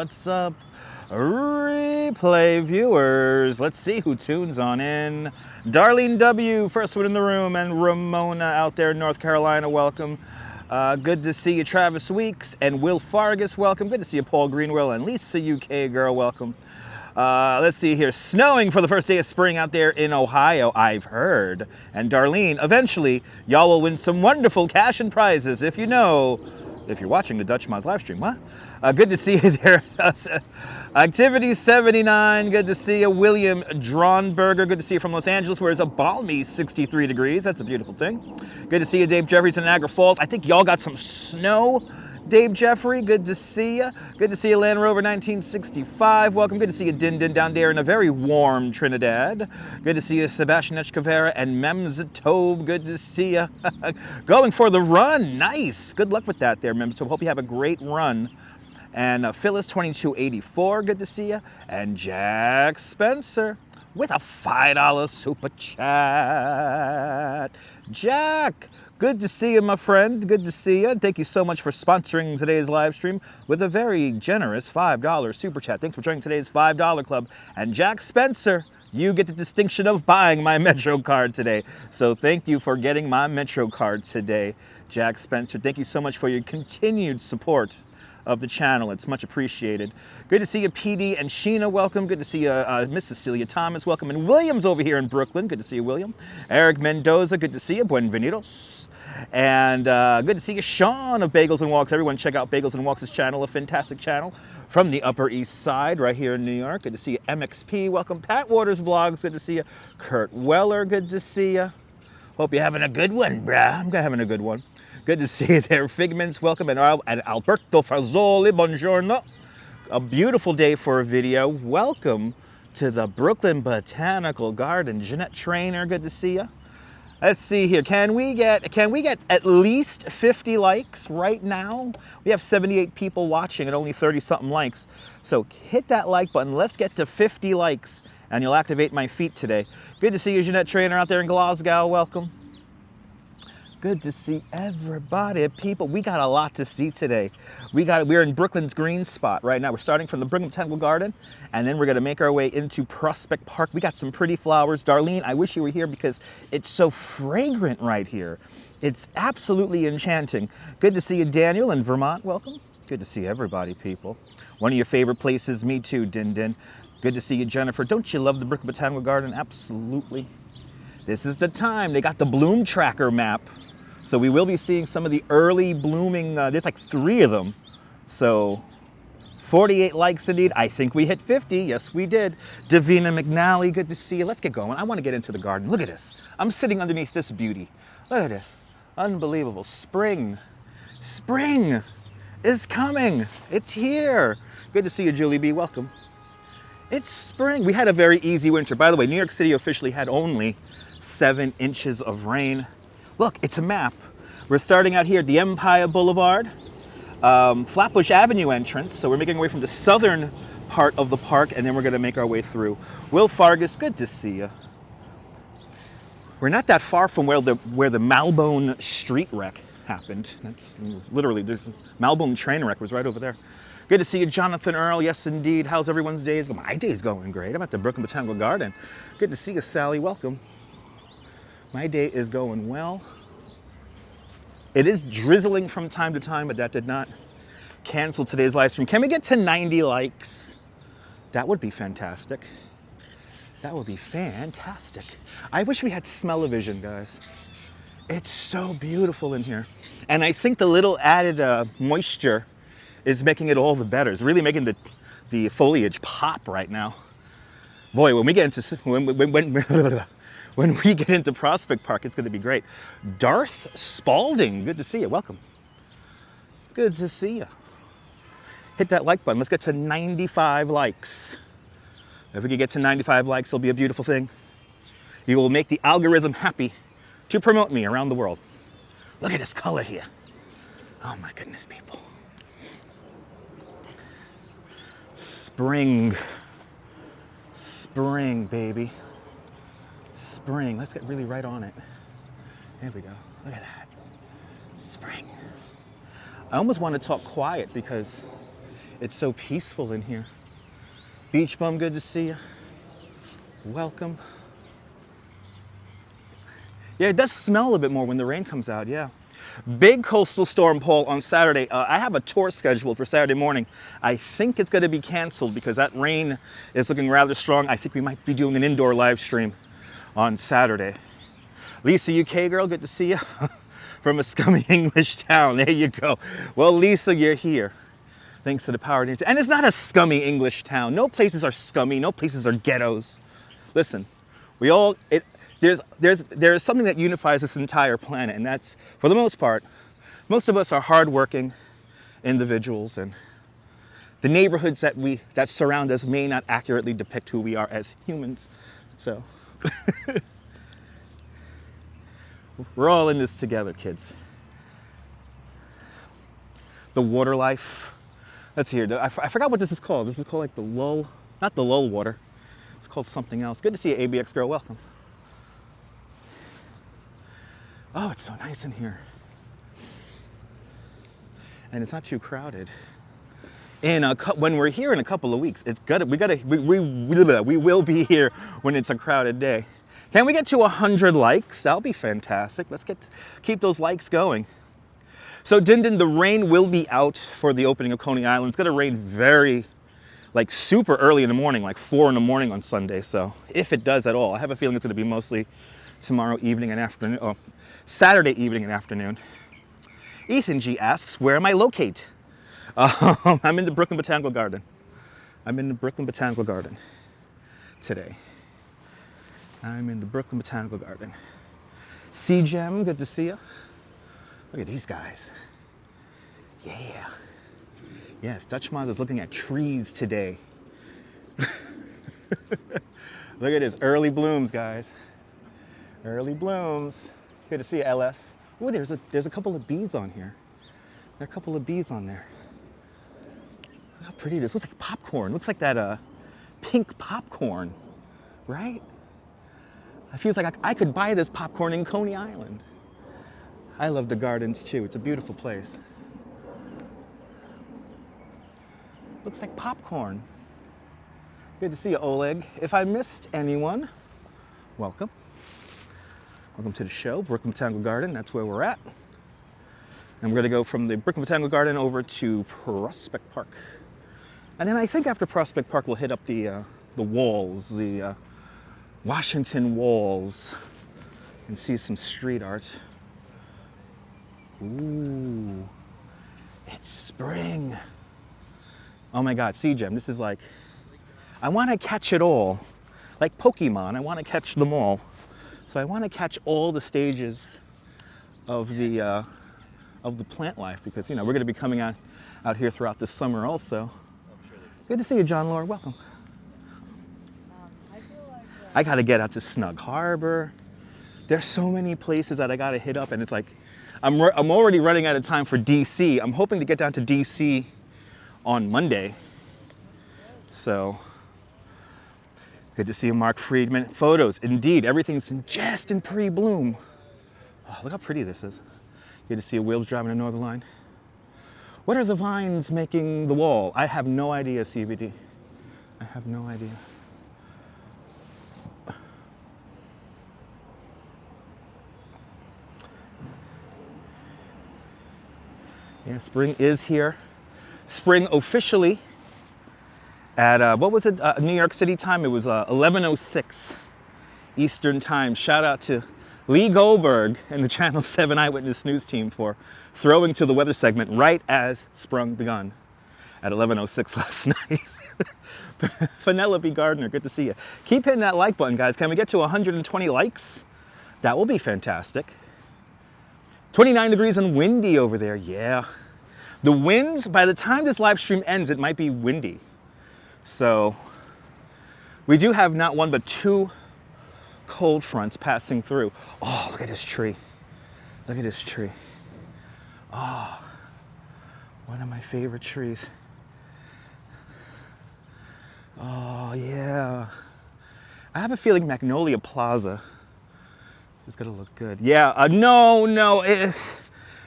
What's up, replay viewers? Let's see who tunes on in. Darlene W, first one in the room, and Ramona out there in North Carolina, welcome. Good to see you, Travis Weeks, and Will Fargus, welcome. Good to see you, Paul Greenwell, and Lisa UK Girl, welcome. Let's see here, snowing for the first day of spring out there in Ohio, I've heard. And Darlene, eventually, y'all will win some wonderful cash and prizes if you're watching the Dutch Moz live stream, huh? Good to see you there. Activity 79, good to see you. William Drawnberger, good to see you from Los Angeles, where it's a balmy 63 degrees. That's a beautiful thing. Good to see you, Dave Jeffries in Niagara Falls. I think y'all got some snow, Dave Jeffrey. Good to see you. Good to see you, Land Rover 1965. Welcome. Good to see you, Din Din, down there in a very warm Trinidad. Good to see you, Sebastian Echkavera and Mems Tobe. Good to see you. Going for the run. Nice. Good luck with that there, Mems Tobe. Hope you have a great run. And Phyllis 2284, good to see you. And Jack Spencer with a $5 super chat. Jack, good to see you, my friend. Good to see you. And thank you so much for sponsoring today's live stream with a very generous $5 super chat. Thanks for joining today's $5 club. And Jack Spencer, you get the distinction of buying my Metro card today. So thank you for getting my Metro card today, Jack Spencer. Thank you so much for your continued support of the channel. It's much appreciated. Good to see you, PD and Sheena, welcome. Good to see you, Miss Cecilia Thomas, welcome. And William's over here in Brooklyn. Good to see you, William. Eric Mendoza, good to see you. Buenvenidos. And good to see you, Sean of Bagels and Walks. Everyone check out Bagels and Walks' channel, a fantastic channel from the Upper East Side right here in New York. Good to see you, MXP, welcome. Pat Waters Vlogs, good to see you. Kurt Weller, good to see you. Hope you're having a good one, bruh. I'm having a good one. Good to see you there, Figments, welcome, and Alberto Fazzoli, buongiorno. A beautiful day for a video. Welcome to the Brooklyn Botanical Garden. Jeanette Trainer, good to see you. Let's see here, can we get at least 50 likes right now? We have 78 people watching and only 30-something likes. So hit that like button, let's get to 50 likes, and you'll activate my feet today. Good to see you, Jeanette Trainer, out there in Glasgow, welcome. Good to see everybody, people. We got a lot to see today. We're in Brooklyn's green spot right now. We're starting from the Brooklyn Botanical Garden, and then we're gonna make our way into Prospect Park. We got some pretty flowers. Darlene, I wish you were here because it's so fragrant right here. It's absolutely enchanting. Good to see you, Daniel in Vermont, welcome. Good to see everybody, people. One of your favorite places, me too, Din Din. Good to see you, Jennifer. Don't you love the Brooklyn Botanical Garden? Absolutely. This is the time. They got the bloom tracker map. So we will be seeing some of the early blooming, there's like 3 of them. So 48 likes indeed. I think we hit 50. Yes, we did. Davina McNally, good to see you. Let's get going. I want to get into the garden. Look at this. I'm sitting underneath this beauty. Look at this. Unbelievable. Spring. Spring is coming. It's here. Good to see you, Julie B. Welcome. It's spring. We had a very easy winter. By the way, New York City officially had only 7 inches of rain. Look, it's a map. We're starting out here at the Empire Boulevard, Flatbush Avenue entrance. So we're making our way from the southern part of the park, and then we're gonna make our way through. Will Fargus, good to see you. We're not that far from where the Malbone street wreck happened. It was literally, the Malbone train wreck was right over there. Good to see you, Jonathan Earl. Yes, indeed. How's everyone's days going? My day's going great. I'm at the Brooklyn Botanical Garden. Good to see you, Sally. Welcome. My day is going well. It is drizzling from time to time, but that did not cancel today's live stream. Can we get to 90 likes? That would be fantastic. That would be fantastic. I wish we had smell-o-vision, guys. It's so beautiful in here. And I think the little added moisture is making it all the better. It's really making the foliage pop right now. Boy, when we get into, when we get into Prospect Park, it's going to be great. Darth Spalding, good to see you. Welcome. Good to see you. Hit that like button. Let's get to 95 likes. If we can get to 95 likes, it'll be a beautiful thing. You will make the algorithm happy to promote me around the world. Look at this color here. Oh my goodness, people. Spring. Spring, baby. Spring. Let's get really right on it. There we go. Look at that. Spring. I almost want to talk quiet because It's so peaceful in here. Beach Bum, good to see you. Welcome. Yeah, it does smell a bit more when the rain comes out, yeah. Big coastal storm, Paul, on Saturday. I have a tour scheduled for Saturday morning. I think it's going to be canceled because that rain is looking rather strong. I think we might be doing an indoor live stream on Saturday. Lisa, UK girl, good to see you. From a scummy English town, there you go. Well, Lisa, you're here. Thanks to the power of nature. And it's not a scummy English town. No places are scummy, no places are ghettos. Listen, there's something that unifies this entire planet, and that's, for the most part, most of us are hardworking individuals, and the neighborhoods that surround us may not accurately depict who we are as humans. So we're all in this together, kids. The water life. Let's hear. I forgot what this is called. This is called like the lull, not the lull water. It's called something else. Good to see you, ABX girl. Welcome. Oh, it's so nice in here. And it's not too crowded. When we're here in a couple of weeks, we will be here when it's a crowded day. Can we get to 100 likes? That'll be fantastic. Let's keep those likes going. So Dindin, the rain will be out for the opening of Coney Island. It's gonna rain very, like super early in the morning, like 4 in the morning on Sunday. So if it does at all, I have a feeling it's gonna be mostly tomorrow evening and afternoon, oh, Saturday evening and afternoon. Ethan G asks, where am I located? I'm in the Brooklyn Botanical Garden. I'm in the Brooklyn Botanical Garden today. I'm in the Brooklyn Botanical Garden. C-Gem, good to see you. Look at these guys. Yeah. Yes, Dutch Maz is looking at trees today. Look at this, early blooms, guys. Early blooms. Good to see you, LS. Oh, there's a couple of bees on here. There are a couple of bees on there. Look how pretty it is. Looks like popcorn. Looks like that pink popcorn, right? It feels like I could buy this popcorn in Coney Island. I love the gardens too. It's a beautiful place. Looks like popcorn. Good to see you, Oleg. If I missed anyone, welcome. Welcome to the show, Brooklyn Botanical Garden. That's where we're at. And we're gonna go from the Brooklyn Botanical Garden over to Prospect Park. And then I think after Prospect Park, we'll hit up the walls, the Washington walls, and see some street art. Ooh, it's spring. Oh my God, C-Gem, this is like, I wanna catch it all. Like Pokemon, I wanna catch them all. So I wanna catch all the stages of the plant life because, you know, we're gonna be coming out here throughout the summer also. Good to see you, John Laura, welcome. I gotta get out to Snug Harbor. There's so many places that I gotta hit up, and it's like, I'm already running out of time for DC. I'm hoping to get down to DC on Monday. So, good to see you, Mark Friedman. Photos, indeed, everything's just in pre-bloom. Oh, look how pretty this is. Good to see you, Wheels driving a Northern Line. What are the vines making the wall? I have no idea, CVD. I have no idea. Yeah, spring is here. Spring officially at, what was it, New York City time? It was 11:06 Eastern time. Shout out to Lee Goldberg and the Channel 7 Eyewitness News team for throwing to the weather segment right as sprung begun at 11:06 last night. Penelope Gardner, good to see you. Keep hitting that like button, guys. Can we get to 120 likes? That will be fantastic. 29 degrees and windy over there, yeah. The winds, by the time this live stream ends, it might be windy. So we do have not one, but 2 cold fronts passing through. Oh, look at this tree. Look at this tree. Oh, one of my favorite trees. Oh, yeah. I have a feeling Magnolia Plaza is gonna look good. Yeah, no,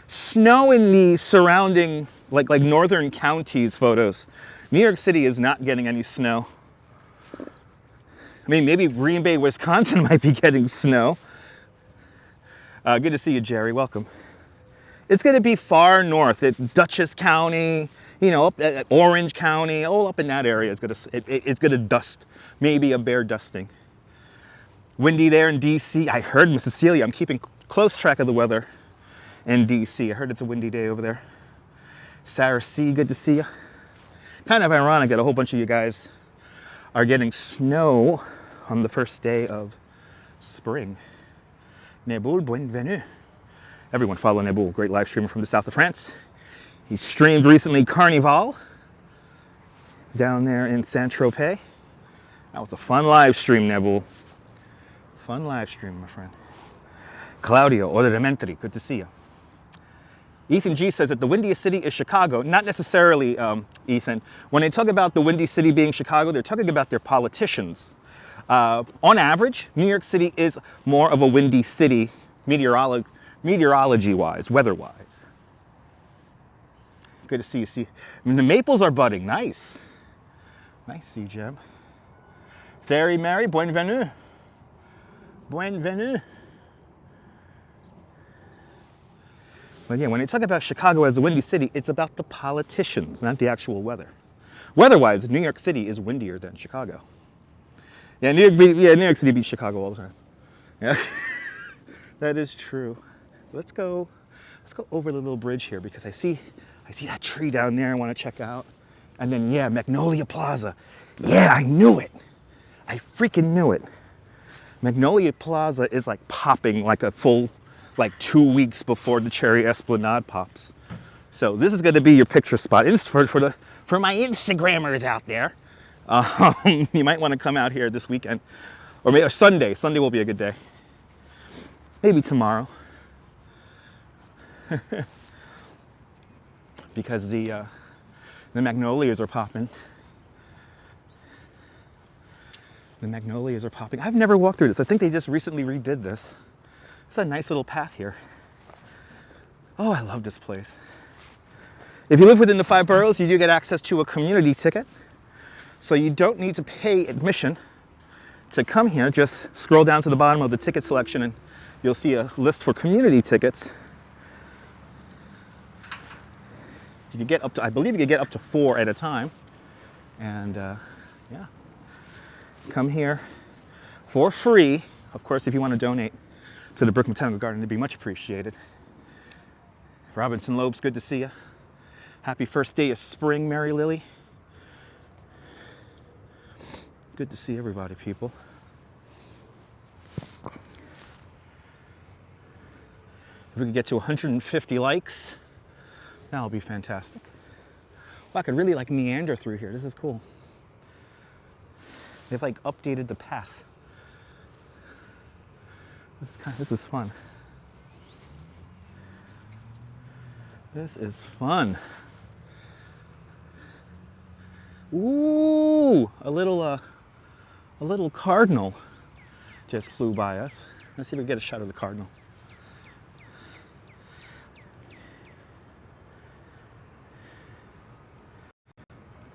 snow in the surrounding like northern counties photos. New York City is not getting any snow. I mean, maybe Green Bay, Wisconsin might be getting snow. Good to see you, Jerry. Welcome. It's going to be far north at Dutchess County, you know, up at Orange County, all up in that area. It's going to dust. Maybe a bare dusting. Windy there in DC. I heard, Miss Cecilia, I'm keeping close track of the weather in DC. I heard it's a windy day over there. Sarah C, good to see you. Kind of ironic that a whole bunch of you guys are getting snow on the first day of spring. Nebul, bienvenue. Everyone follow Nebul, great live streamer from the south of France. He streamed recently Carnival down there in Saint-Tropez. That was a fun live stream, Nebul. Fun live stream, my friend. Claudio, Elementary, good to see you. Ethan G says that the windiest city is Chicago. Not necessarily, Ethan. When they talk about the windy city being Chicago, they're talking about their politicians. On average, New York City is more of a windy city, meteorology-wise, weather-wise. Good to see you. See, I mean, the maples are budding. Nice. Nice, C-Gem. Fairy Mary, bienvenue. Bienvenue. But yeah, when they talk about Chicago as a windy city, it's about the politicians, not the actual weather. Weather-wise, New York City is windier than Chicago. Yeah, New York City beats Chicago all the time. Yeah, that is true. Let's go over the little bridge here because I see that tree down there I want to check out. And then, yeah, Magnolia Plaza. Yeah, I knew it. I freaking knew it. Magnolia Plaza is like popping like a full, like 2 weeks before the cherry Esplanade pops. So this is going to be your picture spot. It's for my Instagrammers out there. You might want to come out here this weekend, or maybe Sunday. Sunday will be a good day. Maybe tomorrow, because the magnolias are popping. The magnolias are popping. I've never walked through this. I think they just recently redid this. It's a nice little path here. Oh, I love this place. If you live within the 5 boroughs, you do get access to a community ticket. So you don't need to pay admission to come here. Just scroll down to the bottom of the ticket selection and you'll see a list for community tickets. You can get up to, I believe you can get up to 4 at a time. And yeah, come here for free. Of course, if you want to donate to the Brooklyn Botanic Garden, it'd be much appreciated. Robinson Lopes, good to see you. Happy first day of spring, Mary Lily. Good to see everybody, people. If we could get to 150 likes, that'll be fantastic. Well, I could really like meander through here. This is cool. They've like updated the path. This is fun. This is fun. Ooh, a little cardinal just flew by us. Let's see if we can get a shot of the cardinal.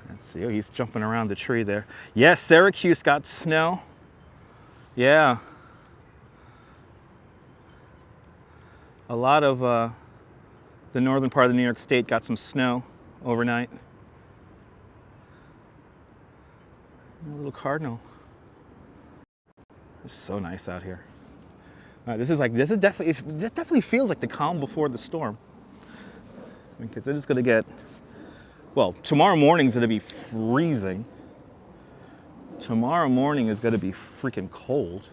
Let's see. Oh, he's jumping around the tree there. Yes, Syracuse got snow. Yeah. A lot of the northern part of the New York State got some snow overnight. A little cardinal. It's so nice out here. This definitely feels like the calm before the storm. Because it is going to get, well, tomorrow morning's going to be freezing. Tomorrow morning is going to be freaking cold.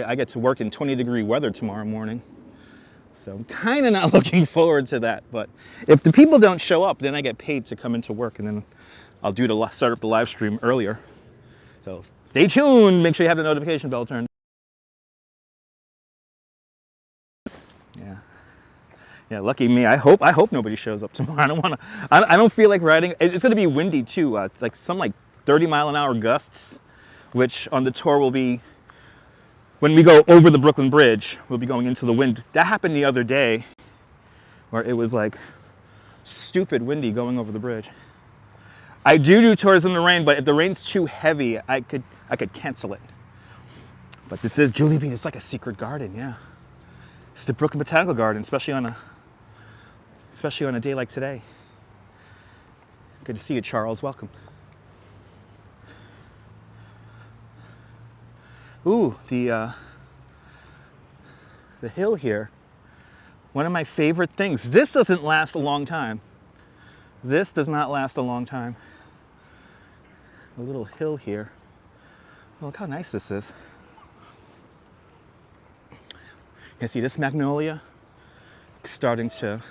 I get to work in 20-degree weather tomorrow morning. So I'm kind of not looking forward to that. But if the people don't show up, then I get paid to come into work, and then I'll start up the live stream earlier. So stay tuned. Make sure you have the notification bell turned. Yeah, lucky me. I hope nobody shows up tomorrow. I don't feel like riding. It's going to be windy too. Like some 30-mile-an-hour gusts, which on the tour will be, when we go over the Brooklyn Bridge, we'll be going into the wind. That happened the other day, where it was like stupid windy going over the bridge. I do tours in the rain, but if the rain's too heavy, I could cancel it. But this is Julie Bean. It's like a secret garden, yeah. It's the Brooklyn Botanical Garden, especially on a day like today. Good to see you, Charles. Welcome. Ooh, the hill here. One of my favorite things. This doesn't last a long time. This does not last a long time. A little hill here. Look how nice this is. You see this magnolia is starting to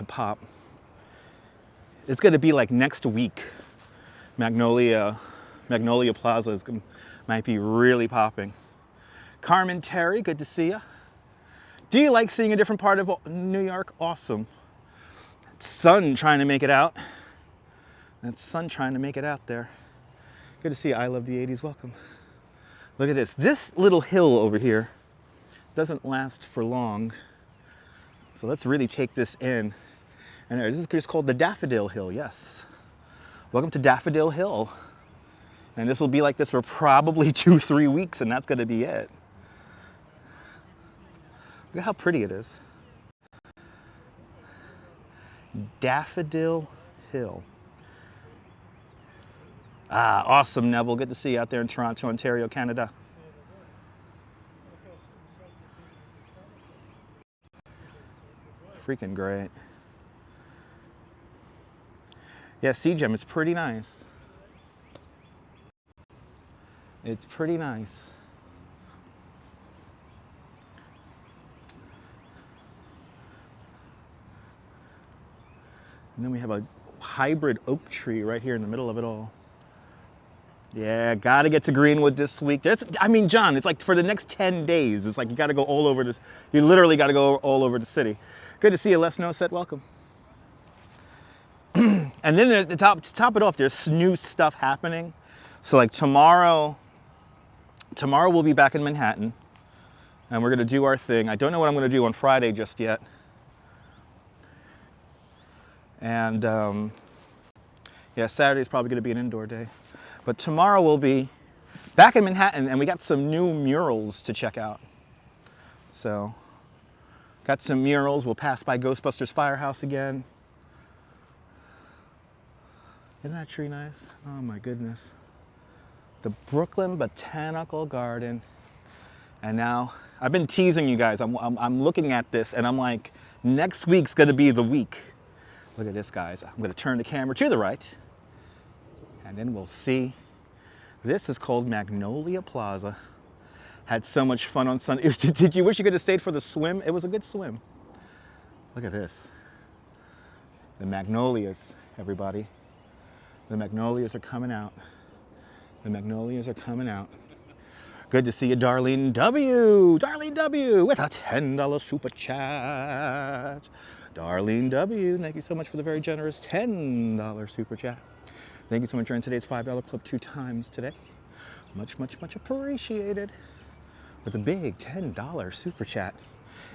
pop. It's going to be like next week. Magnolia Plaza might be really popping. Carmen Terry, good to see you. Do you like seeing a different part of New York? Awesome. Sun trying to make it out. That sun trying to make it out there. Good to see you. I love the 80s. Welcome. Look at this. This little hill over here doesn't last for long. So let's really take this in. And this is just called the Daffodil Hill. Yes. Welcome to Daffodil Hill. And this will be like this for probably 2-3 weeks, and that's going to be it. Look at how pretty it is. Daffodil Hill. Ah, awesome, Neville. Good to see you out there in Toronto, Ontario, Canada. Freaking great. Yeah, Sea-Gem is pretty nice. It's pretty nice. And then we have a hybrid oak tree right here in the middle of it all. Yeah, gotta get to Greenwood this week. I mean, John, it's like for the next 10 days, it's like you gotta go all over this. You literally gotta go all over the city. Good to see you, Les No Set, welcome. And then there's to top it off, there's new stuff happening. So like tomorrow we'll be back in Manhattan and we're gonna do our thing. I don't know what I'm gonna do on Friday just yet. And yeah, Saturday's probably gonna be an indoor day. But tomorrow we'll be back in Manhattan and we got some new murals to check out. So, got some murals. We'll pass by Ghostbusters Firehouse again. Isn't that tree nice? Oh my goodness. The Brooklyn Botanical Garden. And now, I've been teasing you guys. I'm looking at this and I'm like, next week's gonna be the week. Look at this, guys. I'm gonna turn the camera to the right and then we'll see. This is called Magnolia Plaza. Had so much fun on Sunday. Did you wish you could have stayed for the swim? It was a good swim. Look at this. The magnolias, everybody. The magnolias are coming out. The magnolias are coming out. Good to see you, Darlene W. Darlene W. with a $10 super chat. Darlene W. Thank you so much for the very generous $10 super chat. Thank you so much for joining today's $5 club 2 times today. Much, much, much appreciated. With a big $10 super chat.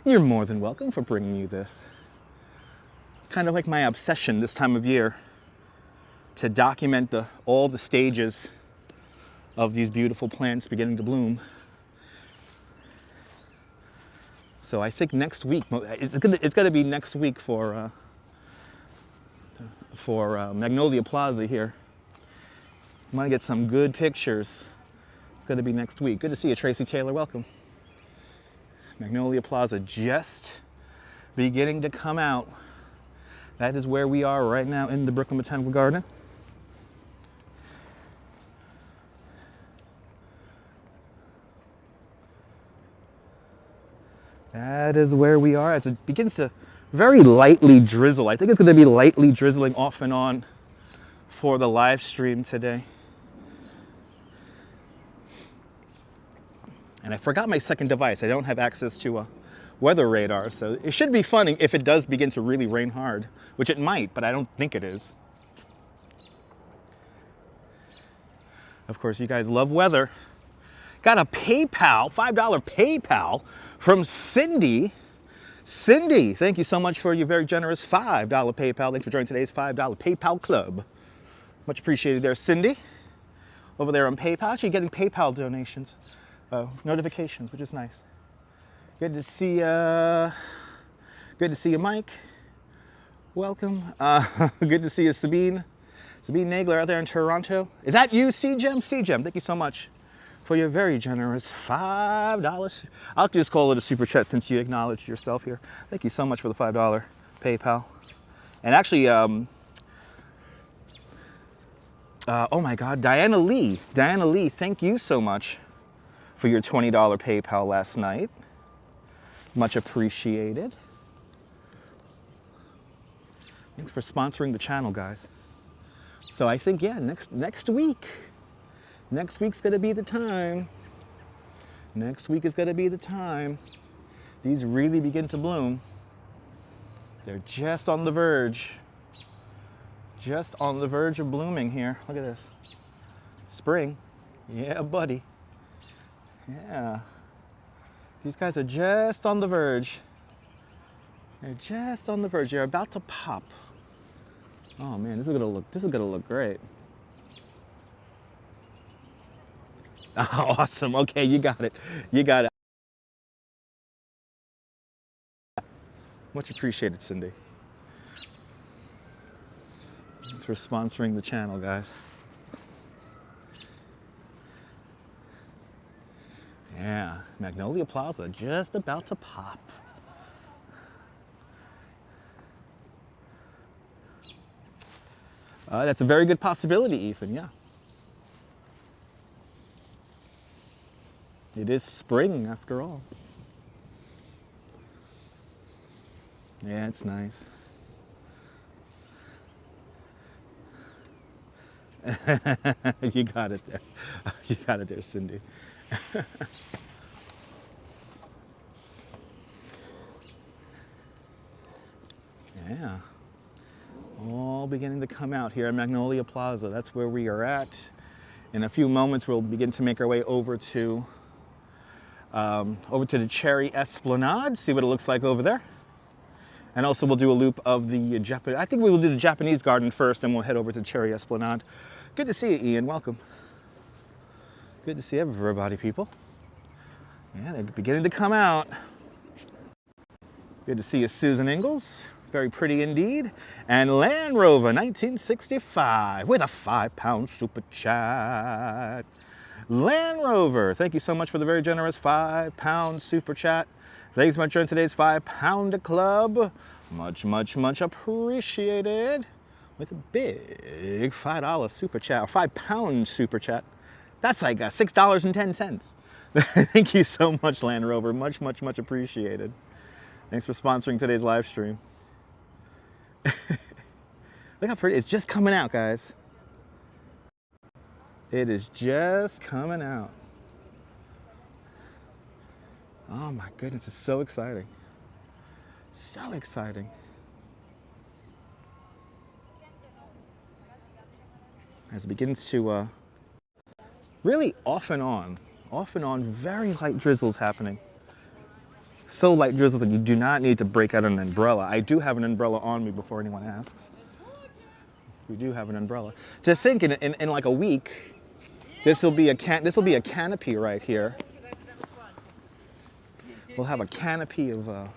You're more than welcome for bringing you this. Kind of like my obsession this time of year to document all the stages of these beautiful plants beginning to bloom. So I think next week, it's gonna be next week for Magnolia Plaza here. I'm gonna get some good pictures. It's gonna be next week. Good to see you, Tracy Taylor, welcome. Magnolia Plaza just beginning to come out. That is where we are right now in the Brooklyn Botanical Garden. That is where we are as it begins to very lightly drizzle. I think it's going to be lightly drizzling off and on for the live stream today. And I forgot my second device. I don't have access to a weather radar, so it should be fun if it does begin to really rain hard, which it might, but I don't think it is. Of course, you guys love weather. Got a PayPal, $5 PayPal from Cindy. Cindy, thank you so much for your very generous $5 PayPal. Thanks for joining today's $5 PayPal Club. Much appreciated there, Cindy. Over there on PayPal, actually getting PayPal donations, notifications, which is nice. Good to see you, Mike. Welcome. Good to see you, Sabine. Sabine Nagler out there in Toronto. Is that you, C-Gem? C-Gem, thank you so much for your very generous $5. I'll just call it a super chat since you acknowledged yourself here. Thank you so much for the $5 PayPal. And actually, oh my God, Diana Lee, thank you so much for your $20 PayPal last night. Much appreciated. Thanks for sponsoring the channel, guys. So I think, yeah, next week's gonna be the time. Next week is gonna be the time. These really begin to bloom. They're just on the verge. Just on the verge of blooming here. Look at this. Spring. Yeah, buddy. Yeah. These guys are just on the verge. They're just on the verge. They're about to pop. Oh man, this is gonna look great. Oh, awesome. Okay, you got it. You got it. Much appreciated, Cindy. Thanks for sponsoring the channel, guys. Yeah, Magnolia Plaza just about to pop. That's a very good possibility, Ethan, yeah. It is spring after all. Yeah, it's nice. You got it there. You got it there, Cindy. Yeah. All beginning to come out here at Magnolia Plaza. That's where we are at. In a few moments, we'll begin to make our way over to the Cherry Esplanade, see what it looks like over there. And also we'll do a loop of the Japanese, I think we will do the Japanese garden first, and we'll head over to Cherry Esplanade. Good to see you, Ian, welcome. Good to see everybody, people. Yeah, they're beginning to come out. Good to see you, Susan Ingalls. Very pretty indeed. And Land Rover 1965 with a £5 super chat. Land Rover, thank you so much for the very generous £5 super chat. Thanks so much for today's £5 club. Much, much, much appreciated. With a big $5 super chat, or £5 super chat. That's like $6.10. Thank you so much, Land Rover. Much, much, much appreciated. Thanks for sponsoring today's live stream. Look how pretty, it's just coming out, guys. It is just coming out. Oh my goodness, it's so exciting. So exciting. As it begins to really off and on, very light drizzles happening. So light drizzles that you do not need to break out an umbrella. I do have an umbrella on me before anyone asks. We do have an umbrella. To think in like a week, this will be a canopy right here. We'll have a canopy of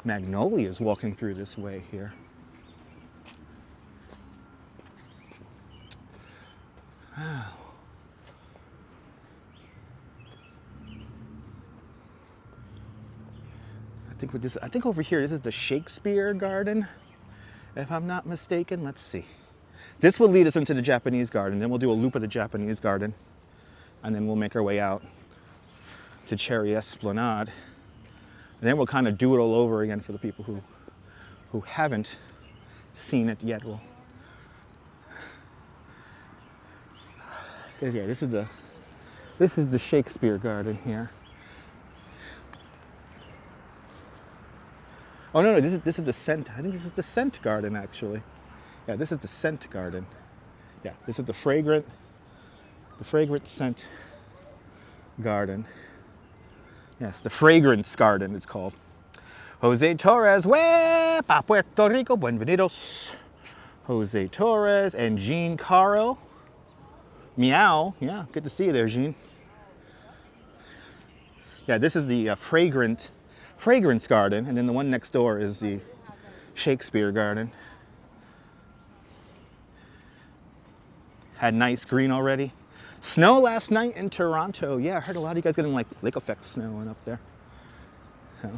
magnolias walking through this way here. Wow. I think over here, this is the Shakespeare Garden, if I'm not mistaken. Let's see. This will lead us into the Japanese garden. Then we'll do a loop of the Japanese garden, and then we'll make our way out to Cherry Esplanade. And then we'll kind of do it all over again for the people who haven't seen it yet. Yeah, this is the Shakespeare Garden here. Oh no, this is the scent. I think this is the scent garden actually. Yeah, this is the scent garden. Yeah, this is the fragrant scent garden. Yes, the fragrance garden it's called. Jose Torres, pa Puerto Rico, buenvenidos. Jose Torres and Jean Carl. Meow, yeah, good to see you there, Jean. Yeah, this is the fragrance garden, and then the one next door is the Shakespeare garden. Had nice green already. Snow last night in Toronto. Yeah, I heard a lot of you guys getting like lake effect snow and up there. So,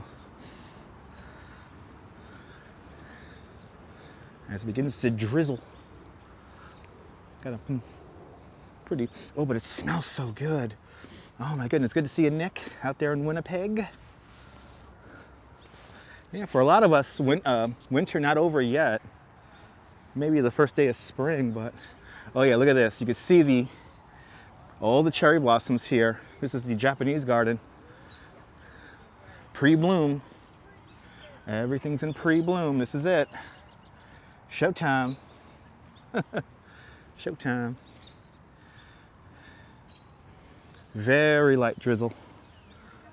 as it begins to drizzle. Got a pretty, oh, but it smells so good. Oh my goodness, good to see you, Nick, out there in Winnipeg. Yeah, for a lot of us, winter not over yet. Maybe the first day of spring, but oh yeah, look at this. You can see all the cherry blossoms here. This is the Japanese garden. Pre-bloom. Everything's in pre-bloom. This is it. Showtime. Showtime. Very light drizzle.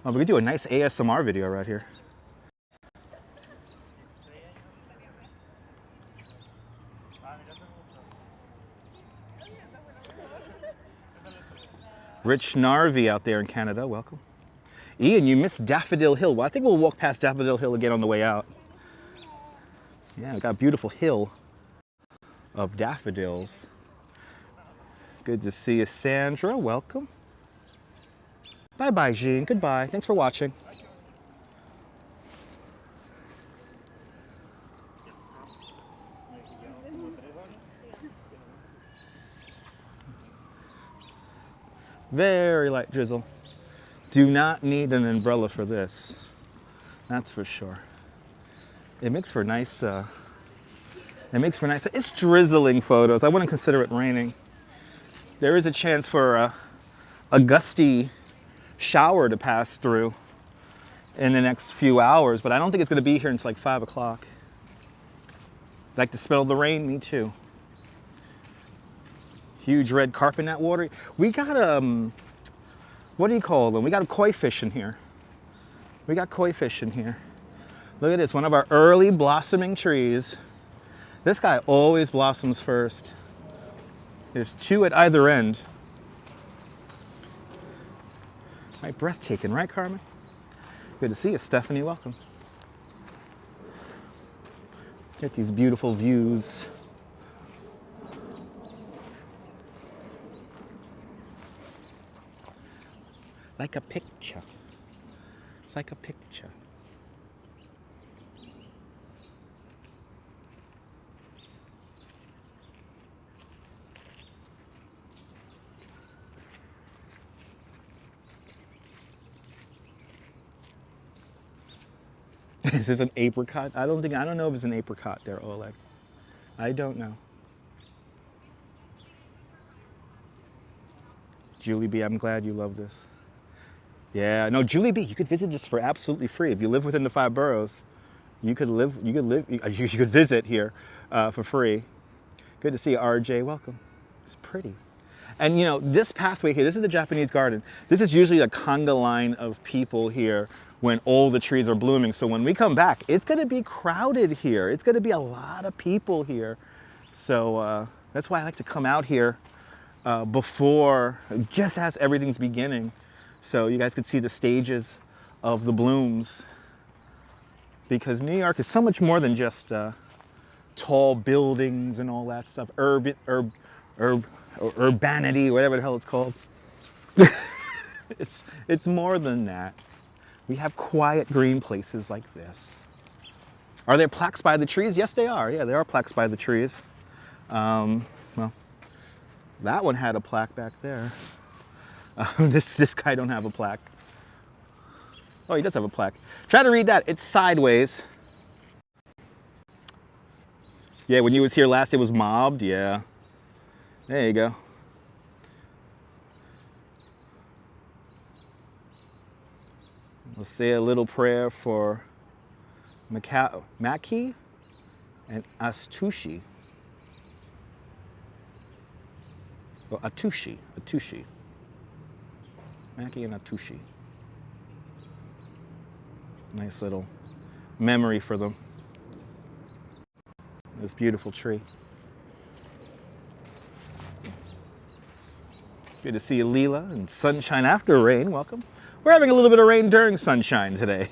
Oh, we could do a nice ASMR video right here. Rich Narvi out there in Canada, welcome. Ian, you missed Daffodil Hill. Well, I think we'll walk past Daffodil Hill again on the way out. Yeah, we got a beautiful hill of daffodils. Good to see you, Sandra, welcome. Bye-bye, Jean, goodbye. Thanks for watching. Very light drizzle. Do not need an umbrella for this. That's for sure. It makes for nice, it's drizzling photos. I wouldn't consider it raining. There is a chance for a gusty shower to pass through in the next few hours, but I don't think it's gonna be here until like 5 o'clock. Like to smell the rain, me too. Huge red carpet net water. We got what do you call them? We got a koi fish in here. We got koi fish in here. Look at this, one of our early blossoming trees. This guy always blossoms first. There's 2 at either end. Right, breathtaking, right, Carmen? Good to see you, Stephanie, welcome. Get these beautiful views. Like a picture. It's like a picture. Is this an apricot? I don't know if it's an apricot there, Oleg. I don't know. Julie B, I'm glad you love this. Yeah, no, Julie B, you could visit this for absolutely free. If you live within the 5 boroughs, you could visit here for free. Good to see you, RJ, welcome. It's pretty. And you know, this pathway here, this is the Japanese garden. This is usually a conga line of people here when all the trees are blooming. So when we come back, it's gonna be crowded here. It's gonna be a lot of people here. So that's why I like to come out here before, just as everything's beginning. So you guys could see the stages of the blooms, because New York is so much more than just tall buildings and all that stuff, urbanity, whatever the hell it's called. It's more than that. We have quiet green places like this. Are there plaques by the trees? Yes, they are. Yeah, there are plaques by the trees. Well, that one had a plaque back there. This guy don't have a plaque. Oh, he does have a plaque. Try to read that. It's sideways. Yeah, when you was here last, it was mobbed. Yeah. There you go. We'll say a little prayer for Maki and Astushi. Or Atushi. Maki and Atushi. Nice little memory for them. This beautiful tree. Good to see you, Leela, and sunshine after rain. Welcome. We're having a little bit of rain during sunshine today.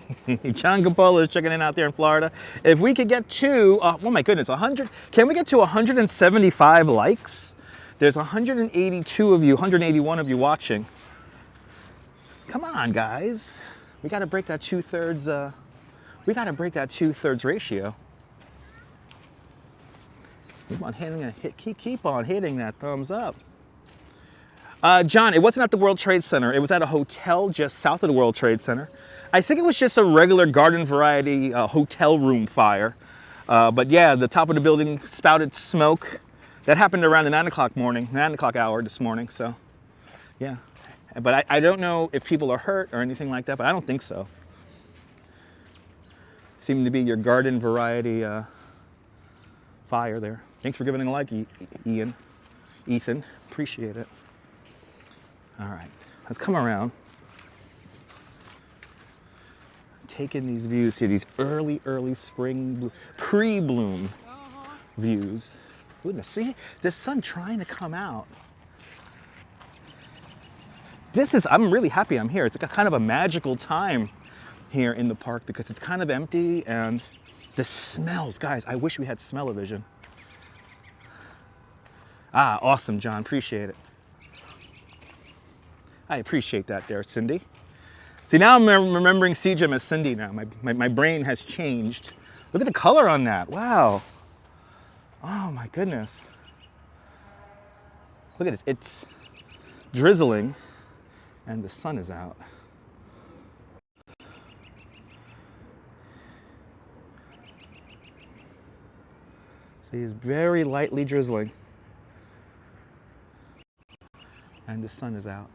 John Capola is checking in out there in Florida. If we could get to, oh my goodness, 100, can we get to 175 likes? There's 182 of you, 181 of you watching. Come on, guys. We got to break that two-thirds, we got to break that two-thirds ratio. Keep on hitting, keep on hitting that thumbs up. John, it wasn't at the World Trade Center. It was at a hotel just south of the World Trade Center. I think it was just a regular garden variety hotel room fire. But yeah, the top of the building spouted smoke. That happened around the 9 o'clock hour this morning, so yeah. But I don't know if people are hurt or anything like that, but I don't think so. Seemed to be your garden variety fire there. Thanks for giving it a like, Ethan. Appreciate it. All right, let's come around. Take in these views here, these early spring, pre-bloom views. Goodness, see, the sun trying to come out. I'm really happy I'm here. It's kind of a magical time here in the park because it's kind of empty and the smells, guys, I wish we had smell-o-vision. Ah, awesome, John, appreciate it. I appreciate that there, Cindy. See, now I'm remembering CGM as Cindy now. My brain has changed. Look at the color on that, wow. Oh my goodness. Look at this, it's drizzling and the sun is out. See, it's very lightly drizzling and the sun is out.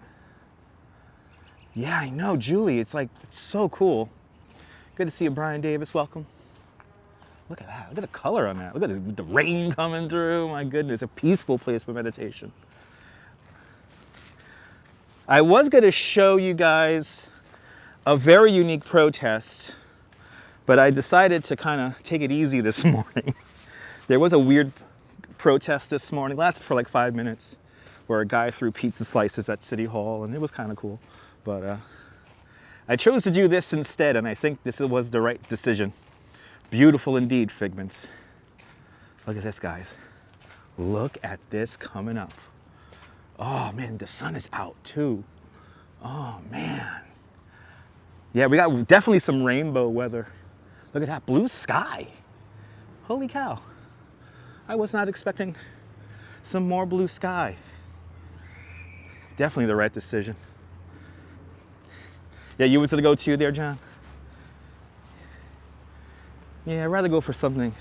Yeah, I know, Julie, it's so cool. Good to see you, Brian Davis, welcome. Look at that, look at the color on that. Look at the rain coming through, my goodness, a peaceful place for meditation. I was gonna show you guys a very unique protest, but I decided to kind of take it easy this morning. There was a weird protest this morning, lasted for like 5 minutes, where a guy threw pizza slices at City Hall, and it was kind of cool. But I chose to do this instead, and I think this was the right decision. Beautiful indeed, Figments. Look at this, guys. Look at this coming up. Oh man, the sun is out too. Oh man. Yeah, we got definitely some rainbow weather. Look at that, blue sky. Holy cow. I was not expecting some more blue sky. Definitely the right decision. Yeah, you was gonna go too there, John? Yeah, I'd rather go for something.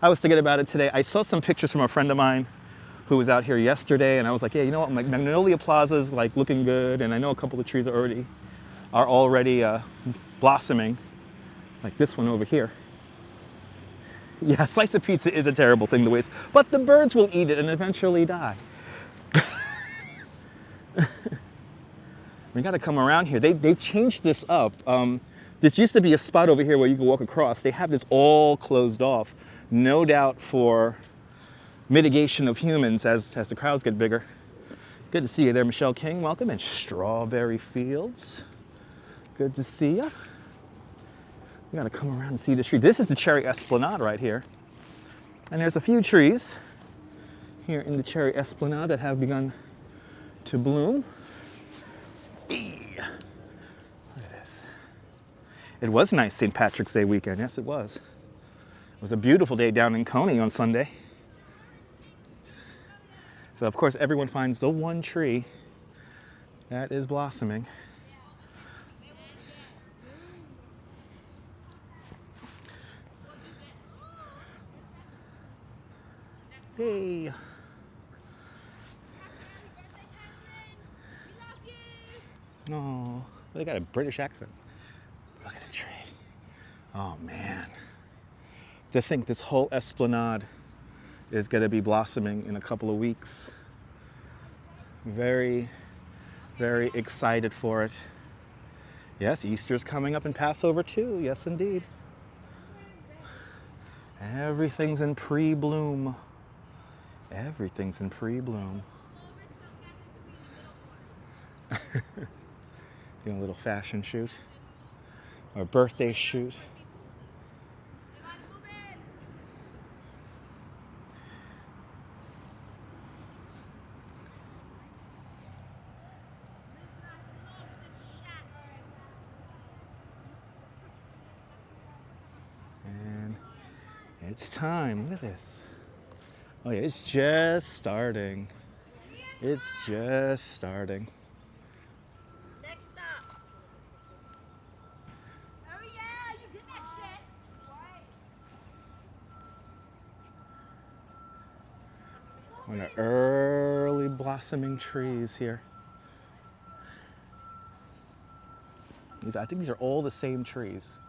I was thinking about it today. I saw some pictures from a friend of mine who was out here yesterday, and I was like, yeah, you know what, Magnolia Plaza is like looking good, and I know a couple of trees are already blossoming, like this one over here. Yeah, a slice of pizza is a terrible thing to waste, but the birds will eat it and eventually die. We gotta come around here. They've changed this up. This used to be a spot over here where you could walk across. They have this all closed off, no doubt for mitigation of humans as the crowds get bigger. Good to see you there, Michelle King. Welcome. And Strawberry Fields. Good to see you. We gotta come around and see the tree. This is the Cherry Esplanade right here. And there's a few trees here in the Cherry Esplanade that have begun to bloom. Look at this. It was nice St. Patrick's Day weekend. Yes, it was. It was a beautiful day down in Coney on Sunday. So of course everyone finds the one tree that is blossoming. Hey. Oh, they got a British accent. Look at the tree. Oh man. To think this whole Esplanade is going to be blossoming in a couple of weeks. Very, very excited for it. Yes, Easter's coming up and Passover too. Yes, indeed. Everything's in pre-bloom. Everything's in pre-bloom. Doing a little fashion shoot or birthday shoot. And it's time. Look at this. Oh yeah, it's just starting. It's just starting. Next up. Oh yeah, you did that shit. Right. One of the early blossoming trees here. I think these are all the same trees.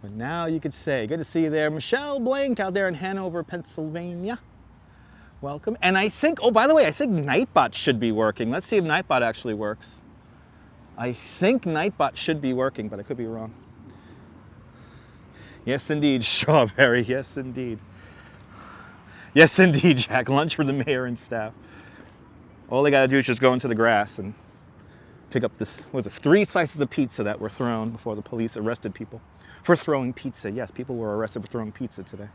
But now you could say, good to see you there, Michelle Blank out there in Hanover, Pennsylvania. Welcome. And I think, oh, by the way, I think Nightbot should be working. Let's see if Nightbot actually works. I think Nightbot should be working, but I could be wrong. Yes, indeed, Strawberry. Yes, indeed. Yes, indeed, Jack. Lunch for the mayor and staff. All they got to do is just go into the grass and pick up this, what was it, 3 slices of pizza that were thrown before the police arrested people for throwing pizza. Yes, people were arrested for throwing pizza today.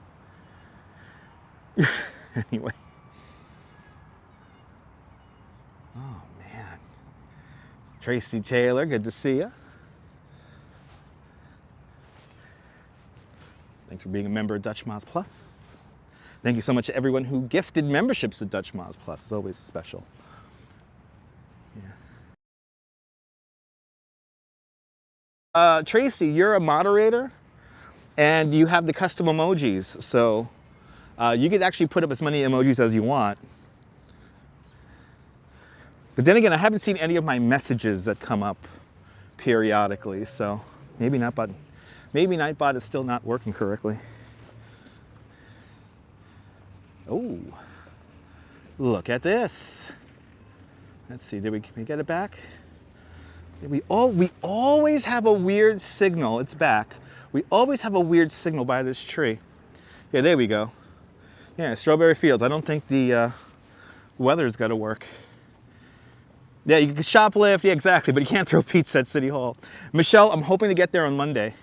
Anyway. Oh, man. Tracy Taylor, good to see you. Thanks for being a member of Dutch Moz Plus. Thank you so much to everyone who gifted memberships to Dutch Moz Plus. It's always special. Yeah. Tracy, you're a moderator and you have the custom emojis. So you could actually put up as many emojis as you want. But then again, I haven't seen any of my messages that come up periodically. So maybe Nightbot is still not working correctly. Oh, look at this. Let's see, can we get it back? We always have a weird signal. It's back. We always have a weird signal by this tree. Yeah, there we go. Yeah, Strawberry Fields. I don't think the weather's got to work. Yeah, you can shoplift. Yeah, exactly. But you can't throw pizza at City Hall. Michelle, I'm hoping to get there on Monday.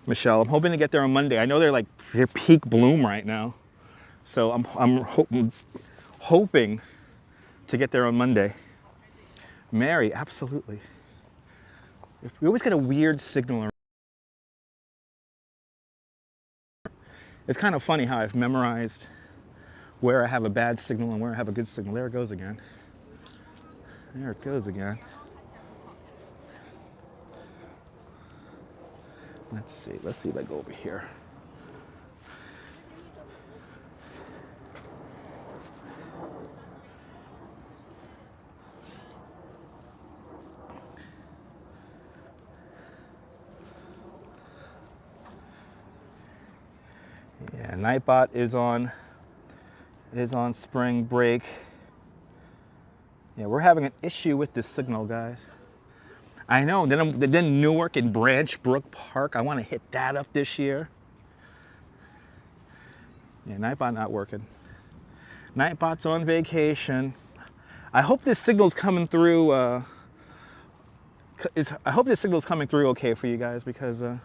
Michelle, I'm hoping to get there on Monday. I know they're peak bloom right now. So I'm hoping to get there on Monday. Mary, absolutely. We always get a weird signal. It's kind of funny how I've memorized where I have a bad signal and where I have a good signal. There it goes again. There it goes again. Let's see if I go over here. Yeah, Nightbot is on spring break. Yeah, we're having an issue with this signal, guys. I know. Then Newark and Branch Brook Park. I want to hit that up this year. Yeah, Nightbot not working. Nightbot's on vacation. I hope this signal's coming through. I hope this signal's coming through okay for you guys, because I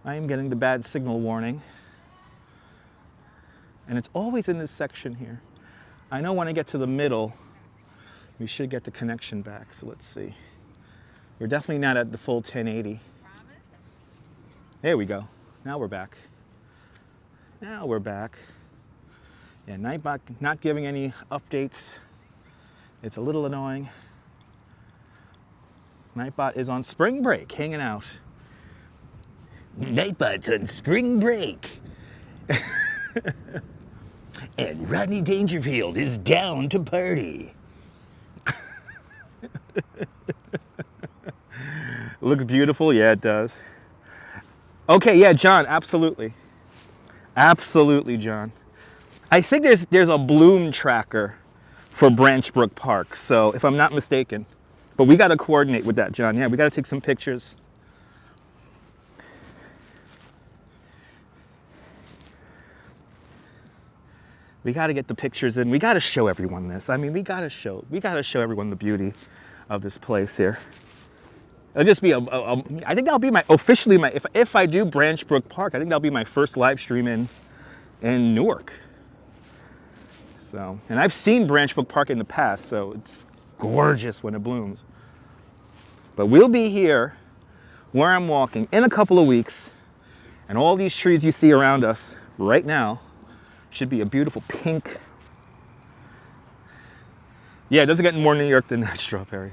am getting the bad signal warning. And it's always in this section here. I know when I get to the middle, we should get the connection back. So let's see. We're definitely not at the full 1080. There we go. Now we're back. Now we're back. Yeah, Nightbot not giving any updates. It's a little annoying. Nightbot is on spring break, hanging out. Nightbot's on spring break. And Rodney Dangerfield is down to party. Looks beautiful. Yeah, it does. Okay, yeah, John, absolutely. Absolutely, John. I think there's a bloom tracker for Branch Brook Park, so if I'm not mistaken. But we got to coordinate with that, John. Yeah, we got to take some pictures. We got to get the pictures in. We got to show everyone this. I mean, we got to show everyone the beauty of this place here. It'll just be I think that'll be my, officially my, if I do Branch Brook Park, I think that'll be my first live stream in Newark. So, and I've seen Branch Brook Park in the past, so it's gorgeous when it blooms. But we'll be here where I'm walking in a couple of weeks, and all these trees you see around us right now should be a beautiful pink. Yeah, it doesn't get more New York than that, Strawberry.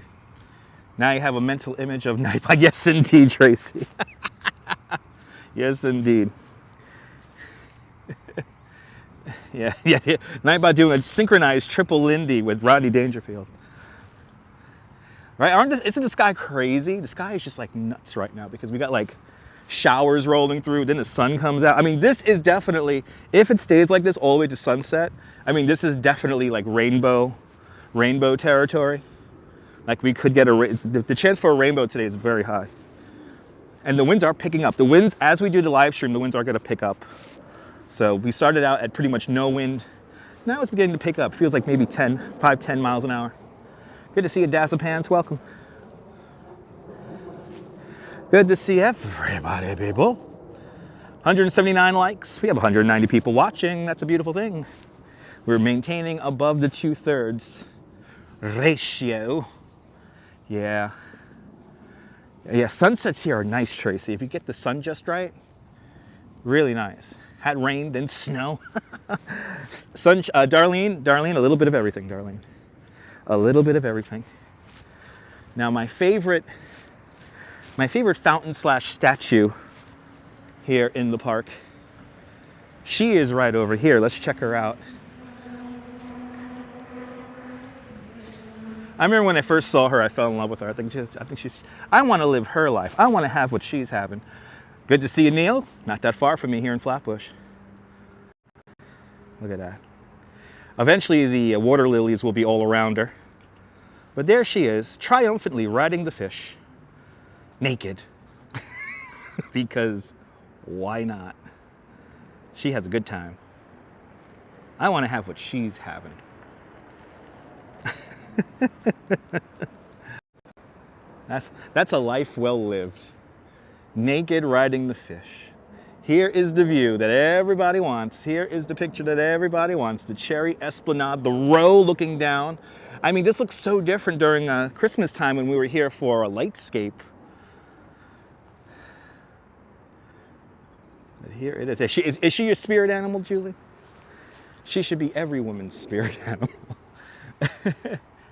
Now you have a mental image of Nightbot. Yes, indeed, Tracy. Yes, indeed. Yeah. Nightbot doing a synchronized triple Lindy with Rodney Dangerfield. Right? Isn't the sky crazy? The sky is just like nuts right now because we got like showers rolling through, then the sun comes out. I mean, this is definitely, if it stays like this all the way to sunset, I mean, this is definitely like rainbow territory. Like we could get the chance for a rainbow today is very high. And the winds are picking up. The winds, as we do the live stream, the winds are going to pick up. So we started out at pretty much no wind. Now it's beginning to pick up. Feels like maybe 5, 10 miles an hour. Good to see you, Dazzle Pants. Welcome. Good to see everybody, people. 179 likes. We have 190 people watching. That's a beautiful thing. We're maintaining above the 2/3 ratio. Yeah. Yeah, sunsets here are nice, Tracy. If you get the sun just right, really nice. Had rain, then snow. Darlene, a little bit of everything, Darlene. A little bit of everything. Now my favorite fountain / statue here in the park, she is right over here. Let's check her out. I remember when I first saw her, I fell in love with her. I want to live her life. I want to have what she's having. Good to see you, Neil. Not that far from me here in Flatbush. Look at that. Eventually, the water lilies will be all around her. But there she is, triumphantly riding the fish. Naked. Because why not? She has a good time. I want to have what she's having. That's a life well lived. Naked riding the fish. Here is the view that everybody wants. Here is the picture that everybody wants. The cherry esplanade, the row looking down. I mean, this looks so different during Christmas time when we were here for a lightscape. But here it is. Is she your spirit animal, Julie? She should be every woman's spirit animal.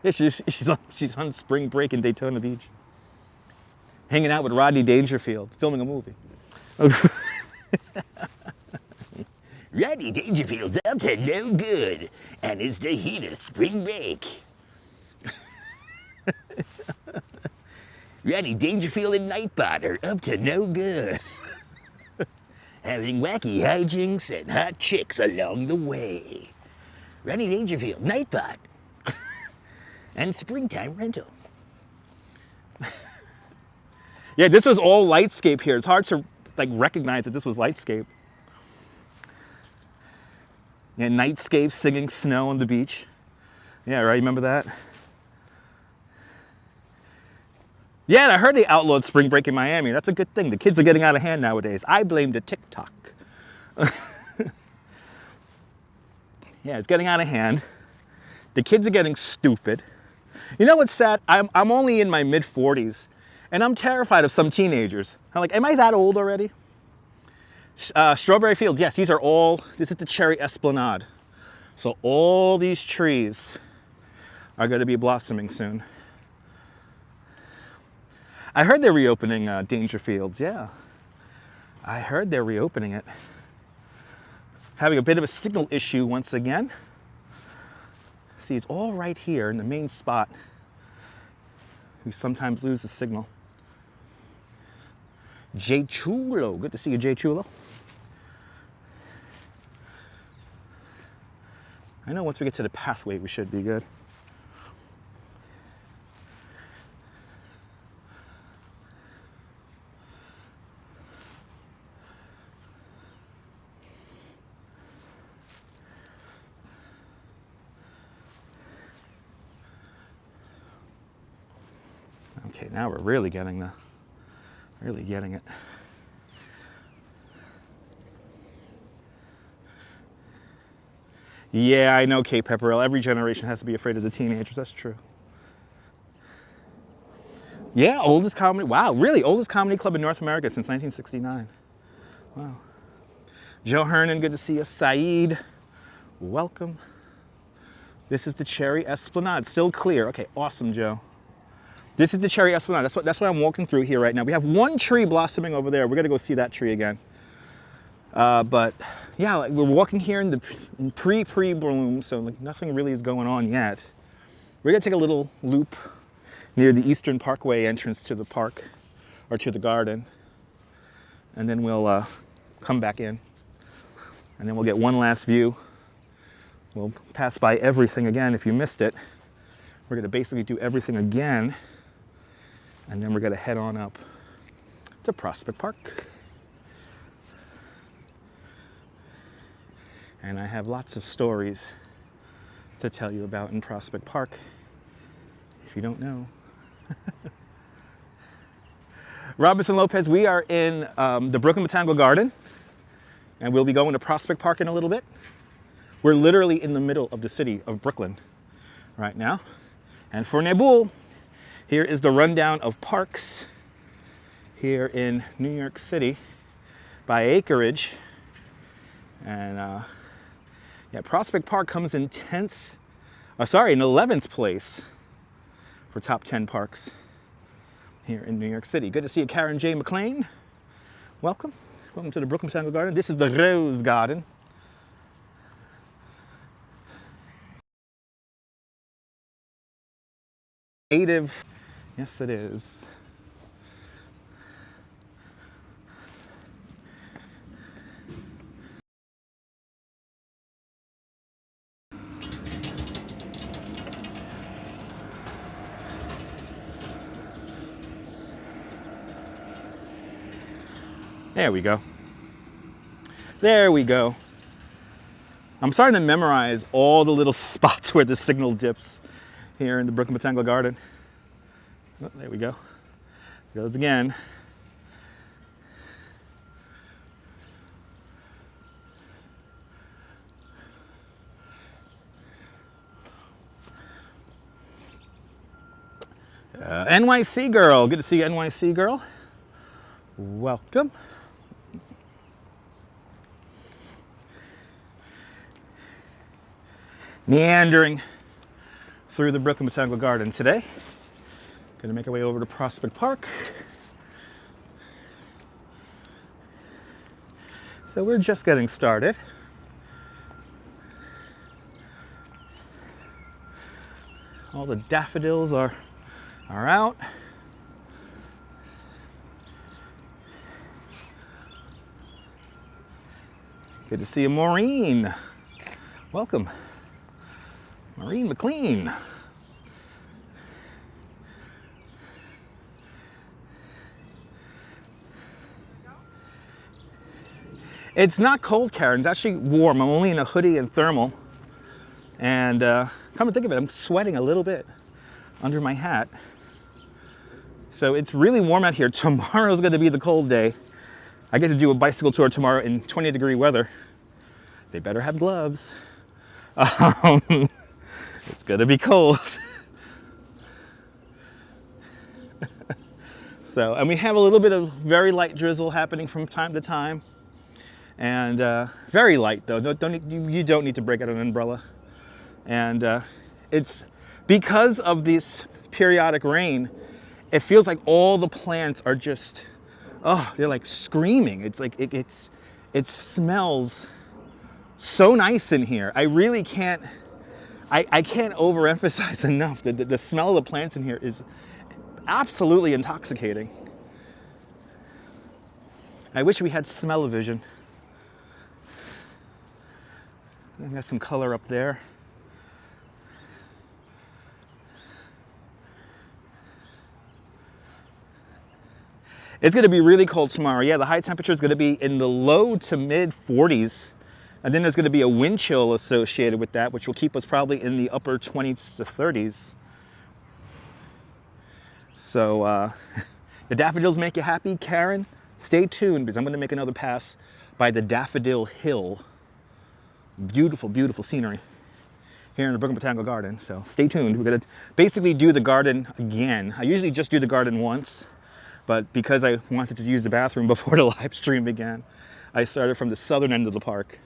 Yeah, she's on spring break in Daytona Beach. Hanging out with Rodney Dangerfield, filming a movie. Rodney Dangerfield's up to no good, and it's the heat of spring break. Rodney Dangerfield and Nightbot are up to no good. Having wacky hijinks and hot chicks along the way. Rodney Dangerfield, Nightbot, and Springtime Rental. Yeah, this was all lightscape here. It's hard to like recognize that this was lightscape. Yeah, nightscape singing Snow on the beach. Yeah, right, remember that? Yeah, and I heard they outlawed spring break in Miami. That's a good thing. The kids are getting out of hand nowadays. I blame the TikTok. Yeah, it's getting out of hand. The kids are getting stupid. You know what's sad? I'm only in my mid-40s, and I'm terrified of some teenagers. I'm like, am I that old already? Strawberry fields, yes, this is the cherry esplanade. So all these trees are going to be blossoming soon. I heard they're reopening Dangerfields, yeah. I heard they're reopening it. Having a bit of a signal issue once again. See, it's all right here in the main spot. We sometimes lose the signal. Jay Chulo, good to see you, Jay Chulo. I know once we get to the pathway, we should be good. Okay, now we're really getting it. Yeah, I know, Kate Pepperell. Every generation has to be afraid of the teenagers. That's true. Yeah, oldest comedy. Wow, really? Oldest comedy club in North America since 1969. Wow. Joe Hernan, good to see you. Saeed, welcome. This is the Cherry Esplanade, still clear. Okay, awesome, Joe. This is the Cherry Esplanade. That's what I'm walking through here right now. We have one tree blossoming over there. We're gonna go see that tree again. But yeah, like we're walking here in the pre-bloom, so like nothing really is going on yet. We're gonna take a little loop near the Eastern Parkway entrance to the park, or to the garden, and then we'll come back in, and then we'll get one last view. We'll pass by everything again if you missed it. We're gonna basically do everything again, and then we're gonna head on up to Prospect Park. And I have lots of stories to tell you about in Prospect Park, if you don't know. Robinson Lopez, we are in the Brooklyn Botanical Garden, and we'll be going to Prospect Park in a little bit. We're literally in the middle of the city of Brooklyn right now. And for Nabul, here is the rundown of parks here in New York City by acreage. And yeah, Prospect Park comes in 11th place for top 10 parks here in New York City. Good to see you, Karen J. McLean. Welcome. Welcome to the Brooklyn Botanical Garden. This is the Rose Garden. Native, yes it is. There we go. There we go. I'm starting to memorize all the little spots where the signal dips here in the Brooklyn Botanical Garden. Oh, there we go. There goes again. NYC girl, good to see you, NYC girl. Welcome. Meandering through the Brooklyn Botanical Garden today. Gonna make our way over to Prospect Park. So we're just getting started. All the daffodils are out. Good to see you, Maureen. Welcome. Maureen McLean. It's not cold, Karen. It's actually warm. I'm only in a hoodie and thermal. And come to think of it, I'm sweating a little bit under my hat. So it's really warm out here. Tomorrow's going to be the cold day. I get to do a bicycle tour tomorrow in 20-degree weather. They better have gloves. It's gonna be cold. So, and we have a little bit of very light drizzle happening from time to time. And very light though, you don't need to break out an umbrella. And it's because of this periodic rain, it feels like all the plants are just, oh, they're like screaming. It's like, it smells so nice in here. I really can't, I can't overemphasize enough that the smell of the plants in here is absolutely intoxicating. I wish we had smell-o-vision. I got some color up there. It's gonna be really cold tomorrow. Yeah, the high temperature is gonna be in the low to mid 40s. And then there's going to be a wind chill associated with that, which will keep us probably in the upper 20s to 30s. So the daffodils make you happy, Karen? Stay tuned because I'm going to make another pass by the Daffodil Hill. Beautiful, beautiful scenery here in the Brooklyn Botanical Garden. So stay tuned. We're going to basically do the garden again. I usually just do the garden once, but because I wanted to use the bathroom before the live stream began, I started from the southern end of the park.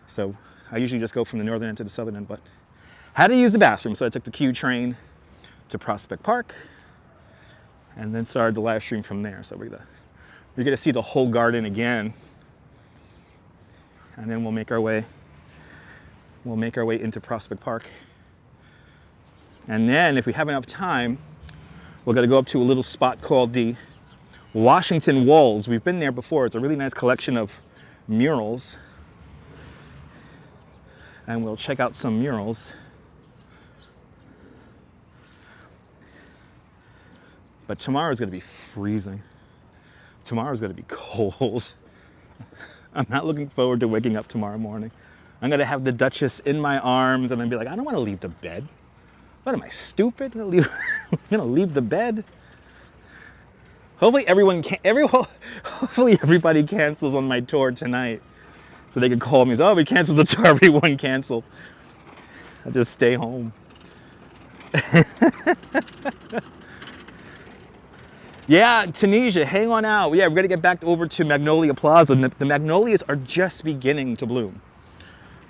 So I usually just go from the northern end to the southern end, but had to use the bathroom. So I took the Q train to Prospect Park and then started the live stream from there. So we're gonna see the whole garden again, and then we'll make our way into Prospect Park. And then if we have enough time, we're gonna go up to a little spot called the Washington Walls. We've been there before. It's a really nice collection of murals. And we'll check out some murals. But tomorrow's gonna be freezing. Tomorrow's gonna be cold. I'm not looking forward to waking up tomorrow morning. I'm gonna have the Duchess in my arms and then be like, I don't wanna leave the bed. What am I, stupid? I'm gonna leave the bed? Hopefully hopefully everybody cancels on my tour tonight. So they could call me and say, oh, we canceled the tour, everyone canceled. I'll just stay home. Yeah, Tunisia, hang on out. Yeah, we're gonna get back over to Magnolia Plaza. The magnolias are just beginning to bloom.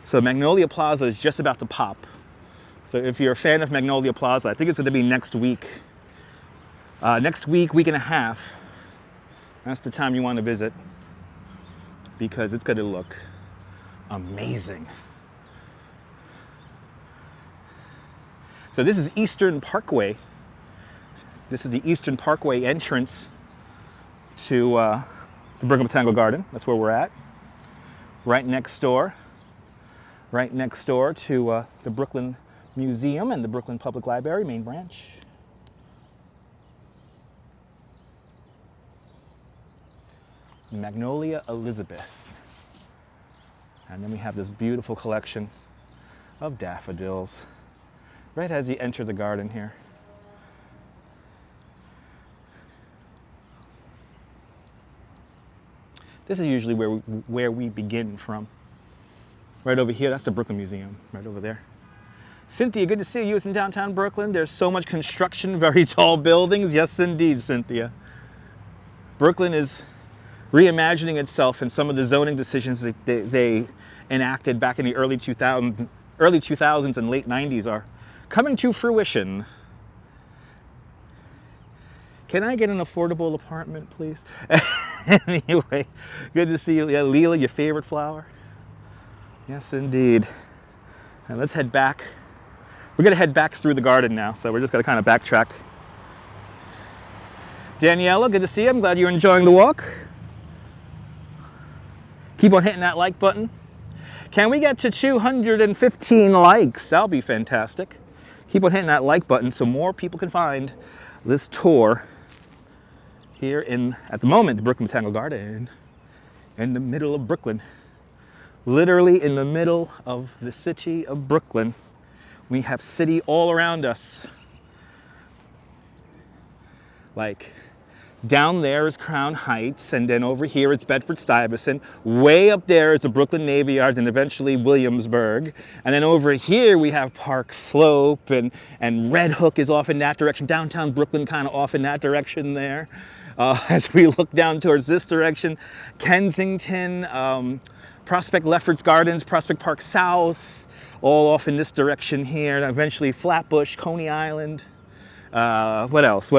So Magnolia Plaza is just about to pop. So if you're a fan of Magnolia Plaza, I think it's gonna be next week. Week and a half. That's the time you wanna visit because it's gonna look amazing. So this is Eastern Parkway. This is the Eastern Parkway entrance to the Brooklyn Botanical Garden. That's where we're at. Right next door to the Brooklyn Museum and the Brooklyn Public Library, main branch. Magnolia Elizabeth. And then we have this beautiful collection of daffodils right as you enter the garden here. This is usually where we begin from. Right over here, that's the Brooklyn Museum, right over there. Cynthia, good to see you. It's in downtown Brooklyn. There's so much construction, very tall buildings. Yes, indeed, Cynthia. Brooklyn is reimagining itself in some of the zoning decisions that they enacted back in the early 2000s and late 90s are coming to fruition. Can I get an affordable apartment, please? Anyway, good to see you. Yeah, Leela, your favorite flower? Yes, indeed. And let's head back. We're gonna head back through the garden now, so we're just gonna kind of backtrack. Daniela, good to see you. I'm glad you're enjoying the walk. Keep on hitting that like button. Can we get to 215 likes? That'll be fantastic. Keep on hitting that like button so more people can find this tour here at the moment, the Brooklyn Botanical Garden, in the middle of Brooklyn. Literally in the middle of the city of Brooklyn. We have city all around us. Like, down there is Crown Heights, and then over here it's Bedford-Stuyvesant. Way up there is the Brooklyn Navy Yard and eventually Williamsburg. And then over here we have Park Slope, and Red Hook is off in that direction. Downtown Brooklyn kind of off in that direction there. As we look down towards this direction, Kensington, Prospect Lefferts Gardens, Prospect Park South, all off in this direction here. And eventually Flatbush, Coney Island. What else?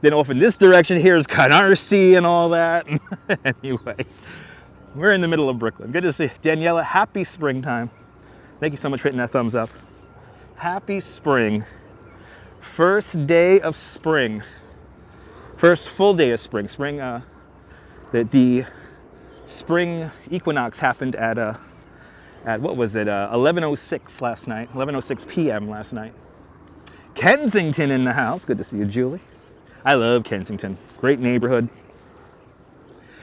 Then off in this direction here is Canarsie and all that. Anyway, we're in the middle of Brooklyn. Good to see you. Daniela, happy springtime. Thank you so much for hitting that thumbs up. Happy spring. First day of spring. First full day of spring. The spring equinox happened at what was it? 11:06 last night. 11:06 p.m. last night. Kensington in the house. Good to see you, Julie. I love Kensington. Great neighborhood.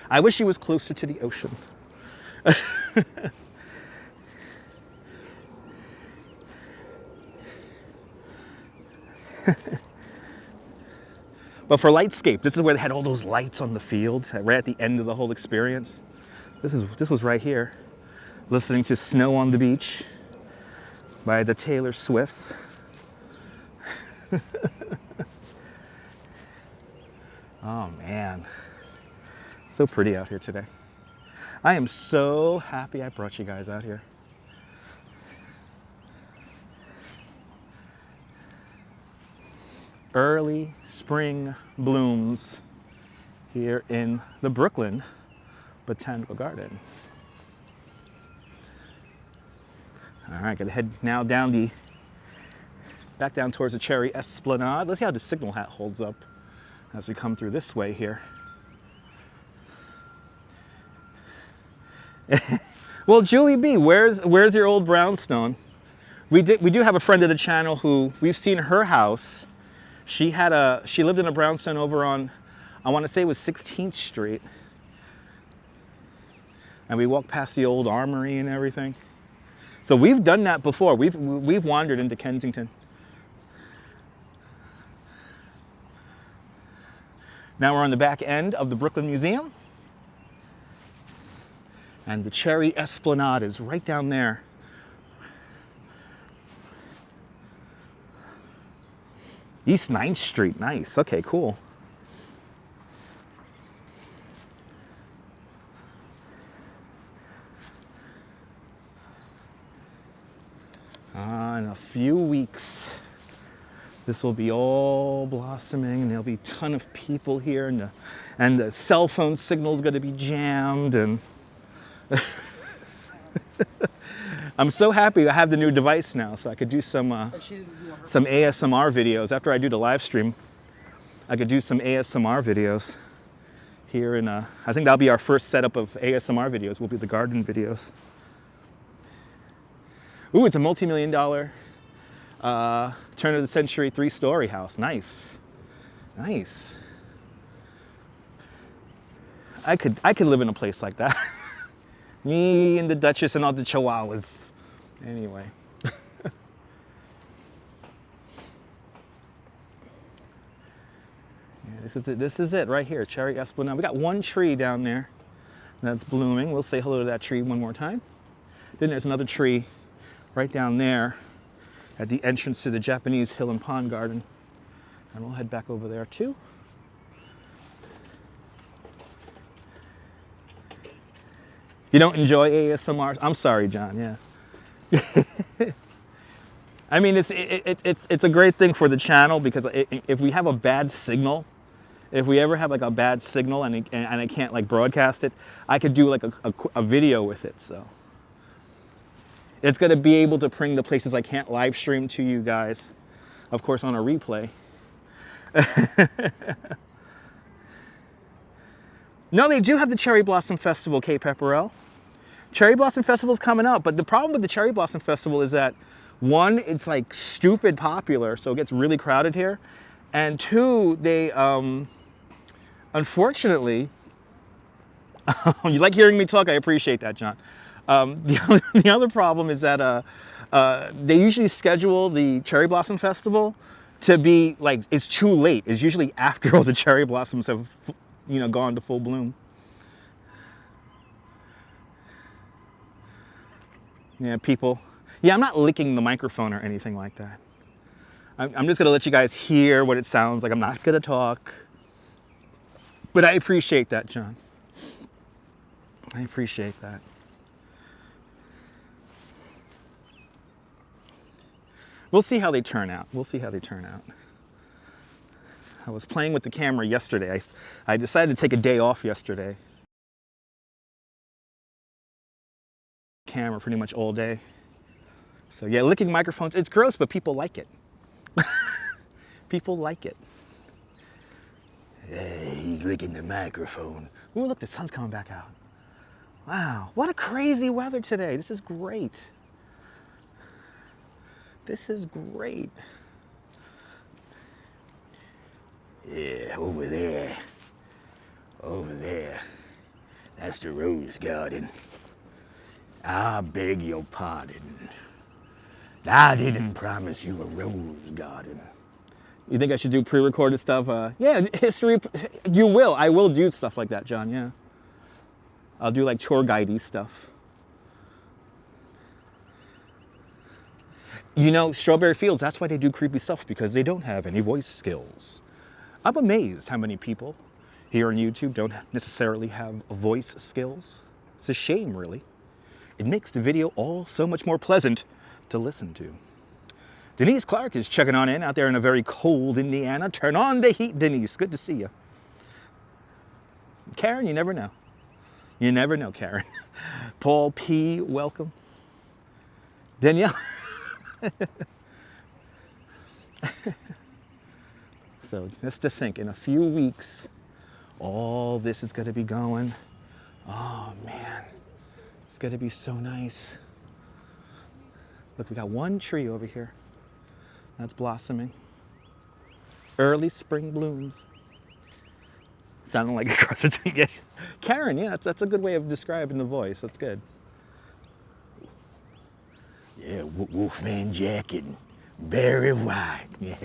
I wish it was closer to the ocean. But for Lightscape, this is where they had all those lights on the field, right at the end of the whole experience. This was right here, listening to Snow on the Beach by the Taylor Swifts. Oh man, so pretty out here today. I am so happy I brought you guys out here. Early spring blooms here in the Brooklyn Botanical Garden. All right, gonna head now back down towards the Cherry Esplanade. Let's see how the signal hat holds up as we come through this way here. Well, Julie B, where's your old brownstone? We do have a friend of the channel who we've seen her house. She lived in a brownstone over on, I want to say it was 16th Street. And we walked past the old armory and everything. So we've done that before. We've wandered into Kensington. Now we're on the back end of the Brooklyn Museum. And the Cherry Esplanade is right down there. East 9th Street, nice. Okay, cool. In a few weeks, this will be all blossoming, and there'll be a ton of people here, and the cell phone signal is going to be jammed, and I'm so happy I have the new device now, so I could do some ASMR videos. After I do the live stream, I could do some ASMR videos here in, I think that'll be our first setup of ASMR videos, will be the garden videos. Ooh, it's a multi-million-dollar, turn of the century 3-story house. Nice, nice. I could live in a place like that. Me and the Duchess and all the Chihuahuas. Anyway. Yeah, this is it right here, Cherry Esplanade. We got one tree down there that's blooming. We'll say hello to that tree one more time. Then there's another tree right down there at the entrance to the Japanese Hill and Pond Garden. And we'll head back over there too. You don't enjoy ASMR? I'm sorry, John, yeah. I mean, it's a great thing for the channel because if we have a bad signal, if we ever have like a bad signal and I can't like broadcast it, I could do like a video with it, so. It's gonna be able to bring the places I can't live stream to you guys, of course, on a replay. No, they do have the Cherry Blossom Festival, Kate Pepperell. Cherry Blossom Festival is coming up, but the problem with the Cherry Blossom Festival is that, one, it's like stupid popular, so it gets really crowded here. And two, they, unfortunately, you like hearing me talk, I appreciate that, John. The other problem is that they usually schedule the Cherry Blossom Festival to be like, it's too late. It's usually after all the cherry blossoms have, you know, gone to full bloom. Yeah, people. Yeah, I'm not licking the microphone or anything like that. I'm just gonna let you guys hear what it sounds like. I'm not gonna talk. But I appreciate that, John. I appreciate that. We'll see how they turn out. We'll see how they turn out. I was playing with the camera yesterday. I decided to take a day off yesterday. Camera pretty much all day. So yeah, licking microphones, it's gross, but people like it. People like it. Hey, he's licking the microphone. Ooh, look, the sun's coming back out. Wow, what a crazy weather today. This is great. This is great. Yeah, over there. Over there. That's the rose garden. I beg your pardon. I didn't promise you a rose garden. You think I should do pre-recorded stuff? Yeah, history. You will. I will do stuff like that, John. Yeah. I'll do like tour guidey stuff. You know, Strawberry Fields, that's why they do creepy stuff, because they don't have any voice skills. I'm amazed how many people here on YouTube don't necessarily have voice skills. It's a shame, really. It makes the video all so much more pleasant to listen to. Denise Clark is checking on in out there in a very cold Indiana. Turn on the heat, Denise. Good to see you. Karen, you never know. You never know, Karen. Paul P., welcome. Danielle. So just to think, in a few weeks, all this is going to be going. Oh man, it's going to be so nice. Look, we got one tree over here that's blossoming. Early spring blooms. Sounding like a cross between, yes. Karen, yeah, that's a good way of describing the voice. That's good. Yeah, Wolfman Jack and Barry White. Yeah.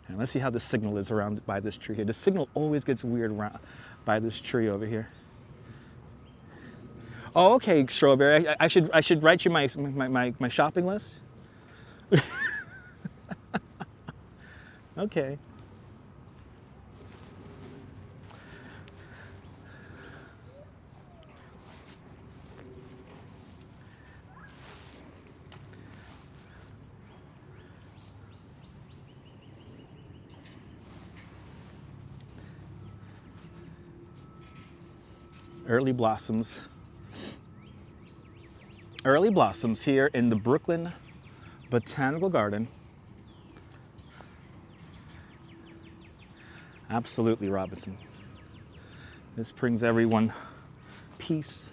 And let's see how the signal is around by this tree here. The signal always gets weird around by this tree over here. Oh, okay, Strawberry. I should write you my shopping list. Okay. Early blossoms. Early blossoms here in the Brooklyn Botanical Garden. Absolutely, Robinson. This brings everyone peace.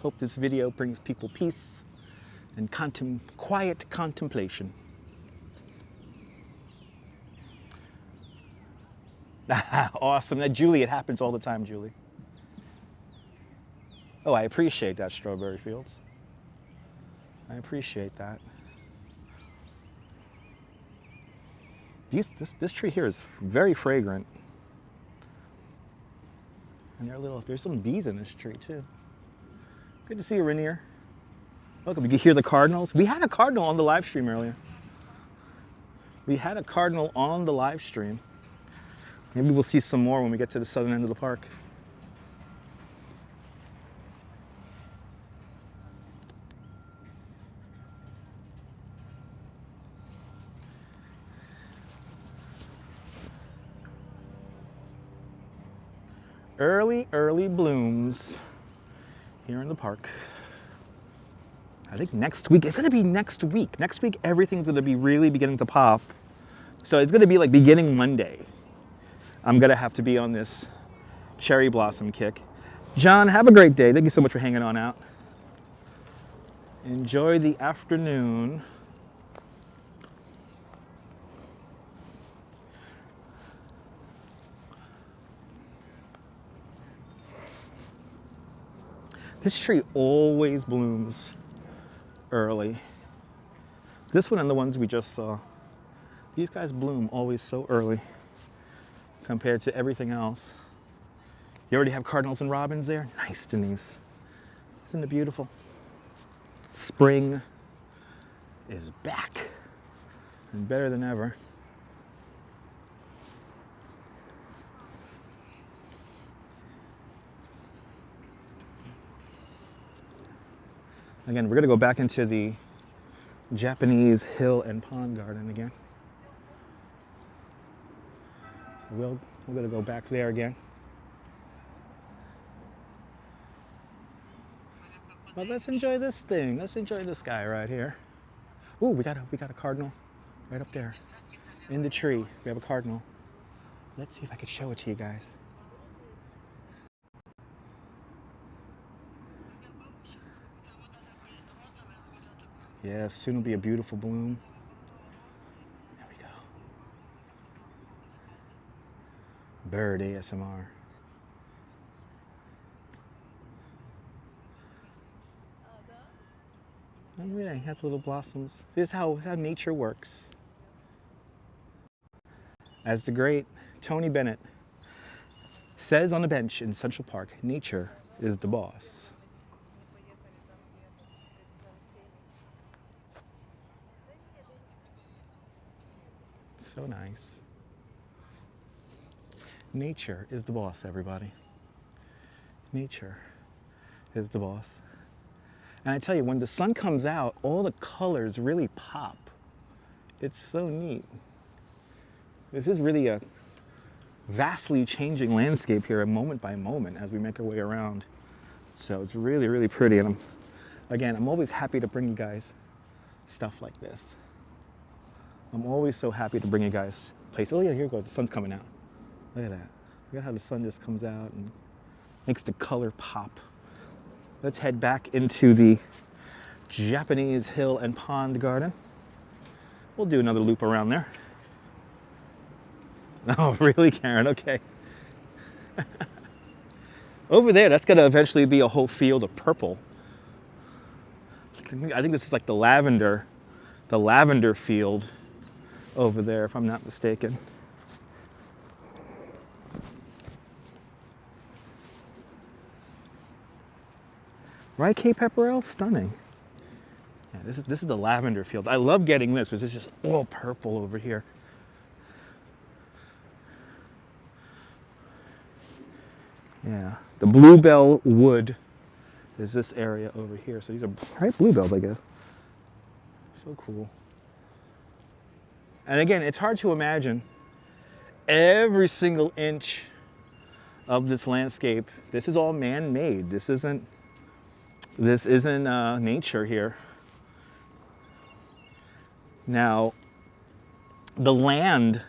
Hope this video brings people peace and quiet contemplation. Awesome. Now, Julie, it happens all the time, Julie. Oh, I appreciate that, Strawberry Fields. I appreciate that. This tree here is very fragrant. And there's some bees in this tree too. Good to see you, Rainier. Welcome. You can hear the cardinals. We had a cardinal on the live stream earlier. We had a cardinal on the live stream. Maybe we'll see some more when we get to the southern end of the park. Early blooms here in the park. I think next week, it's gonna be next week. Next week, everything's gonna be really beginning to pop. So it's gonna be like beginning Monday. I'm gonna have to be on this cherry blossom kick. John, have a great day. Thank you so much for hanging on out. Enjoy the afternoon. This tree always blooms early. This one and the ones we just saw, these guys bloom always so early compared to everything else. You already have cardinals and robins there? Nice, Denise. Isn't it beautiful? Spring is back and better than ever. Again, we're going to go back into the Japanese hill and pond garden again. So we're going to go back there again. But let's enjoy this thing. Let's enjoy this guy right here. Ooh, we got a cardinal right up there in the tree. We have a cardinal. Let's see if I can show it to you guys. Yeah, soon will be a beautiful bloom. There we go. Bird ASMR. Oh, yeah, you have the little blossoms. This is how nature works. As the great Tony Bennett says on the bench in Central Park, nature is the boss. So nice. Nature is the boss, everybody. Nature is the boss. And I tell you, when the sun comes out, all the colors really pop. It's so neat. This is really a vastly changing landscape here, moment by moment, as we make our way around. So it's really, really pretty. And I'm always happy to bring you guys stuff like this. I'm always so happy to bring you guys places. Oh yeah, here we go, the sun's coming out. Look at that. Look at how the sun just comes out and makes the color pop. Let's head back into the Japanese Hill and Pond Garden. We'll do another loop around there. Oh, really, Karen? Okay. Over there, that's gonna eventually be a whole field of purple. I think this is like the lavender field over there, if I'm not mistaken. Right, Cape Pepperell? Stunning. Yeah, this is the lavender field. I love getting this because it's just all purple over here. Yeah, the bluebell wood is this area over here. So these are right bluebells, I guess. So cool. And again, it's hard to imagine every single inch of this landscape. This is all man-made. This isn't nature here. Now, the land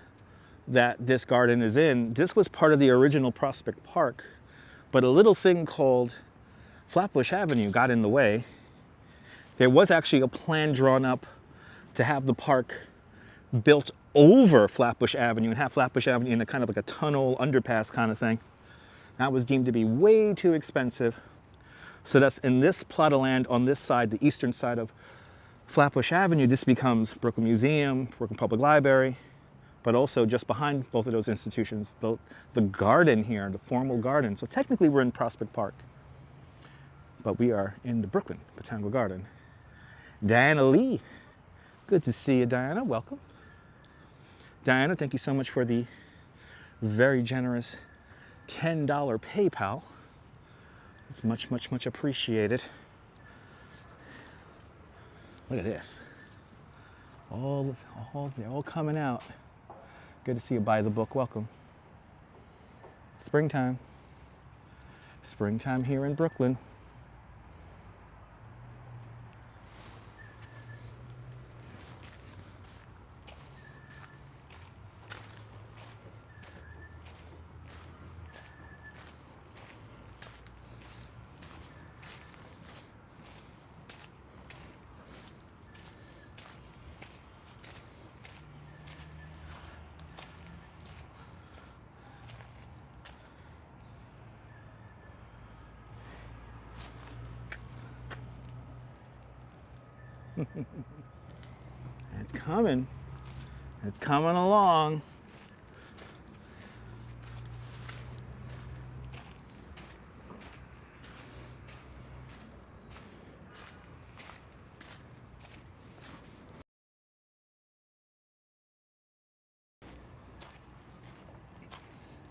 that this garden is in, this was part of the original Prospect Park, but a little thing called Flatbush Avenue got in the way. There was actually a plan drawn up to have the park built over Flatbush Avenue and have Flatbush Avenue in a kind of like a tunnel underpass kind of thing. That was deemed to be way too expensive. So that's in this plot of land on this side, the eastern side of Flatbush Avenue, this becomes Brooklyn Museum, Brooklyn Public Library, but also just behind both of those institutions, the garden here, the formal garden. So technically we're in Prospect Park, but we are in the Brooklyn Botanical Garden. Diana Lee, good to see you, Diana, welcome. Diana, thank you so much for the very generous $10 PayPal. It's much, much, much appreciated. Look at this. They're all coming out. Good to see you. Buy the book. Welcome. Springtime. Springtime here in Brooklyn. It's coming. It's coming along.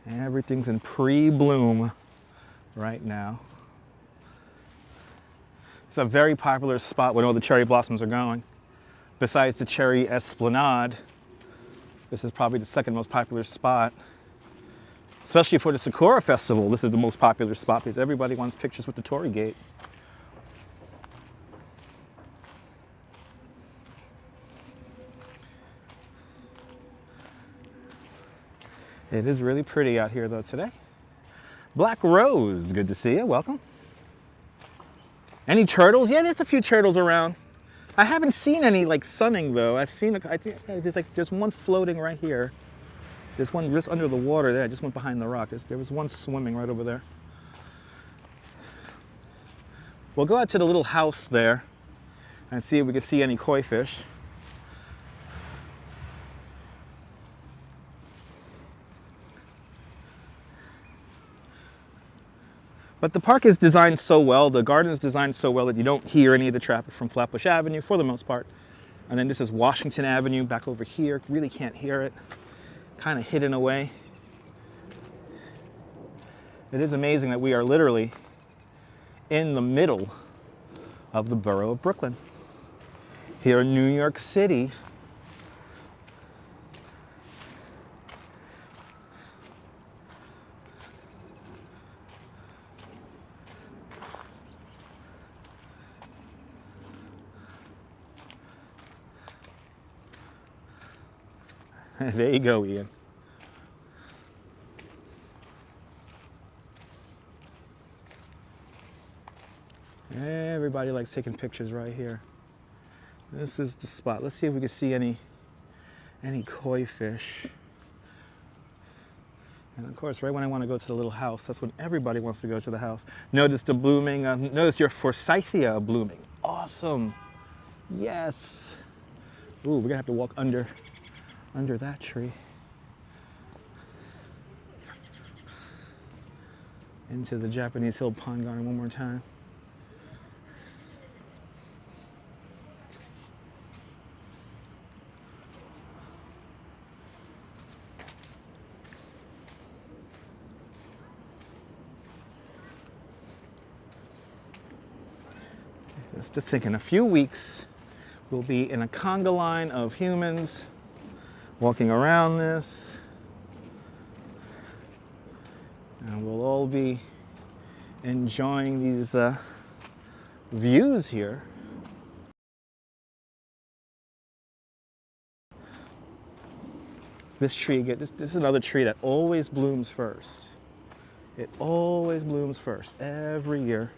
Everything's in pre-bloom right now. It's a very popular spot when all the cherry blossoms are going. Besides the cherry Esplanade, this is probably the second most popular spot. Especially for the Sakura Festival, this is the most popular spot because everybody wants pictures with the Torii Gate. It is really pretty out here though today. Black Rose, good to see you, welcome. Any turtles? Yeah, there's a few turtles around. I haven't seen any like sunning though. I've seen, I think there's one floating right here. There's one just under the water there. I just went behind the rock. There was one swimming right over there. We'll go out to the little house there and see if we can see any koi fish. But the park is designed so well, the garden is designed so well that you don't hear any of the traffic from Flatbush Avenue for the most part. And then this is Washington Avenue back over here. Really can't hear it. Kind of hidden away. It is amazing that we are literally in the middle of the borough of Brooklyn. Here in New York City. There you go, Ian. Everybody likes taking pictures right here. This is the spot. Let's see if we can see any koi fish. And of course, right when I want to go to the little house, that's when everybody wants to go to the house. Notice the blooming, notice your forsythia blooming. Awesome. Yes. Ooh, we're gonna have to walk under that tree. Into the Japanese Hill Pond Garden one more time. Just to think, in a few weeks, we'll be in a conga line of humans walking around this, and we'll all be enjoying these views here. This tree, this is another tree that always blooms first. It always blooms first, every year.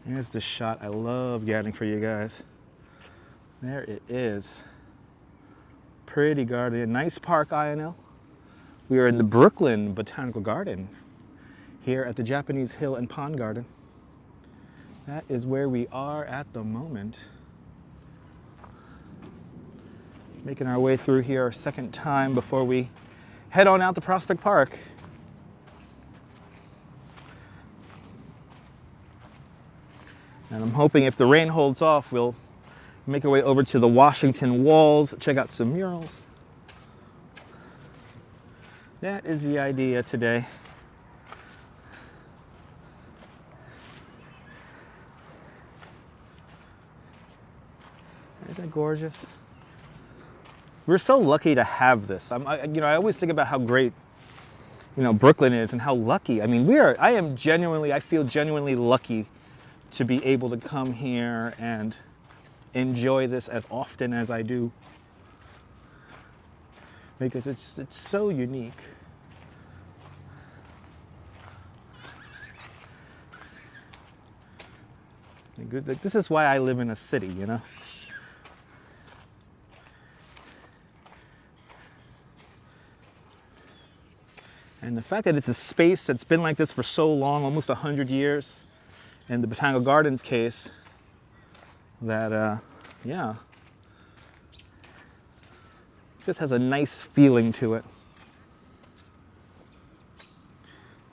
Here's the shot I love getting for you guys. There it is. Pretty garden. Nice park, INL. We are in the Brooklyn Botanical Garden here at the Japanese Hill and Pond Garden. That is where we are at the moment. Making our way through here our second time before we head on out to Prospect Park. And I'm hoping if the rain holds off, we'll make our way over to the Washington walls, check out some murals. That is the idea today. Isn't it gorgeous? We're so lucky to have this. I always think about how great, Brooklyn is and how lucky. I mean, I feel genuinely lucky to be able to come here and enjoy this as often as I do, because it's so unique. This is why I live in a city, And the fact that it's a space that's been like this for so long, almost 100 years, in the Botanical Gardens case, that, yeah, just has a nice feeling to it.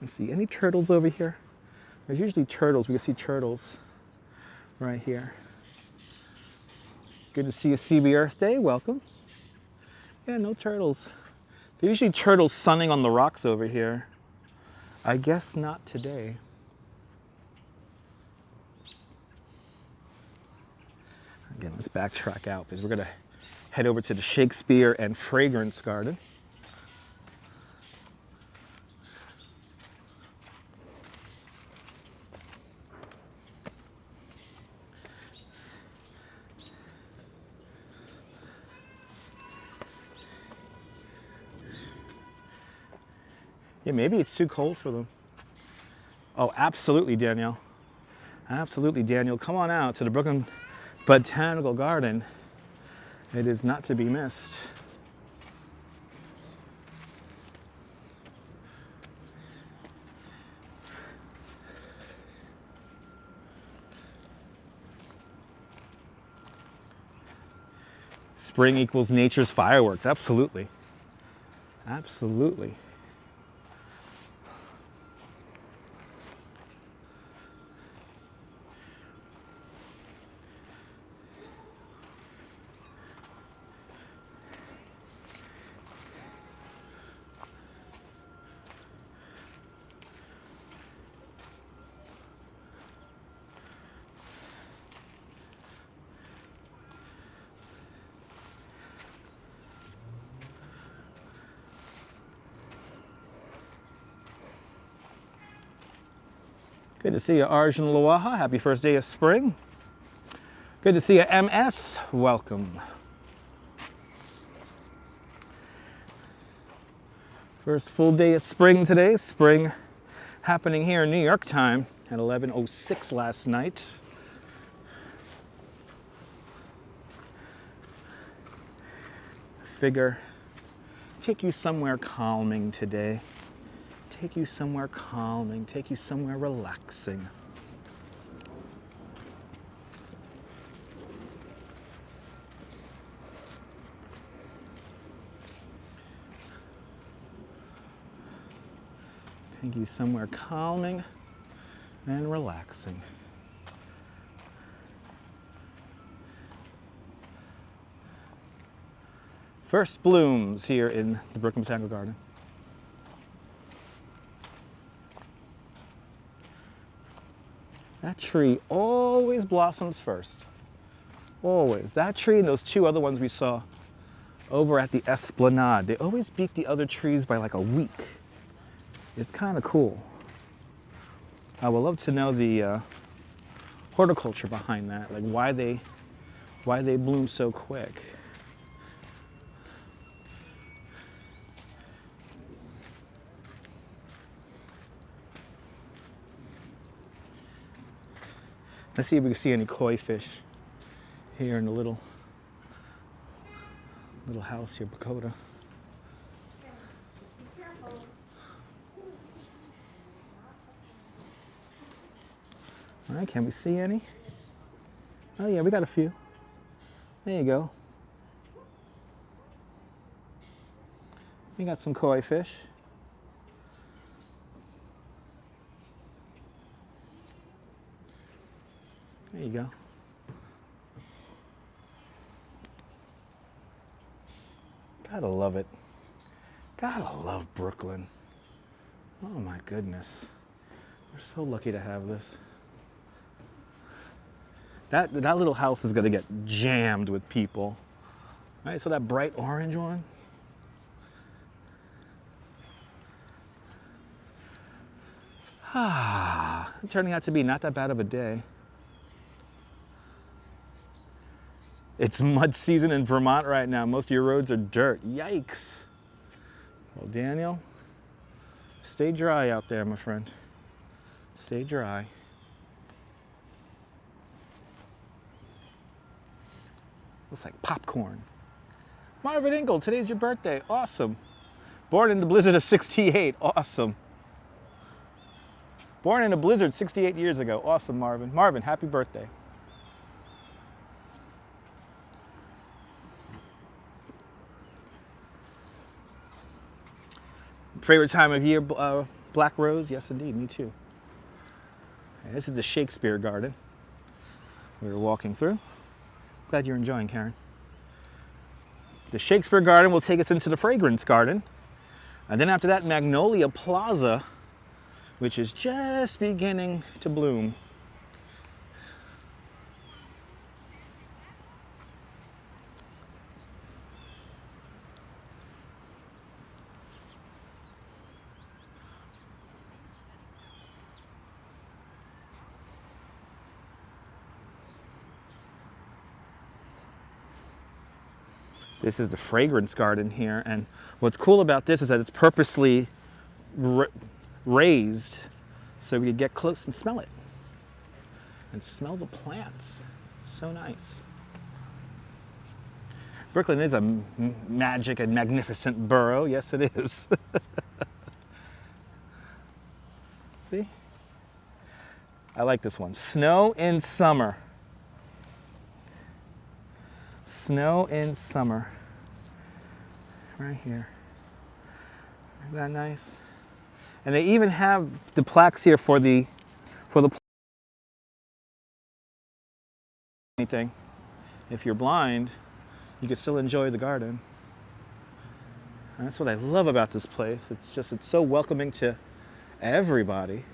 Let's see, any turtles over here? There's usually turtles. We can see turtles right here. Good to see you, CB Earth Day. Welcome. Yeah, no turtles. There's usually turtles sunning on the rocks over here. I guess not today. Again, let's backtrack out because we're going to head over to the Shakespeare and Fragrance Garden. Yeah, maybe it's too cold for them. Oh, absolutely, Danielle. Absolutely, Daniel. Come on out to the Brooklyn Botanical Garden. It is not to be missed. Spring equals nature's fireworks. Absolutely. Absolutely. Good to see you, Arjun Luaha. Happy first day of spring. Good to see you, MS. Welcome. First full day of spring today. Spring happening here in New York time at 11:06 last night. Figure, take you somewhere calming today. Take you somewhere calming, take you somewhere relaxing. Take you somewhere calming and relaxing. First blooms here in the Brooklyn Botanical Garden. That tree always blossoms first. Always. That tree and those two other ones we saw over at the Esplanade, they always beat the other trees by like a week. It's kind of cool. I would love to know the horticulture behind that, like why they bloom so quick. Let's see if we can see any koi fish here in the little house here, pagoda. All right, can we see any? Oh yeah, we got a few. There you go. We got some koi fish. There you go. Gotta love it. Gotta love Brooklyn. Oh my goodness. We're so lucky to have this. That little house is gonna get jammed with people. All right, so that bright orange one. Ah, turning out to be not that bad of a day. It's mud season in Vermont right now. Most of your roads are dirt. Yikes. Well, Daniel, stay dry out there, my friend. Stay dry. Looks like popcorn. Marvin Ingle, today's your birthday. Awesome. Born in the blizzard of 68. Awesome. Born in a blizzard 68 years ago. Awesome, Marvin. Marvin, happy birthday. Favorite time of year, Black Rose? Yes, indeed, me too. And this is the Shakespeare Garden we were walking through. Glad you're enjoying, Karen. The Shakespeare Garden will take us into the Fragrance Garden. And then after that, Magnolia Plaza, which is just beginning to bloom. This is the Fragrance Garden here, and what's cool about this is that it's purposely raised so we could get close and smell it. And smell the plants. So nice. Brooklyn is a magic and magnificent borough. Yes, it is. See? I like this one. Snow in summer. Snow in summer. Right here. Isn't that nice? And they even have the plaques here for the anything. If you're blind, you can still enjoy the garden. And that's what I love about this place. It's so welcoming to everybody.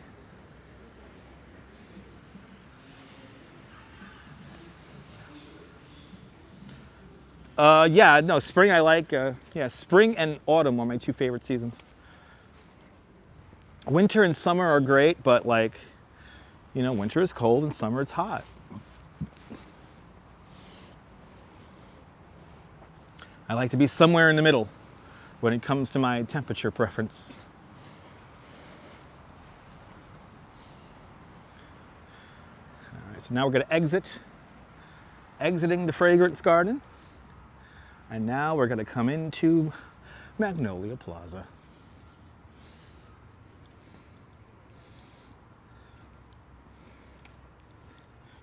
Yeah, no, spring I like. Yeah, spring and autumn are my two favorite seasons. Winter and summer are great, but like, you know, winter is cold and summer it's hot. I like to be somewhere in the middle when it comes to my temperature preference. All right, so now we're going to exiting the Fragrance Garden. And now we're going to come into Magnolia Plaza.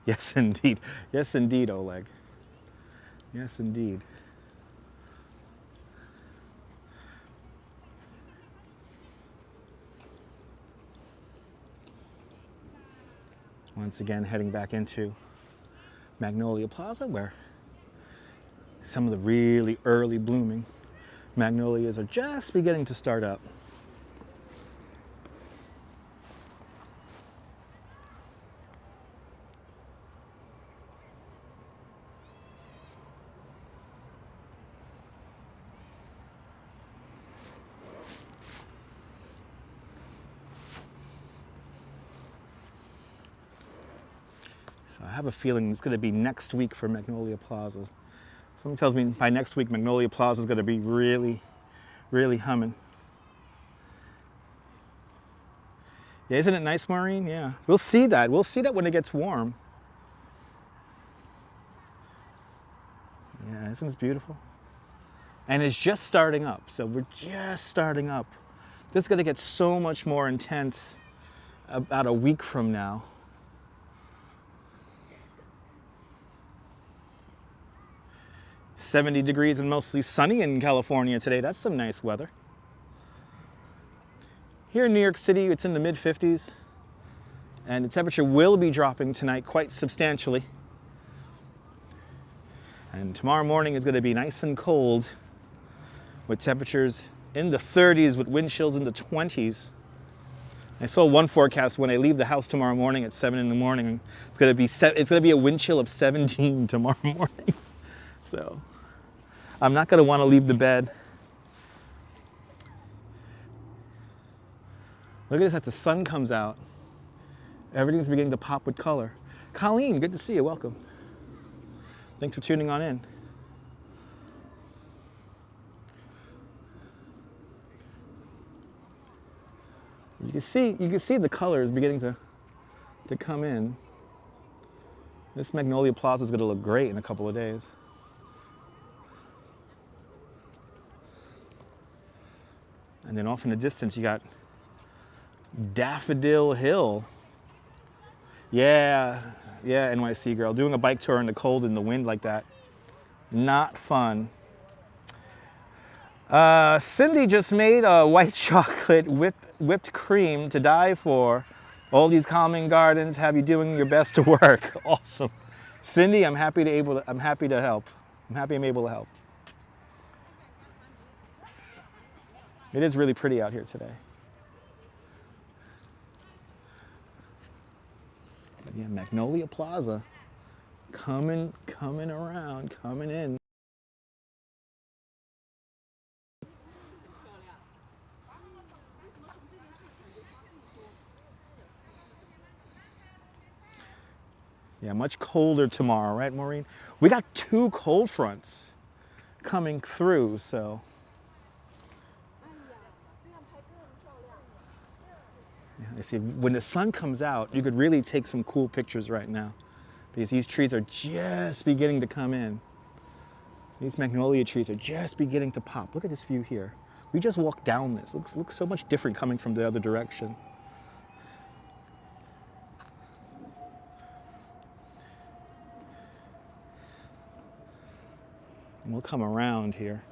Yes, indeed. Yes, indeed, Oleg. Yes, indeed. Once again, heading back into Magnolia Plaza, where some of the really early blooming magnolias are just beginning to start up. So I have a feeling it's going to be next week for Magnolia Plaza. Something tells me by next week, Magnolia Plaza is going to be really, really humming. Yeah, isn't it nice, Maureen? Yeah, we'll see that. We'll see that when it gets warm. Yeah, isn't this beautiful? And it's just starting up, so we're just starting up. This is going to get so much more intense about a week from now. "70 degrees and mostly sunny in California today. That's some nice weather. Here in New York City, it's in the mid-50s, and the temperature will be dropping tonight quite substantially. And tomorrow morning is going to be nice and cold, with temperatures in the 30s with wind chills in the 20s. I saw one forecast when I leave the house tomorrow morning at 7 in the morning. It's going to be a wind chill of 17 tomorrow morning. So I'm not going to want to leave the bed. Look at this, as the sun comes out, everything's beginning to pop with color. Colleen, good to see you, welcome. Thanks for tuning on in. You can see the colors beginning to come in. This Magnolia Plaza is going to look great in a couple of days. And then off in the distance, you got Daffodil Hill. Yeah, NYC girl. Doing a bike tour in the cold and the wind like that. Not fun. Cindy just made a white chocolate whipped cream to die for. All these calming gardens have you doing your best to work. Awesome. Cindy, I'm happy to help. I'm happy I'm able to help. It is really pretty out here today. But yeah, Magnolia Plaza, coming around, coming in. Yeah, much colder tomorrow, right, Maureen? We got 2 cold fronts coming through, so. Yeah, I see, when the sun comes out, you could really take some cool pictures right now because these trees are just beginning to come in. These magnolia trees are just beginning to pop. Look at this view here. We just walked down this. Looks so much different coming from the other direction. We'll come around here.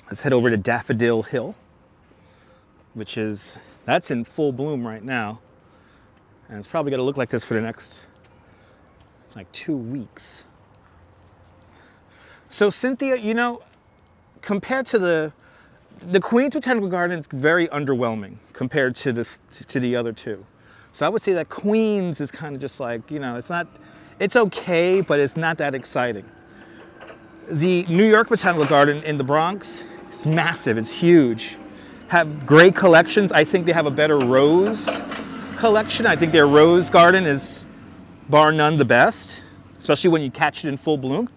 Let's head over to Daffodil Hill, which is, that's in full bloom right now. And it's probably gonna look like this for the next, like 2 weeks. So Cynthia, you know, compared to the Queens Botanical Garden is very underwhelming compared to the other two. So I would say that Queens is kind of just like, you know, it's okay, but it's not that exciting. The New York Botanical Garden in the Bronx, it's massive, it's huge. Have great collections. I think they have a better rose collection. I think their rose garden is bar none the best, especially when you catch it in full bloom.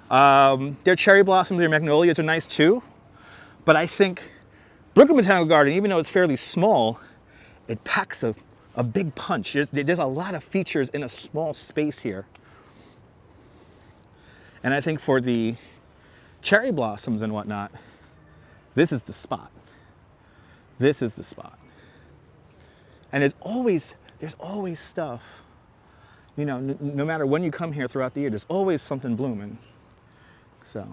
Their cherry blossoms, their magnolias are nice too. But I think Brooklyn Botanical Garden, even though it's fairly small, it packs a big punch. There's a lot of features in a small space here. And I think for the cherry blossoms and whatnot, this is the spot. This is the spot. And there's always stuff. You know, no matter when you come here throughout the year, there's always something blooming. So,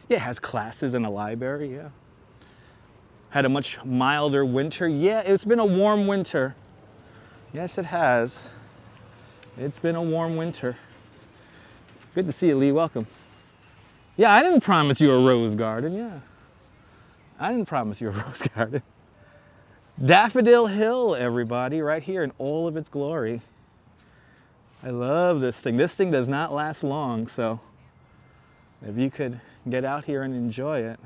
yeah, it has classes in a library, yeah. Had a much milder winter. Yeah, it's been a warm winter. Yes, it has. It's been a warm winter. Good to see you, Lee. Welcome. Yeah, I didn't promise you a rose garden, yeah. I didn't promise you a rose garden. Daffodil Hill, everybody, right here in all of its glory. I love this thing. This thing does not last long, so if you could get out here and enjoy it,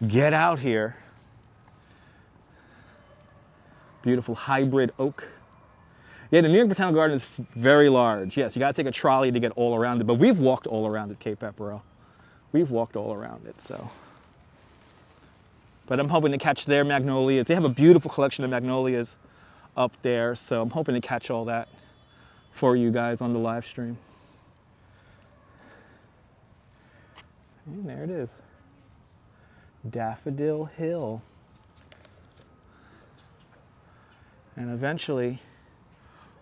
get out here. Beautiful hybrid oak. Yeah, the New York Botanical Garden is very large. Yes, you gotta take a trolley to get all around it, but we've walked all around it, Cape Pepperell. We've walked all around it, so. But I'm hoping to catch their magnolias. They have a beautiful collection of magnolias up there, so I'm hoping to catch all that for you guys on the live stream. And there it is. Daffodil Hill. And eventually,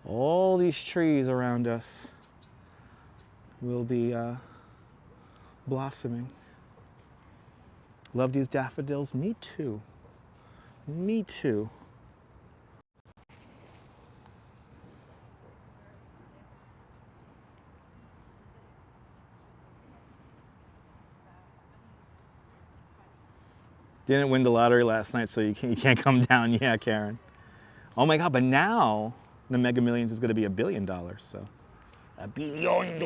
all these trees around us will be blossoming. Love these daffodils. Me too. Me too. Didn't win the lottery last night, so you can't come down. Yeah, Karen. Oh my God, but now the Mega Millions is going to be $1 billion, so. $1 billion,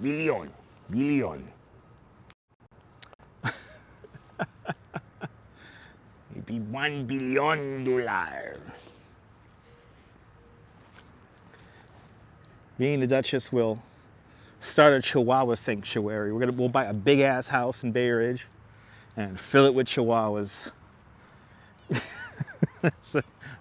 billion. It'd be $1 billion. Me and the Duchess will start a Chihuahua sanctuary. We'll buy a big ass house in Bay Ridge and fill it with Chihuahuas.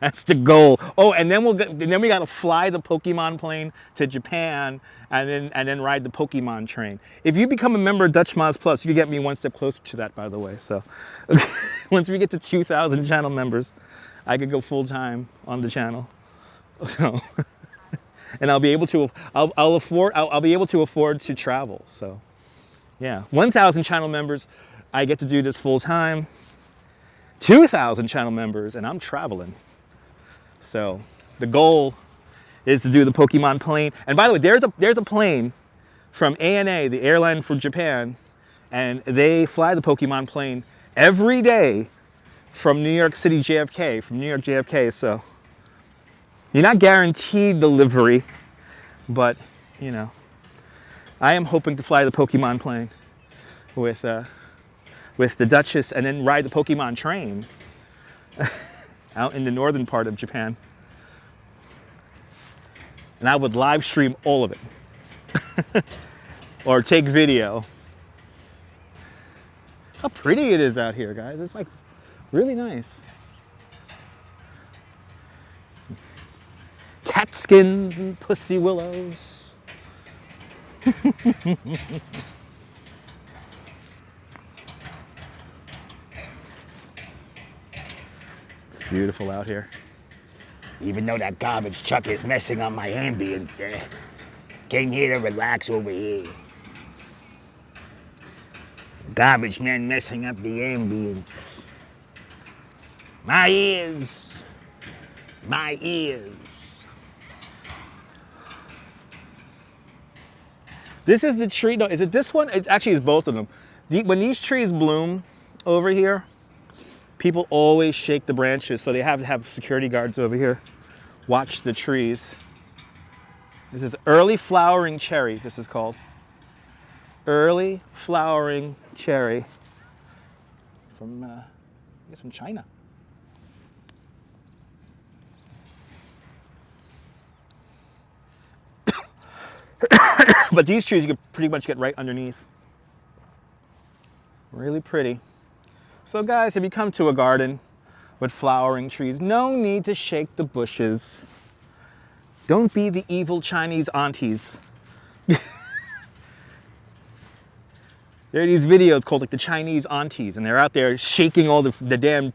That's the goal. Oh, and then we gotta fly the Pokemon plane to Japan and then ride the Pokemon train. If you become a member of Dutch Moz Plus, you can get me one step closer to that, by the way. So once we get to 2,000 channel members, I could go full time on the channel. So, and I'll be able to afford to travel. So yeah, 1,000 channel members, I get to do this full time. 2,000 channel members, and I'm traveling. So the goal is to do the Pokemon plane. And by the way, there's a plane from ANA, the airline from Japan, and they fly the Pokemon plane every day from New York City JFK, from New York JFK. So you're not guaranteed delivery, but you know, I am hoping to fly the Pokemon plane with the Duchess and then ride the Pokemon train out in the northern part of Japan. And I would live stream all of it. Or take video. How pretty it is out here, guys. It's like really nice. Catskins and pussy willows. It's beautiful out here. Even though that garbage truck is messing up my ambience there. Came here to relax over here. Garbage man messing up the ambience. My ears. My ears. This is the tree. No, is it this one? It actually is both of them. When these trees bloom over here, people always shake the branches, so they have to have security guards over here. Watch the trees. This is early flowering cherry, this is called. Early flowering cherry from, I guess from China. But these trees you can pretty much get right underneath. Really pretty. So guys, if you come to a garden with flowering trees, no need to shake the bushes. Don't be the evil Chinese aunties. There are these videos called like the Chinese aunties, and they're out there shaking all the damn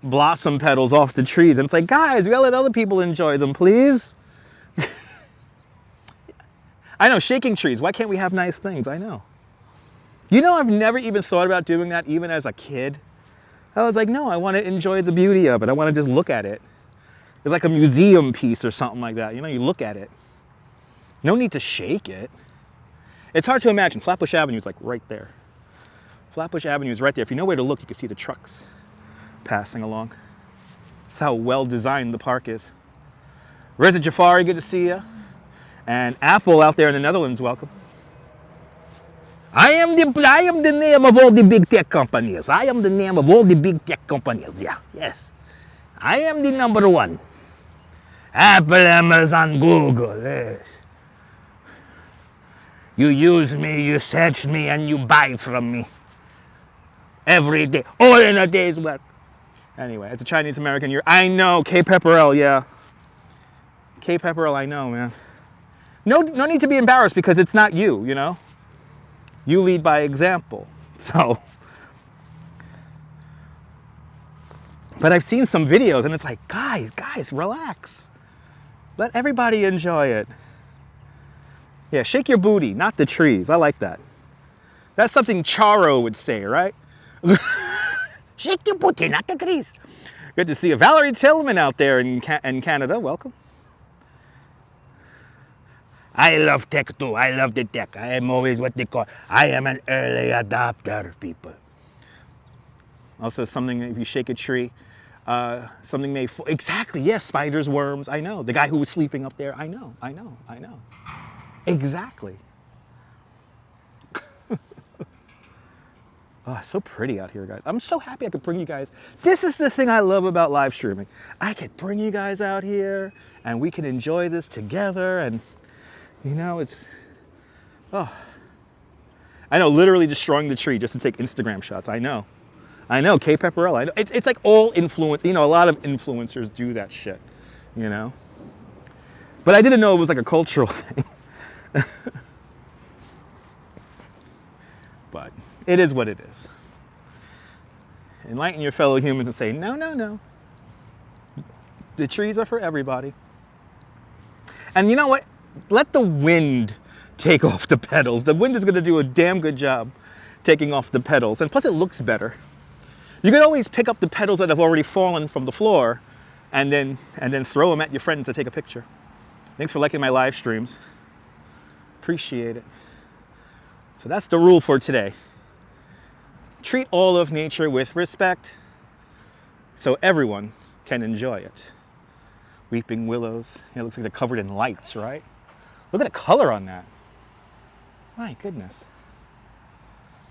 blossom petals off the trees. And it's like, guys, we gotta let other people enjoy them, please. I know, shaking trees. Why can't we have nice things? I know. You know, I've never even thought about doing that even as a kid. I was like, no, I want to enjoy the beauty of it. I want to just look at it. It's like a museum piece or something like that. You know, you look at it. No need to shake it. It's hard to imagine. Flatbush Avenue is like right there. Flatbush Avenue is right there. If you know where to look, you can see the trucks passing along. That's how well designed the park is. Reza Jafari, good to see you. And Apple out there in the Netherlands, welcome. I am the name of all the big tech companies. I am the name of all the big tech companies. Yeah, yes. I am the number one. Apple, Amazon, Google. You use me, you search me, and you buy from me. Every day, all in a day's work. Anyway, it's a Chinese American year. I know, K-Pepperell, yeah. K-Pepperell, I know, man. No need to be embarrassed because it's not you, you know? You lead by example, so. But I've seen some videos and it's like, guys, relax. Let everybody enjoy it. Yeah, shake your booty, not the trees. I like that. That's something Charo would say, right? Shake your booty, not the trees. Good to see you. Valerie Tillman out there in Canada, welcome. I love tech too. I love the tech. I am always what they call, I am an early adopter, people. Also something, if you shake a tree, something may fall. Exactly, yes, spiders, worms, I know. The guy who was sleeping up there, I know. Exactly. Oh, it's so pretty out here, guys. I'm so happy I could bring you guys. This is the thing I love about live streaming. I could bring you guys out here and we can enjoy this together, and you know, it's, oh. I know, literally destroying the tree just to take Instagram shots. I know, K-Pepperell, I know. It's like all influence, you know, a lot of influencers do that shit, you know? But I didn't know it was like a cultural thing. But it is what it is. Enlighten your fellow humans and say, no. The trees are for everybody. And you know what? Let the wind take off the petals. The wind is going to do a damn good job taking off the petals. And plus it looks better. You can always pick up the petals that have already fallen from the floor and then throw them at your friends to take a picture. Thanks for liking my live streams. Appreciate it. So that's the rule for today. Treat all of nature with respect so everyone can enjoy it. Weeping willows. It looks like they're covered in lights, right? Look at the color on that. My goodness.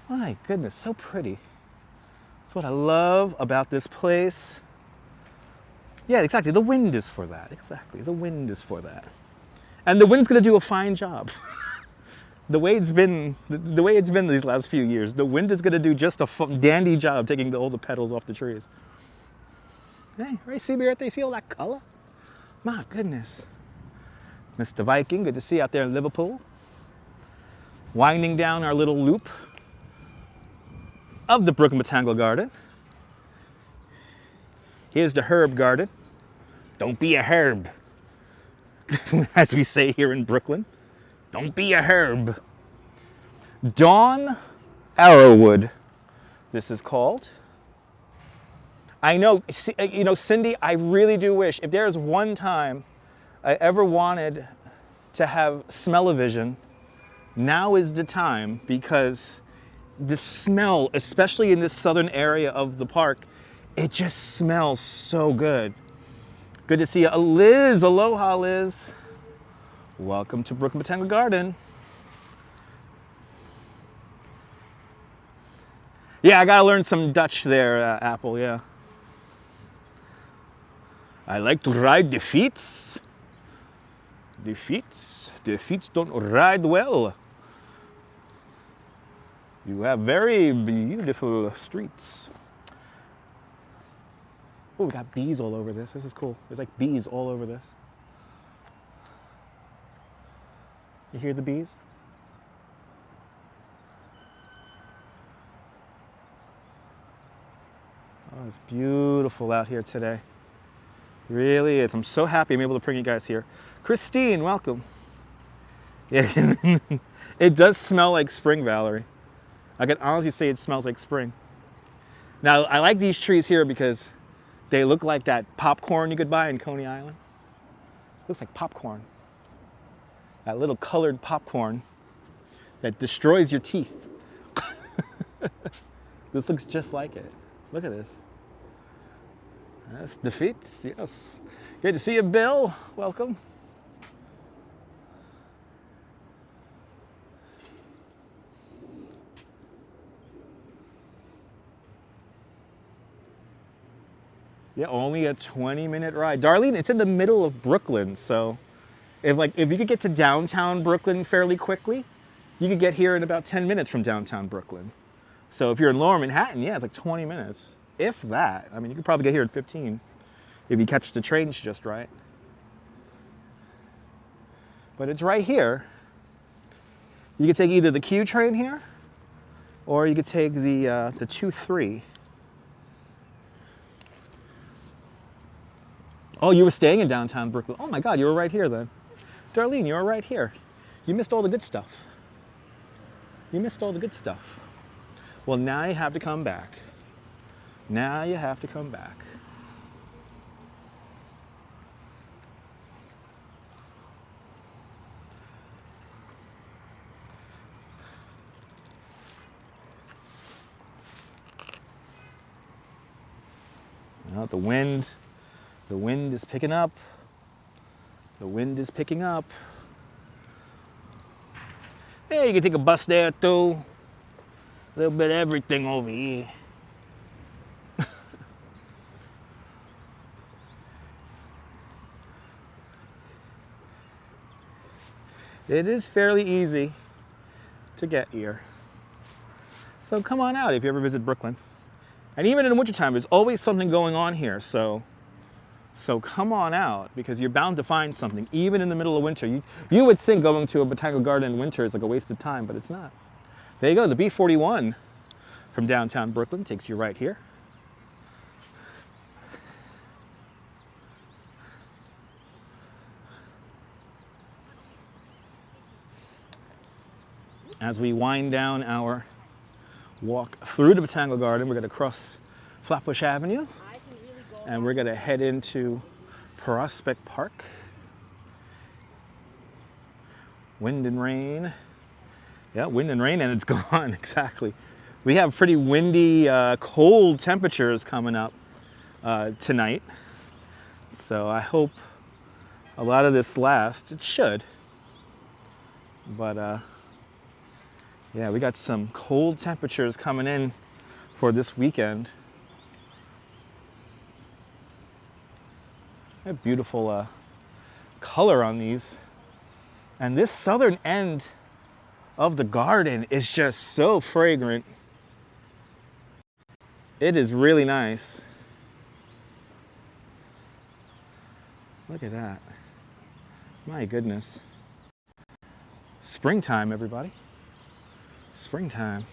My goodness, so pretty. That's what I love about this place. Yeah, exactly. The wind is for that. Exactly. The wind is for that. And the wind's going to do a fine job. The way it's been these last few years, the wind is going to do just a dandy job taking all the petals off the trees. Hey, right, CB Earth, see all that color? My goodness. Mr. Viking, good to see you out there in Liverpool. Winding down our little loop of the Brooklyn Botanical Garden. Here's the herb garden. Don't be a herb, as we say here in Brooklyn. Don't be a herb. Dawn Arrowwood, this is called. I know, you know, Cindy, I really do wish, if there's one time I ever wanted to have smell-o-vision, now is the time, because the smell, especially in this southern area of the park, it just smells so good. Good to see you. Liz, aloha Liz. Welcome to Brooklyn Botanical Garden. Yeah, I gotta learn some Dutch there, Apple, yeah. I like to ride the fiets. The fiets don't ride well. You have very beautiful streets. Oh, we got bees all over this. This is cool. There's like bees all over this. You hear the bees? Oh, it's beautiful out here today. Really is. I'm so happy I'm able to bring you guys here. Christine, welcome. Yeah, it does smell like spring, Valerie. I can honestly say it smells like spring. Now, I like these trees here because they look like that popcorn you could buy in Coney Island. Looks like popcorn. That little colored popcorn that destroys your teeth. This looks just like it. Look at this. That's the feet, yes. Good to see you, Bill. Welcome. Yeah, only a 20-minute ride. Darlene, it's in the middle of Brooklyn, so if you could get to downtown Brooklyn fairly quickly, you could get here in about 10 minutes from downtown Brooklyn. So if you're in Lower Manhattan, yeah, it's like 20 minutes, if that. I mean, you could probably get here in 15 if you catch the trains just right. But it's right here. You could take either the Q train here, or you could take the 2-3. Oh, you were staying in downtown Brooklyn. Oh my God, you were right here then. Darlene, you were right here. You missed all the good stuff. You missed all the good stuff. Well, now you have to come back. Now you have to come back. Well, the wind is picking up. The wind is picking up. Hey, you can take a bus there too. A little bit of everything over here. It is fairly easy to get here. So come on out if you ever visit Brooklyn. And even in the wintertime, there's always something going on here. So come on out, because you're bound to find something, even in the middle of winter. You would think going to a botanical garden in winter is like a waste of time, but it's not. There you go, the B41 from downtown Brooklyn takes you right here. As we wind down our walk through the botanical garden, we're going to cross Flatbush Avenue. And we're gonna head into Prospect Park. Wind and rain. Yeah, wind and rain, and it's gone, exactly. We have pretty windy, cold temperatures coming up tonight. So I hope a lot of this lasts. It should. But yeah, we got some cold temperatures coming in for this weekend. A beautiful color on these. And this southern end of the garden is just so fragrant. It is really nice. Look at that. My goodness. Springtime, everybody. Springtime.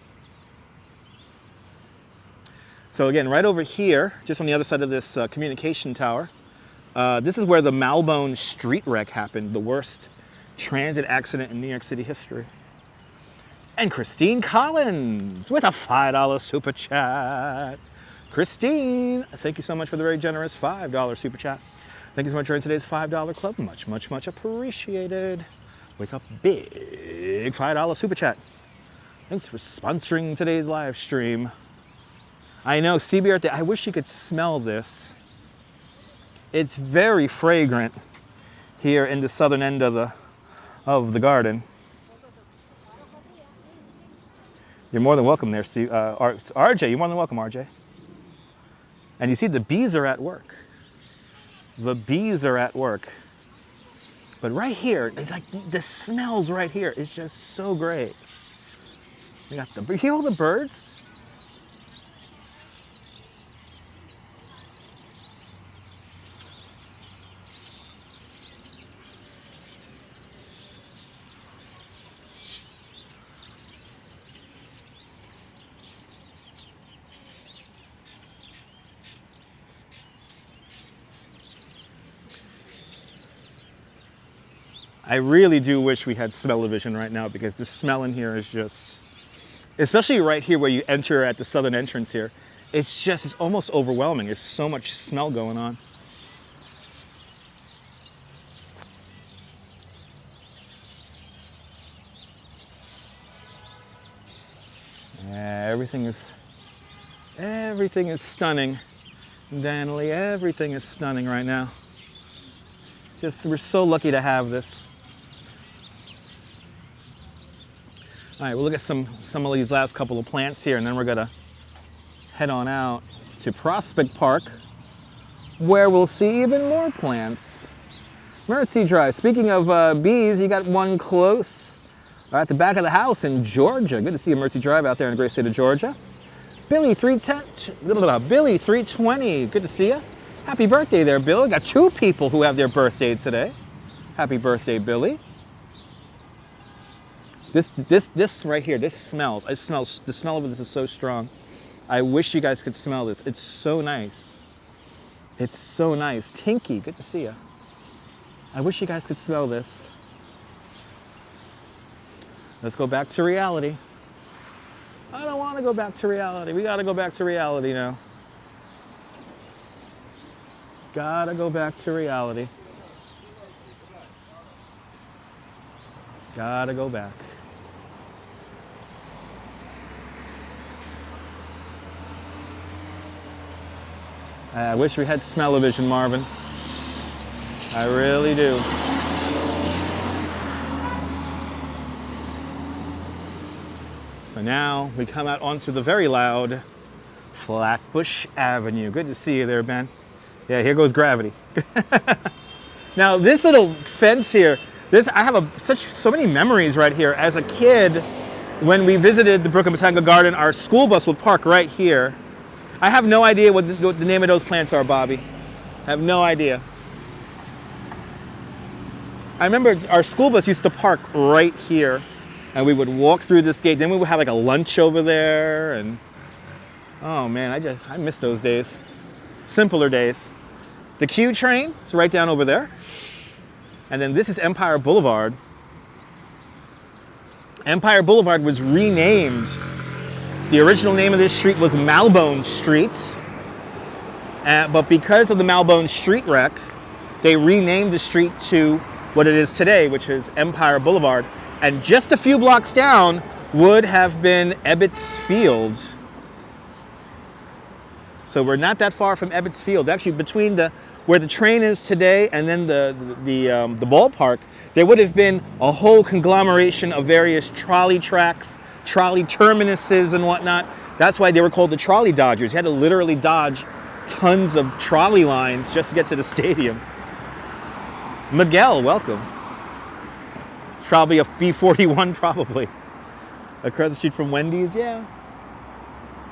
So again, right over here, just on the other side of this communication tower, this is where the Malbone street wreck happened, the worst transit accident in New York City history. And Christine Collins with a $5 super chat. Christine, thank you so much for the very generous $5 super chat. Thank you so much for today's $5 club. Much, much, much appreciated. With a big $5 super chat. Thanks for sponsoring today's live stream. I know, CBR, I wish you could smell this. It's very fragrant here in the southern end of the garden. You're more than welcome there, RJ. You're more than welcome, RJ. And you see the bees are at work. The bees are at work. But right here, it's like the smells right here is just so great. You got you hear all the birds? I really do wish we had smell-o-vision right now because the smell in here is just, especially right here where you enter at the southern entrance here, it's almost overwhelming. There's so much smell going on. Yeah, everything is stunning. Danley, everything is stunning right now. We're so lucky to have this. All right, we'll look at some of these last couple of plants here, and then we're gonna head on out to Prospect Park, where we'll see even more plants. Mercy Drive. Speaking of bees, you got one close at the back of the house in Georgia. Good to see you, Mercy Drive, out there in the great state of Georgia. Billy 320. Good to see you. Happy birthday there, Bill. We got two people who have their birthday today. Happy birthday, Billy. This right here, this smells. The smell of this is so strong. I wish you guys could smell this. It's so nice. It's so nice. Tinky, good to see you. I wish you guys could smell this. Let's go back to reality. I don't want to go back to reality. We got to go back to reality now. Gotta go back to reality. Gotta go back. I wish we had smell-o-vision, Marvin. I really do. So now we come out onto the very loud Flatbush Avenue. Good to see you there, Ben. Yeah, here goes gravity. Now this little fence here, I have so many memories right here. As a kid, when we visited the Brooklyn Botanic Garden, our school bus would park right here. I have no idea what the name of those plants are, Bobby. I have no idea. I remember our school bus used to park right here, and we would walk through this gate. Then we would have like a lunch over there, and oh man, I miss those days. Simpler days. The Q train is right down over there. And then this is Empire Boulevard. Empire Boulevard was renamed. The original name of this street was Malbone Street. But because of the Malbone Street wreck, they renamed the street to what it is today, which is Empire Boulevard. And just a few blocks down would have been Ebbets Field. So we're not that far from Ebbets Field. Actually, between where the train is today and then the ballpark, there would have been a whole conglomeration of various trolley tracks, trolley terminuses and whatnot. That's why they were called the trolley dodgers. You had to literally dodge tons of trolley lines just to get to the stadium. Miguel, welcome. It's probably a B41, probably. Across the street from Wendy's, yeah.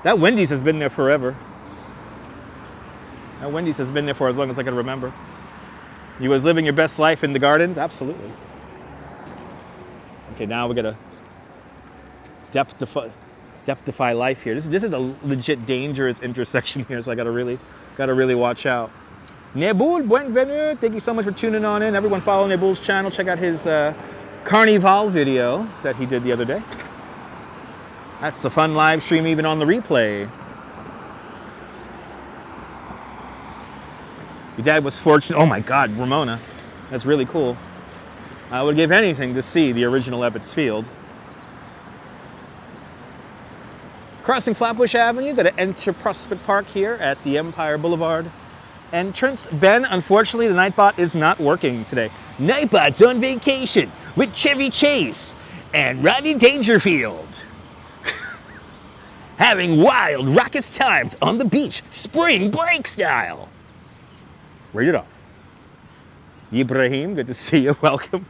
That Wendy's has been there forever. That Wendy's has been there for as long as I can remember. You was living your best life in the gardens? Absolutely. Okay, now we're gonna depthify life here. This is a legit dangerous intersection here, so I gotta really watch out. Nebul, bienvenue. Thank you so much for tuning on in. Everyone follow Nebul's channel. Check out his Carnival video that he did the other day. That's a fun live stream even on the replay. Your dad was fortunate. Oh my God, Ramona. That's really cool. I would give anything to see the original Ebbets Field. Crossing Flatbush Avenue, got to enter Prospect Park here at the Empire Boulevard entrance. Ben, unfortunately, the Nightbot is not working today. Nightbot's on vacation with Chevy Chase and Rodney Dangerfield. Having wild, raucous times on the beach, spring break style. Read it up. Ibrahim, good to see you. Welcome.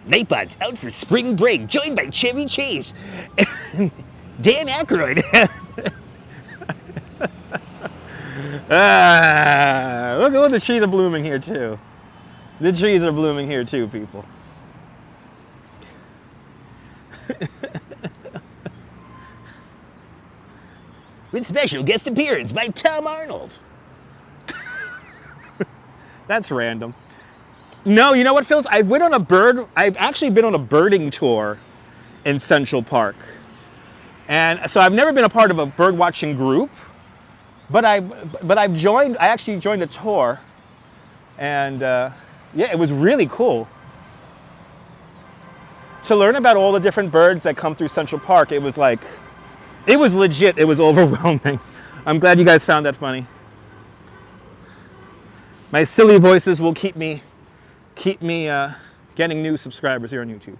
Nightbot's out for spring break, joined by Chevy Chase and Dan Aykroyd. Look, the trees are blooming here too. The trees are blooming here too, people. With special guest appearance by Tom Arnold. That's random. No, you know what, Phils? I've actually been on a birding tour in Central Park. And so I've never been a part of a bird watching group, but I actually joined a tour. And yeah, it was really cool. To learn about all the different birds that come through Central Park, it was legit, it was overwhelming. I'm glad you guys found that funny. My silly voices will keep me getting new subscribers here on YouTube.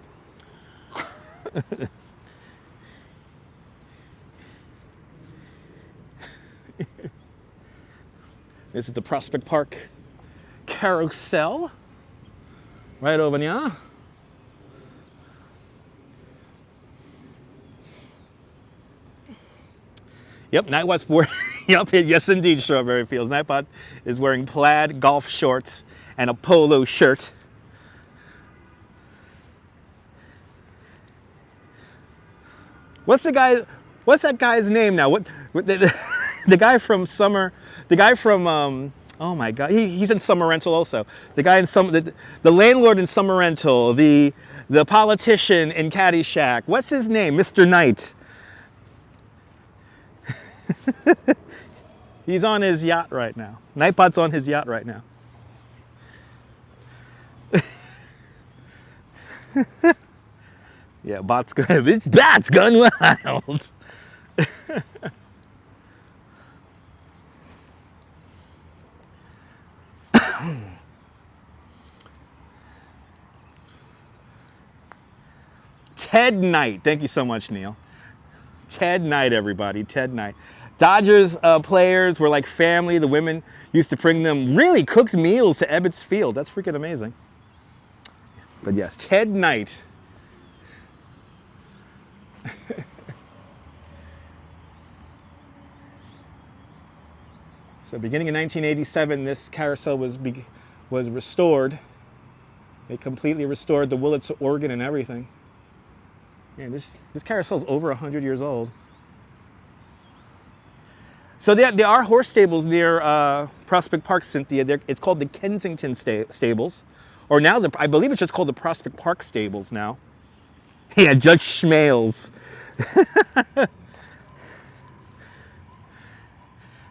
This is the Prospect Park Carousel, right over here. Yep, Nightbot's wearing, yep, yes indeed, Strawberry Fields. Nightbot is wearing plaid golf shorts and a polo shirt. What's that guy's name now? The guy from oh my God, he's in Summer Rental also. The guy in the landlord in Summer Rental, the politician in Caddyshack. What's his name? Mr. Knight. He's on his yacht right now. Nightbot's on his yacht right now. Yeah, Bot's gone wild. Ted Knight. Thank you so much, Neil. Ted Knight, everybody. Ted Knight. Dodgers players were like family. The women used to bring them really cooked meals to Ebbets Field. That's freaking amazing. But yes, Ted Knight. So beginning in 1987, this carousel was restored. They completely restored the Willits organ and everything. Yeah, this carousel is over 100 years old. So there are horse stables near Prospect Park, Cynthia. It's called the Kensington Stables. Or now, I believe it's just called the Prospect Park Stables now. Yeah, Judge Schmales.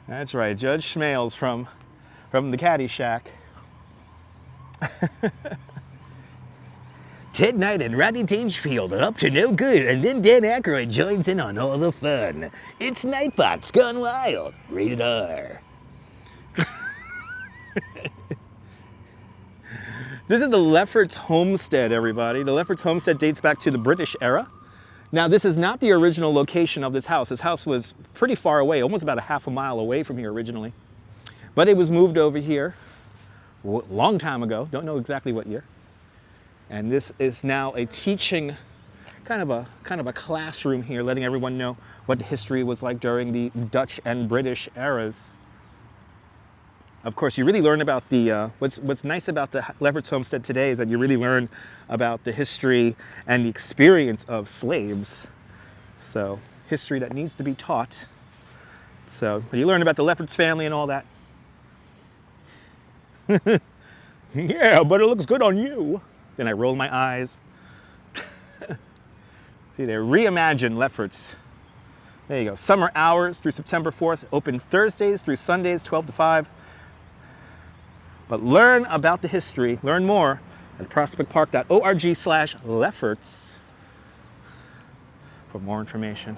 That's right, Judge Schmales from the Caddyshack. Ted Knight and Rodney Dangerfield are up to no good, and then Dan Aykroyd joins in on all the fun. It's Nightbot's Gone Wild, rated R. This is the Lefferts Homestead, everybody. The Lefferts Homestead dates back to the British era. Now, this is not the original location of this house. This house was pretty far away, almost about a half a mile away from here originally. But it was moved over here a long time ago. Don't know exactly what year. And this is now a teaching, kind of a classroom here, letting everyone know what history was like during the Dutch and British eras. Of course, you really learn about the, what's nice about the Lefferts Homestead today is that you really learn about the history and the experience of slaves. So, history that needs to be taught. So, you learn about the Lefferts family and all that. Yeah, but it looks good on you. Then I roll my eyes. See, they reimagine Lefferts. There you go. Summer hours through September 4th. Open Thursdays through Sundays, 12 to 5. But learn about the history, learn more at prospectpark.org/Lefferts for more information.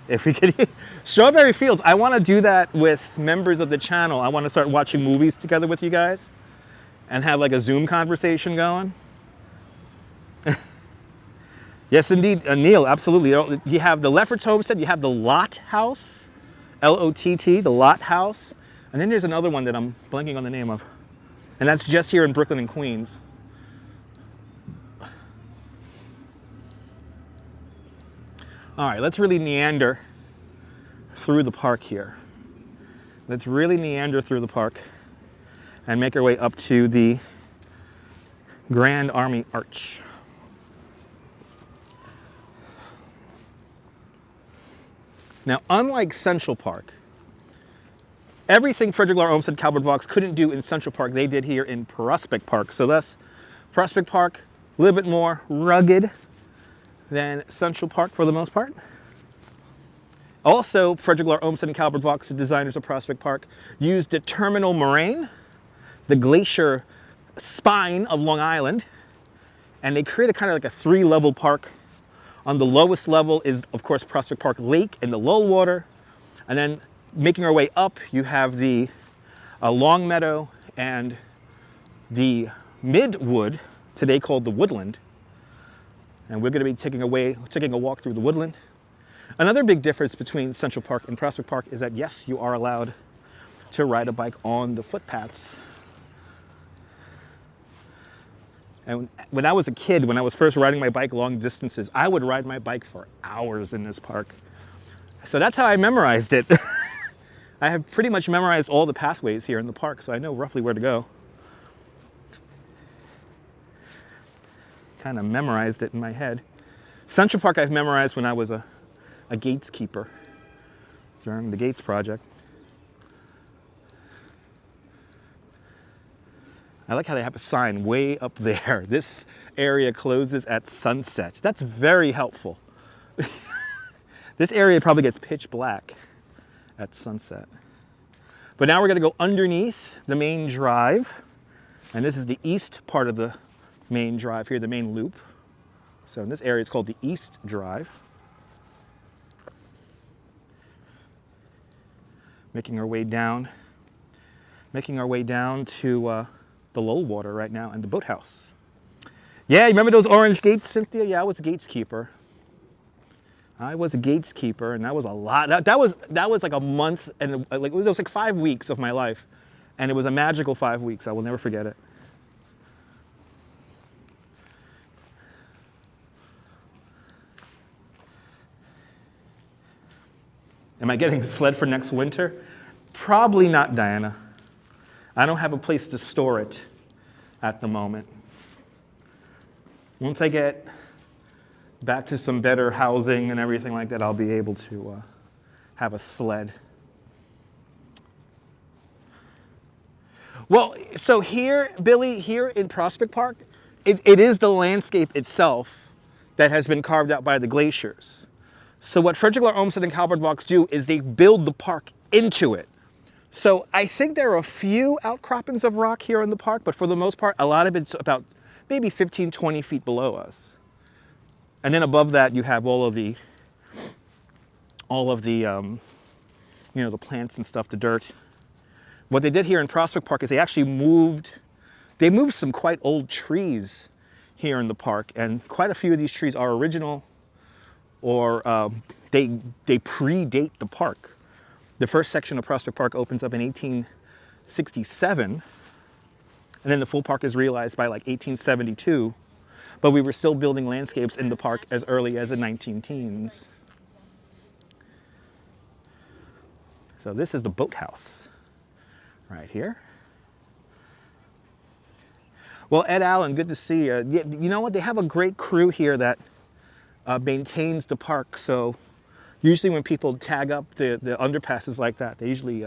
If we could, Strawberry Fields, I want to do that with members of the channel. I want to start watching movies together with you guys and have like a Zoom conversation going. Yes, indeed, Neil, absolutely. You have the Lefferts Homestead, you have the Lot House, L-O-T-T, the Lot House. And then there's another one that I'm blanking on the name of. And that's just here in Brooklyn and Queens. All right, let's really meander through the park here. Let's really meander through the park and make our way up to the Grand Army Arch. Now, unlike Central Park, everything Frederick Lahr Olmsted Calvert Vaux couldn't do in Central Park, they did here in Prospect Park. So thus, Prospect Park, a little bit more rugged than Central Park for the most part. Also, Frederick Lahr Olmsted and Calvert Vaux, the designers of Prospect Park, used the terminal moraine, the glacier spine of Long Island, and they created kind of like a 3-level park. On the lowest level is, of course, Prospect Park Lake and the Lull Water. And then making our way up, you have the Long Meadow and the Midwood, today called the Woodland. And we're going to be taking a walk through the Woodland. Another big difference between Central Park and Prospect Park is that, yes, you are allowed to ride a bike on the footpaths. And when I was a kid, when I was first riding my bike long distances, I would ride my bike for hours in this park. So that's how I memorized it. I have pretty much memorized all the pathways here in the park, so I know roughly where to go. Kind of memorized it in my head. Central Park I've memorized when I was a gates keeper during the Gates project. I like how they have a sign way up there. This area closes at sunset. That's very helpful. This area probably gets pitch black at sunset. But now we're going to go underneath the main drive. And this is the east part of the main drive here, the main loop. So in this area, it's called the East Drive. Making our way down to the Lull Water right now and the boathouse. Yeah, you remember those orange gates, Cynthia? Yeah, I was a gateskeeper. I was a gateskeeper, and that was a lot. That was like a month, and like it was like 5 weeks of my life, and it was a magical 5 weeks. I will never forget it. Am I getting a sled for next winter? Probably not, Diana. I don't have a place to store it at the moment. Once I get back to some better housing and everything like that, I'll be able to have a sled. Well, so here, Billy, here in Prospect Park, it is the landscape itself that has been carved out by the glaciers. So what Frederick Lahr Olmsted and Calvert Vaux do is they build the park into it. So I think there are a few outcroppings of rock here in the park, but for the most part, a lot of it's about maybe 15, 20 feet below us. And then above that, you have all of the you know, the plants and stuff, the dirt. What they did here in Prospect Park is they actually moved some quite old trees here in the park, and quite a few of these trees are original, or they predate the park. The first section of Prospect Park opens up in 1867, and then the full park is realized by like 1872, but we were still building landscapes in the park as early as the 19 teens. So this is the boathouse right here. Well, Ed Allen, good to see you. You know what? They have a great crew here that maintains the park. So usually when people tag up the underpasses like that, they usually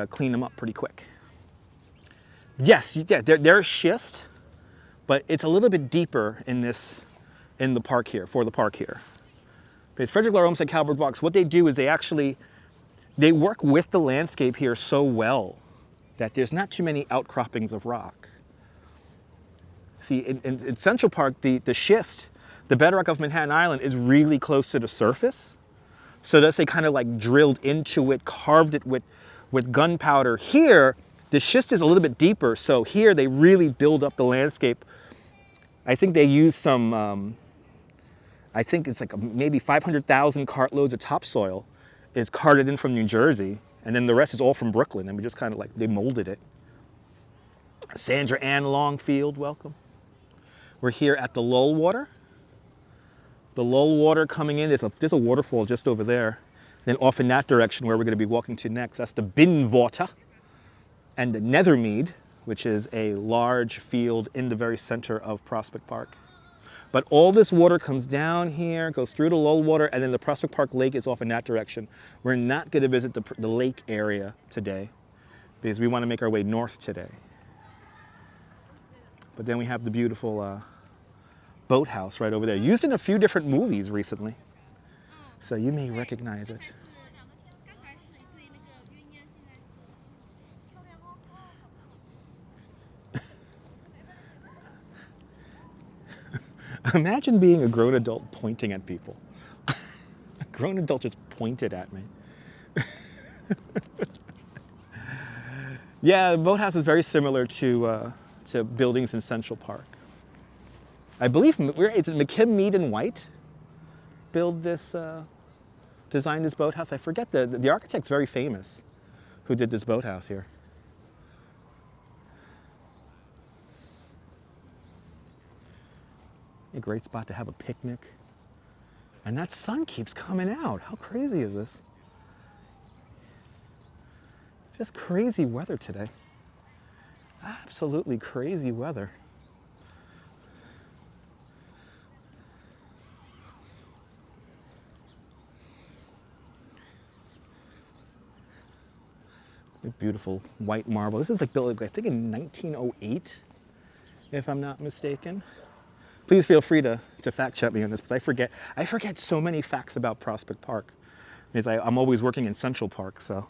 clean them up pretty quick. Yes, yeah, there's schist, but it's a little bit deeper in the park here, for the park here. Because Frederick Lahr Olmsted Cowboard Box, what they do is they work with the landscape here so well that there's not too many outcroppings of rock. See, in Central Park, the schist, the bedrock of Manhattan Island is really close to the surface. So that's they kind of like drilled into it, carved it with gunpowder. Here, the schist is a little bit deeper, so here they really build up the landscape. I think they use some, I think it's like maybe 500,000 cartloads of topsoil is carted in from New Jersey, and then the rest is all from Brooklyn, and we just kind of like, they molded it. Sandra Ann Longfield, welcome. We're here at the Lull Water. The Lull Water coming in, there's a waterfall just over there. Then off in that direction where we're going to be walking to next, that's the Binnenwater. And the Nether Mead, which is a large field in the very center of Prospect Park. But all this water comes down here, goes through the Lull Water, and then the Prospect Park Lake is off in that direction. We're not going to visit the lake area today because we want to make our way north today. But then we have the beautiful boathouse right over there, used in a few different movies recently. So you may recognize it. Imagine being a grown adult pointing at people. A grown adult just pointed at me. Yeah, the boathouse is very similar to buildings in Central Park. I believe it's McKim, Mead and White designed this boathouse. I forget the architect's very famous who did this boathouse here. A great spot to have a picnic. And that sun keeps coming out. How crazy is this? Just crazy weather today. Absolutely crazy weather. Beautiful white marble. This is like built, I think, in 1908, if I'm not mistaken. Please feel free to fact check me on this, because I forget so many facts about Prospect Park, because I'm always working in Central Park. So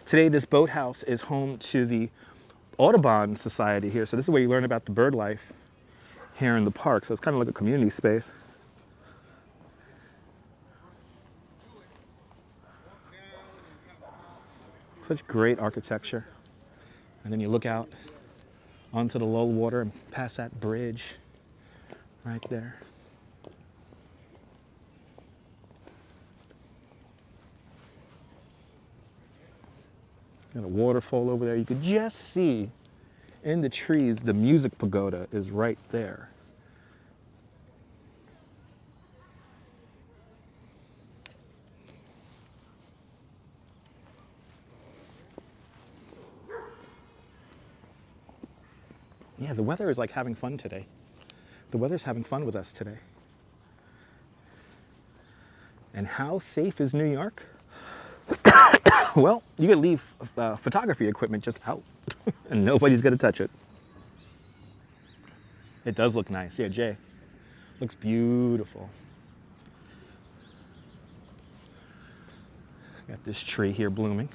today, this boathouse is home to the Audubon Society here. So this is where you learn about the bird life here in the park. So it's kind of like a community space. Such great architecture. And then you look out onto the Lull Water and past that bridge right there. Got a waterfall over there. You could just see in the trees the music pagoda is right there. Yeah, the weather is like having fun today. The weather's having fun with us today. And how safe is New York? Well, you could leave photography equipment just out and nobody's gonna touch it. It does look nice. Yeah, Jay. Looks beautiful. Got this tree here blooming.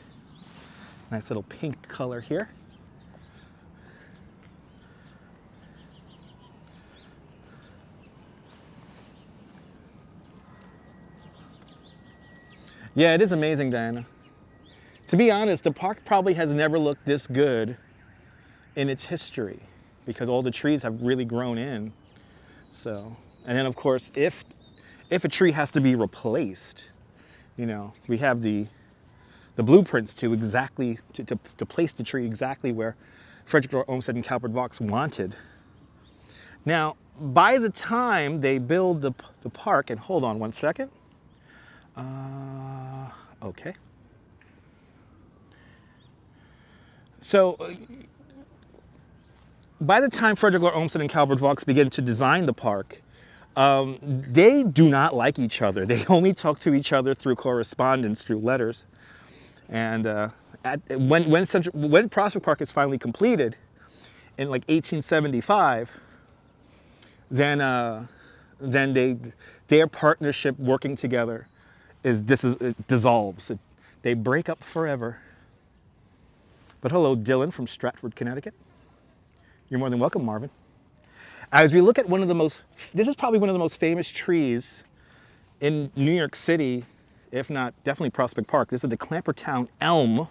Nice little pink color here. Yeah, it is amazing, Diana. To be honest, the park probably has never looked this good in its history because all the trees have really grown in. So, and then of course, if a tree has to be replaced, you know, we have the blueprints to place the tree exactly where Frederick Lahr Olmsted and Cowboard Box wanted. Now, by the time they build the park, and hold on one second, Okay. So, by the time Frederick Law Olmsted and Calvert Vaux begin to design the park, they do not like each other. They only talk to each other through correspondence, through letters. And when Prospect Park is finally completed in like 1875, then their partnership working together it dissolves. They break up forever. But hello, Dylan from Stratford, Connecticut. You're more than welcome, Marvin. As we look at this is probably one of the most famous trees in New York City, if not definitely Prospect Park. This is the Clampertown elm.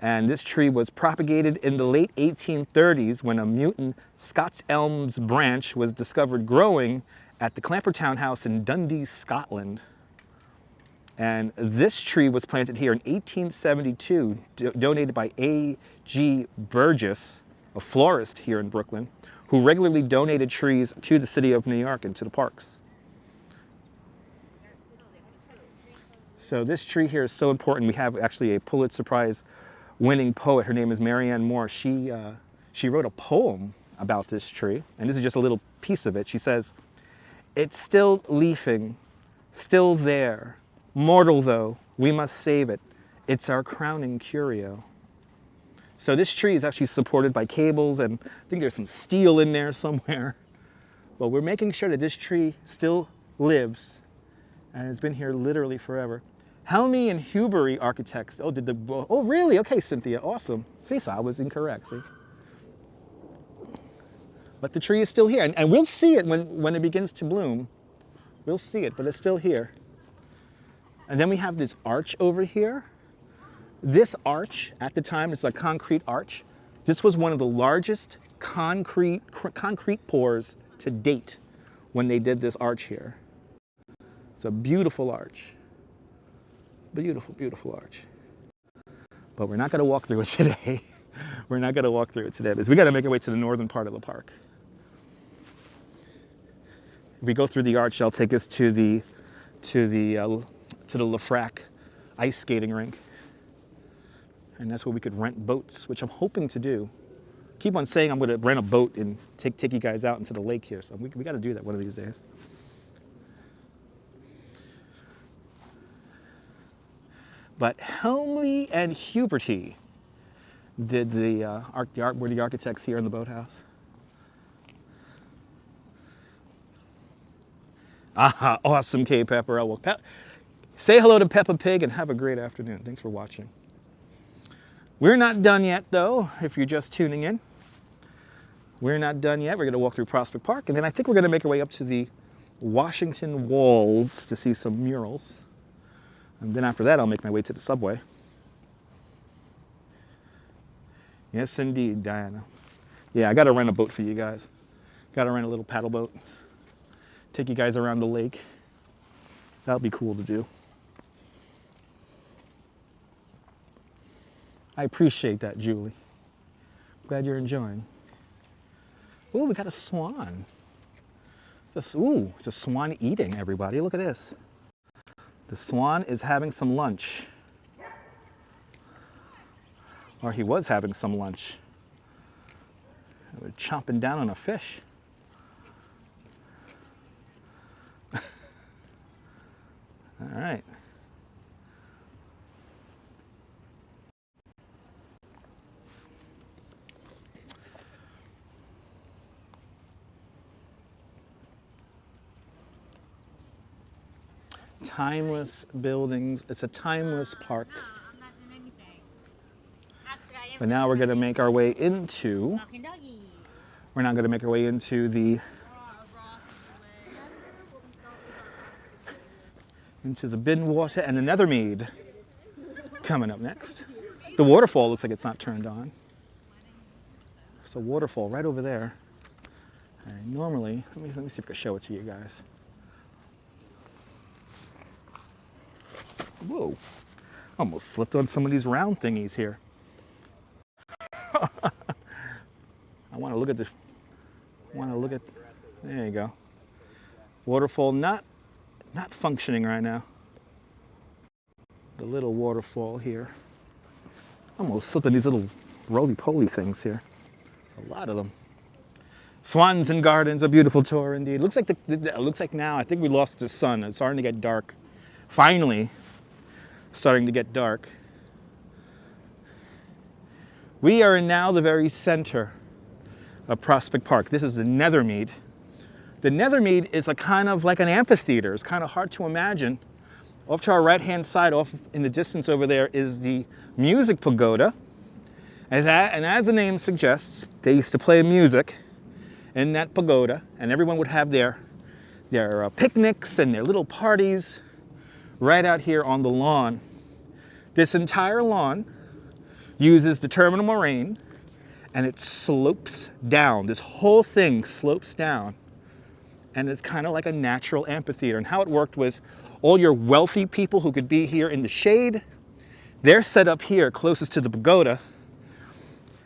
And this tree was propagated in the late 1830s when a mutant Scots elm's branch was discovered growing at the Clampertown house in Dundee, Scotland. And this tree was planted here in 1872, donated by A.G. Burgess, a florist here in Brooklyn, who regularly donated trees to the city of New York and to the parks. So this tree here is so important. We have actually a Pulitzer Prize winning poet. Her name is Marianne Moore. She wrote a poem about this tree, and this is just a little piece of it. She says, "It's still leafing, still there. Mortal though, we must save it. It's our crowning curio." So this tree is actually supported by cables, and I think there's some steel in there somewhere. But we're making sure that this tree still lives, and it's been here literally forever. Helmy and Hubery architects. Oh, really? Okay, Cynthia, awesome. See, so I was incorrect, see? But the tree is still here, and we'll see it when it begins to bloom. We'll see it, but it's still here. And then we have this arch over here. This arch, at the time, it's a concrete arch. This was one of the largest concrete pours to date when they did this arch here. It's a beautiful arch. Beautiful, beautiful arch. But we're not going to walk through it today. We're not going to walk through it today because we got to make our way to the northern part of the park. If we go through the arch, I'll take us to the Lafrac ice skating rink. And that's where we could rent boats, which I'm hoping to do. Keep on saying I'm going to rent a boat and take you guys out into the lake here. So we got to do that one of these days. But Helmy and Huberty did were the architects here in the boathouse. Aha, awesome, K Pepper. Say hello to Peppa Pig and have a great afternoon. Thanks for watching. We're not done yet, though, if you're just tuning in. We're not done yet. We're going to walk through Prospect Park, and then I think we're going to make our way up to the Washington Walls to see some murals. And then after that, I'll make my way to the subway. Yes, indeed, Diana. Yeah, I got to rent a boat for you guys. Got to rent a little paddle boat. Take you guys around the lake. That'll be cool to do. I appreciate that, Julie. Glad you're enjoying. Ooh, we got a swan. It's a swan eating, everybody. Look at this. The swan is having some lunch. Or he was having some lunch. We're chomping down on a fish. All right. Timeless buildings. It's a timeless park. No, I'm not doing anything. Actually, I am. But now we're going to make our way into. We're not going to make our way into the bin water and the Nether Mead. Coming up next. The waterfall looks like it's not turned on. There's a waterfall right over there. All right, normally, let me see if I can show it to you guys. Whoa, almost slipped on some of these round thingies here. I want to look at there you go. Waterfall not functioning right now. The little waterfall here. Almost slipping these little roly-poly things here. There's a lot of them. Swanson Gardens, a beautiful tour indeed. Looks like it looks like now, I think we lost the sun. It's starting to get dark. Finally, starting to get dark. We are in now the very center of Prospect Park. This is the Nether Mead. The Nether Mead is a kind of like an amphitheater. It's kind of hard to imagine. Off to our right-hand side, off in the distance over there, is the Music Pagoda. And as the name suggests, they used to play music in that pagoda, and everyone would have their picnics and their little parties right out here on the lawn. This entire lawn uses the terminal moraine, and it slopes down. This whole thing slopes down, and it's kind of like a natural amphitheater. And how it worked was all your wealthy people who could be here in the shade, they're set up here closest to the pagoda,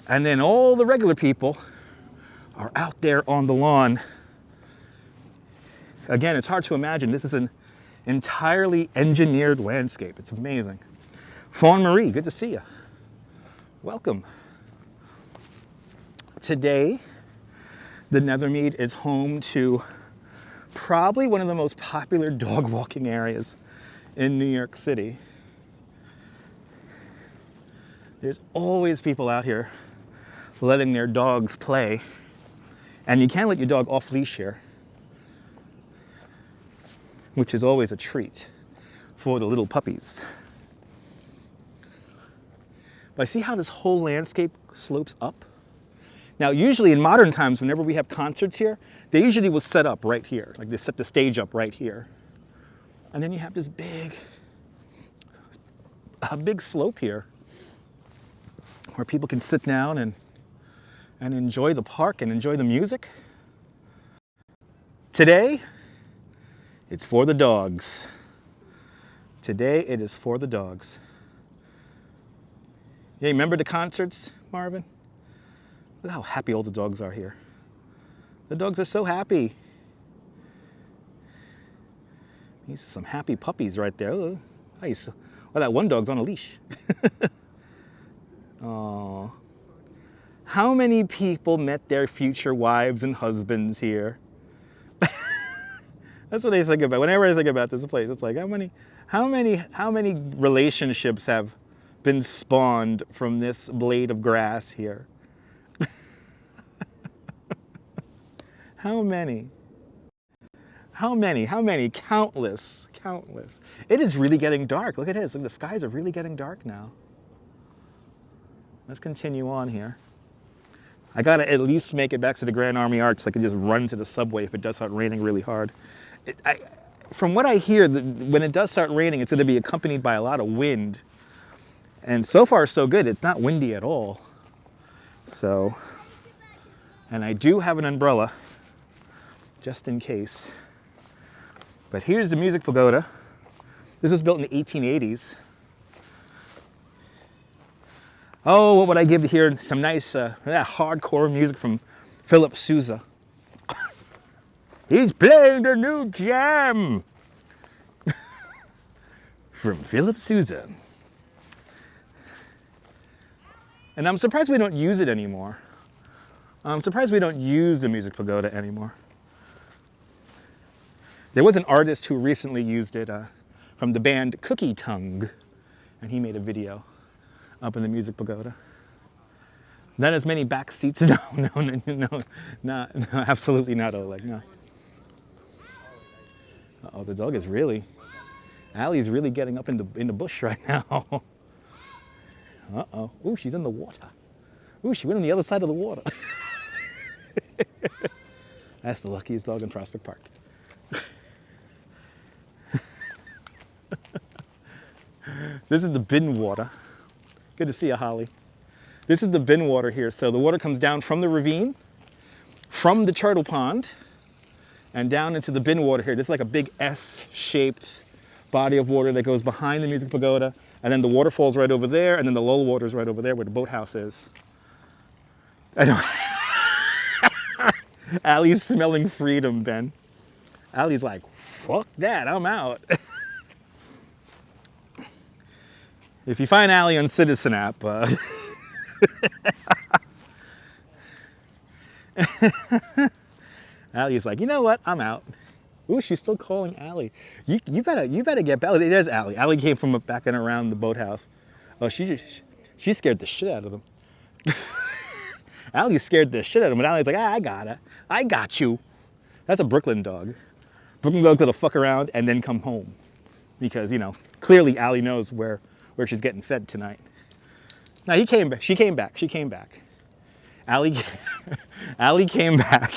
and then all the regular people are out there on the lawn. Again, it's hard to imagine. This is an entirely engineered landscape. It's amazing. Fawn Marie, good to see you. Welcome. Today, the Nether Mead is home to probably one of the most popular dog walking areas in New York City. There's always people out here letting their dogs play. And you can't let your dog off leash here, which is always a treat for the little puppies. But see how this whole landscape slopes up? Now, usually in modern times, whenever we have concerts here, they usually will set up right here. Like they set the stage up right here. And then you have this big slope here where people can sit down and enjoy the park and enjoy the music. Today, it's for the dogs. Today, it is for the dogs. Yeah, remember the concerts, Marvin? Look how happy all the dogs are here. The dogs are so happy. These are some happy puppies right there. Oh, nice. Well, that one dog's on a leash. Aww. How many people met their future wives and husbands here? That's what I think about. Whenever I think about this place, it's like how many relationships have been spawned from this blade of grass here? How many? How many? How many? Countless. Countless. It is really getting dark. Look at this. Look, the skies are really getting dark now. Let's continue on here. I gotta at least make it back to the Grand Army Arch so I can just run to the subway if it does start raining really hard. From what I hear, when it does start raining, it's gonna be accompanied by a lot of wind. And so far, so good. It's not windy at all. So, and I do have an umbrella, just in case. But here's the Music Pagoda. This was built in the 1880s. Oh, what would I give to hear some nice hardcore music from Philip Sousa. He's playing a new jam from Philip Sousa. And I'm surprised we don't use it anymore. I'm surprised we don't use the Music Pagoda anymore. There was an artist who recently used it from the band Cookie Tongue, and he made a video up in the Music Pagoda. Not as many back seats. No, absolutely not, Oleg, no. Uh-oh, the dog is really, Allie's really getting up in the bush right now. Uh-oh, ooh, she's in the water. Ooh, she went on the other side of the water. That's the luckiest dog in Prospect Park. This is the bin water. Good to see you, Holly. This is the bin water here. So the water comes down from the ravine, from the turtle pond, and down into the bin water here. This is like a big S-shaped body of water that goes behind the Music Pagoda, and then the waterfall's right over there, and then the lull water's right over there where the boathouse is. I know. Allie's smelling freedom, Ben. Allie's like, fuck that, I'm out. If you find Allie on Citizen app, Allie's like, you know what? I'm out. Ooh, she's still calling Allie. You better get back. There's Allie. Allie came from back and around the boathouse. Oh, she scared the shit out of them. Allie scared the shit out of them, and Allie's like, I got her. I got you. That's a Brooklyn dog. Brooklyn dogs that'll fuck around and then come home. Because, you know, clearly Allie knows where she's getting fed tonight. Now he came back. She came back. She came back. Allie came back.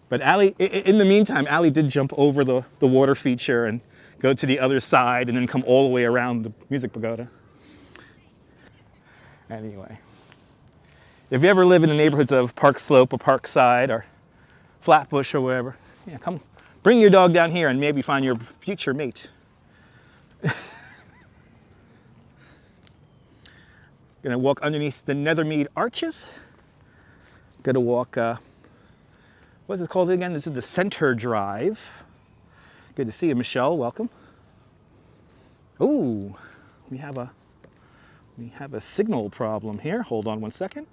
But Allie, in the meantime, Allie did jump over the water feature and go to the other side and then come all the way around the music pagoda. Anyway, if you ever live in the neighborhoods of Park Slope or Parkside or Flatbush or wherever, yeah, come bring your dog down here and maybe find your future mate. Gonna walk underneath the Nether Meads arches. Gonna walk, what's it called again? This is the Center Drive. Good to see you, Michelle, welcome. Ooh, we have a signal problem here. Hold on one second.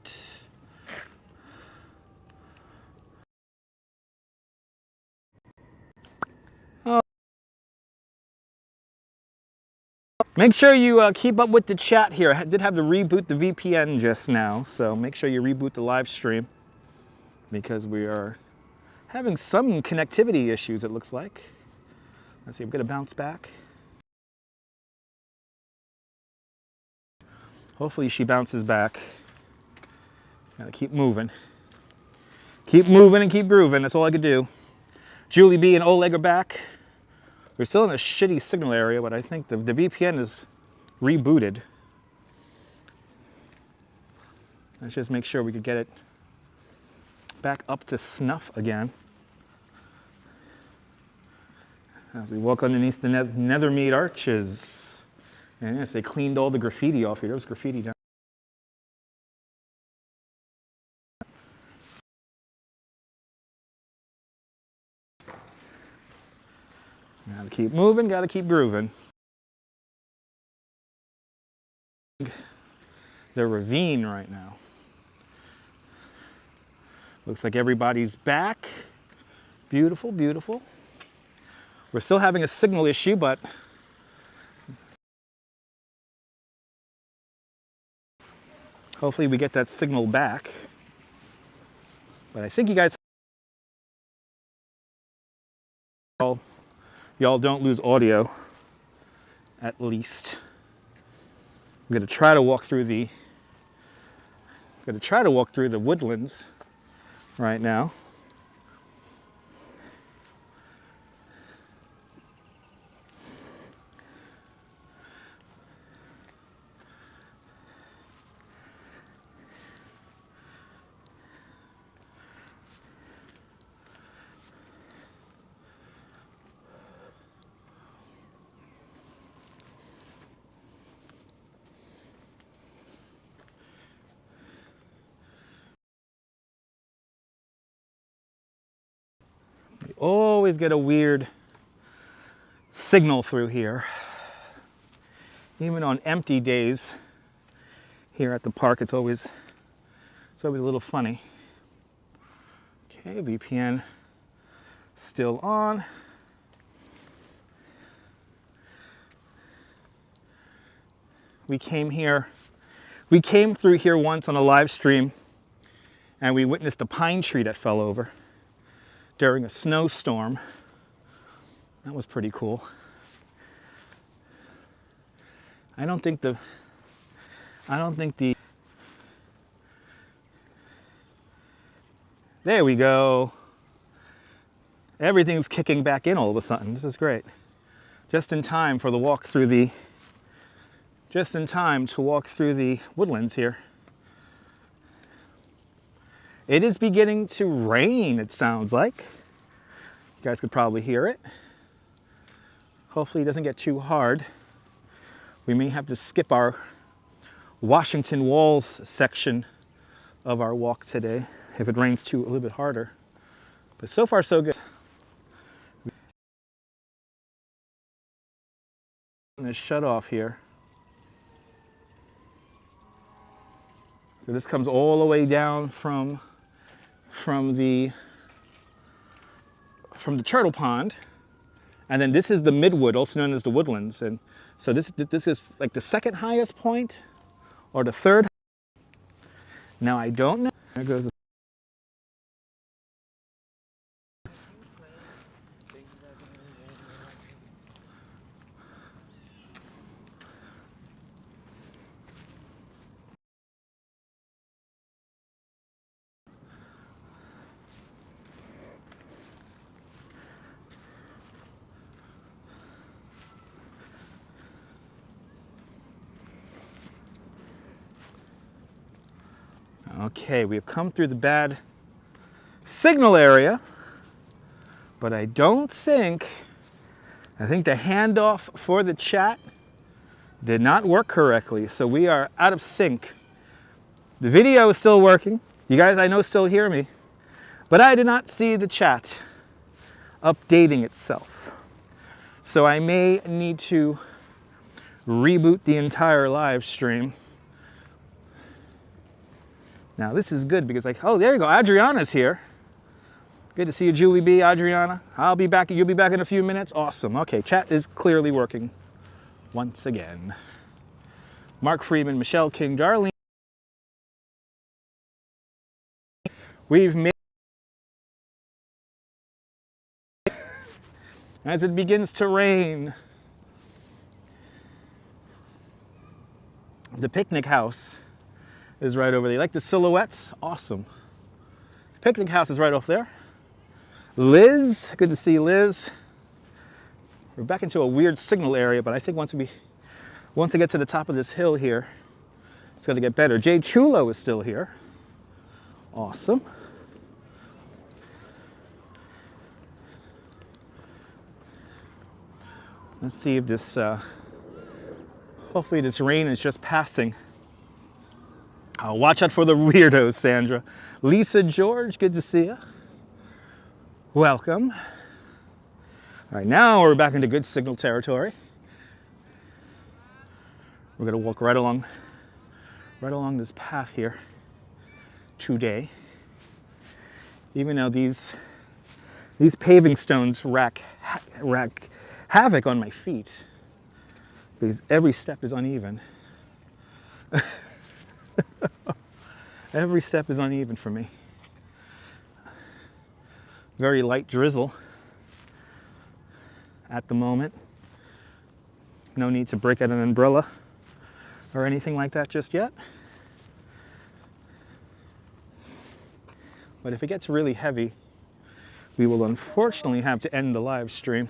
Make sure you keep up with the chat here. I did have to reboot the VPN just now, so make sure you reboot the live stream because we are having some connectivity issues, it looks like. Let's see, I'm gonna bounce back. Hopefully she bounces back. Gotta keep moving. Keep moving and keep grooving, that's all I could do. Julie B and Oleg are back. We're still in a shitty signal area, but I think the VPN is rebooted. Let's just make sure we could get it back up to snuff again. As we walk underneath the Nether Meads arches. And yes, they cleaned all the graffiti off here. There was graffiti down. Gotta keep moving, gotta keep grooving. The ravine right now. Looks like everybody's back. Beautiful, beautiful. We're still having a signal issue, but hopefully we get that signal back. But I think you guys y'all don't lose audio, at least. I'm gonna try to walk through the Woodlands right now. Always get a weird signal through here. Even on empty days here at the park, it's always a little funny. Okay, VPN still on. We came through here once on a live stream and we witnessed a pine tree that fell over during a snowstorm. That was pretty cool. I don't think the there we go. Everything's kicking back in all of a sudden. This is great. Just in time for the walk through the Woodlands here. It is beginning to rain, it sounds like. You guys could probably hear it. Hopefully it doesn't get too hard. We may have to skip our Washington Walls section of our walk today if it rains a little bit harder. But so far so good. this shut off here. So this comes all the way down from the turtle pond, and then this is the midwood, also known as the Woodlands. And so this is like the second highest point or the third. Now I don't know. There goes the Okay, we've come through the bad signal area, but I think the handoff for the chat did not work correctly, so we are out of sync. The video is still working. You guys, I know, still hear me, but I did not see the chat updating itself. So I may need to reboot the entire live stream. Now this is good because oh, there you go, Adriana's here. Good to see you, Julie B, Adriana. I'll be back, you'll be back in a few minutes. Awesome, okay, chat is clearly working once again. Mark Freeman, Michelle King, Darlene. We've made, as it begins to rain, the picnic house is right over there. You like the silhouettes? Awesome. Picnic house is right off there. Liz, good to see you, Liz. We're back into a weird signal area, but I think once I get to the top of this hill here, it's gonna get better. Jay Chulo is still here. Awesome. Let's see if this, hopefully this rain is just passing. Watch out for the weirdos, Sandra. Lisa George, good to see you. Welcome. All right, now we're back into good signal territory. We're gonna walk right along this path here today. Even though these paving stones rack havoc on my feet because every step is uneven. Every step is uneven for me. Very light drizzle at the moment. No need to break out an umbrella or anything like that just yet. But if it gets really heavy, we will unfortunately have to end the live stream.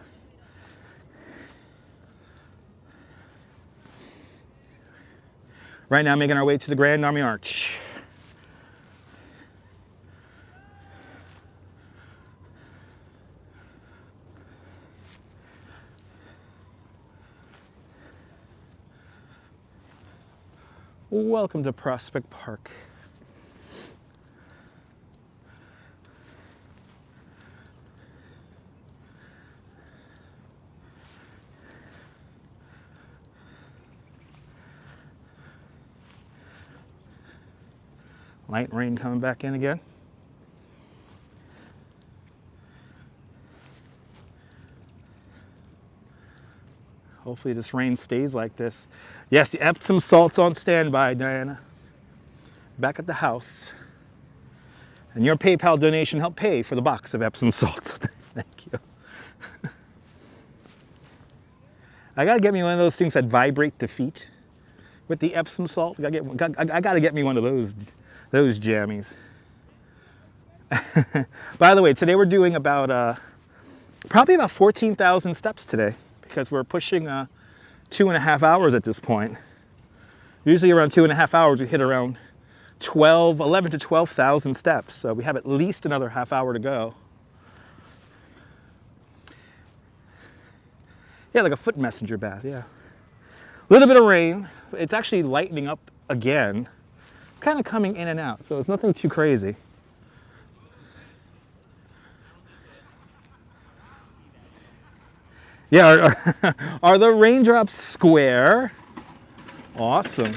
Right now, making our way to the Grand Army Arch. Welcome to Prospect Park. Light rain coming back in again. Hopefully this rain stays like this. Yes, the Epsom salt's on standby, Diana. Back at the house. And your PayPal donation helped pay for the box of Epsom salt. Thank you. I gotta get me one of those things that vibrate the feet with the Epsom salt. I gotta get me one of those jammies. By the way, today we're doing about probably about 14,000 steps today because we're pushing 2.5 hours at this point. Usually around 2.5 hours we hit around 11 to 12,000 steps, so we have at least another half hour to go. Yeah, like a foot messenger bath, yeah. A little bit of rain. It's actually lightening up again. Kind of coming in and out, so it's nothing too crazy. Yeah, are the raindrops square? Awesome.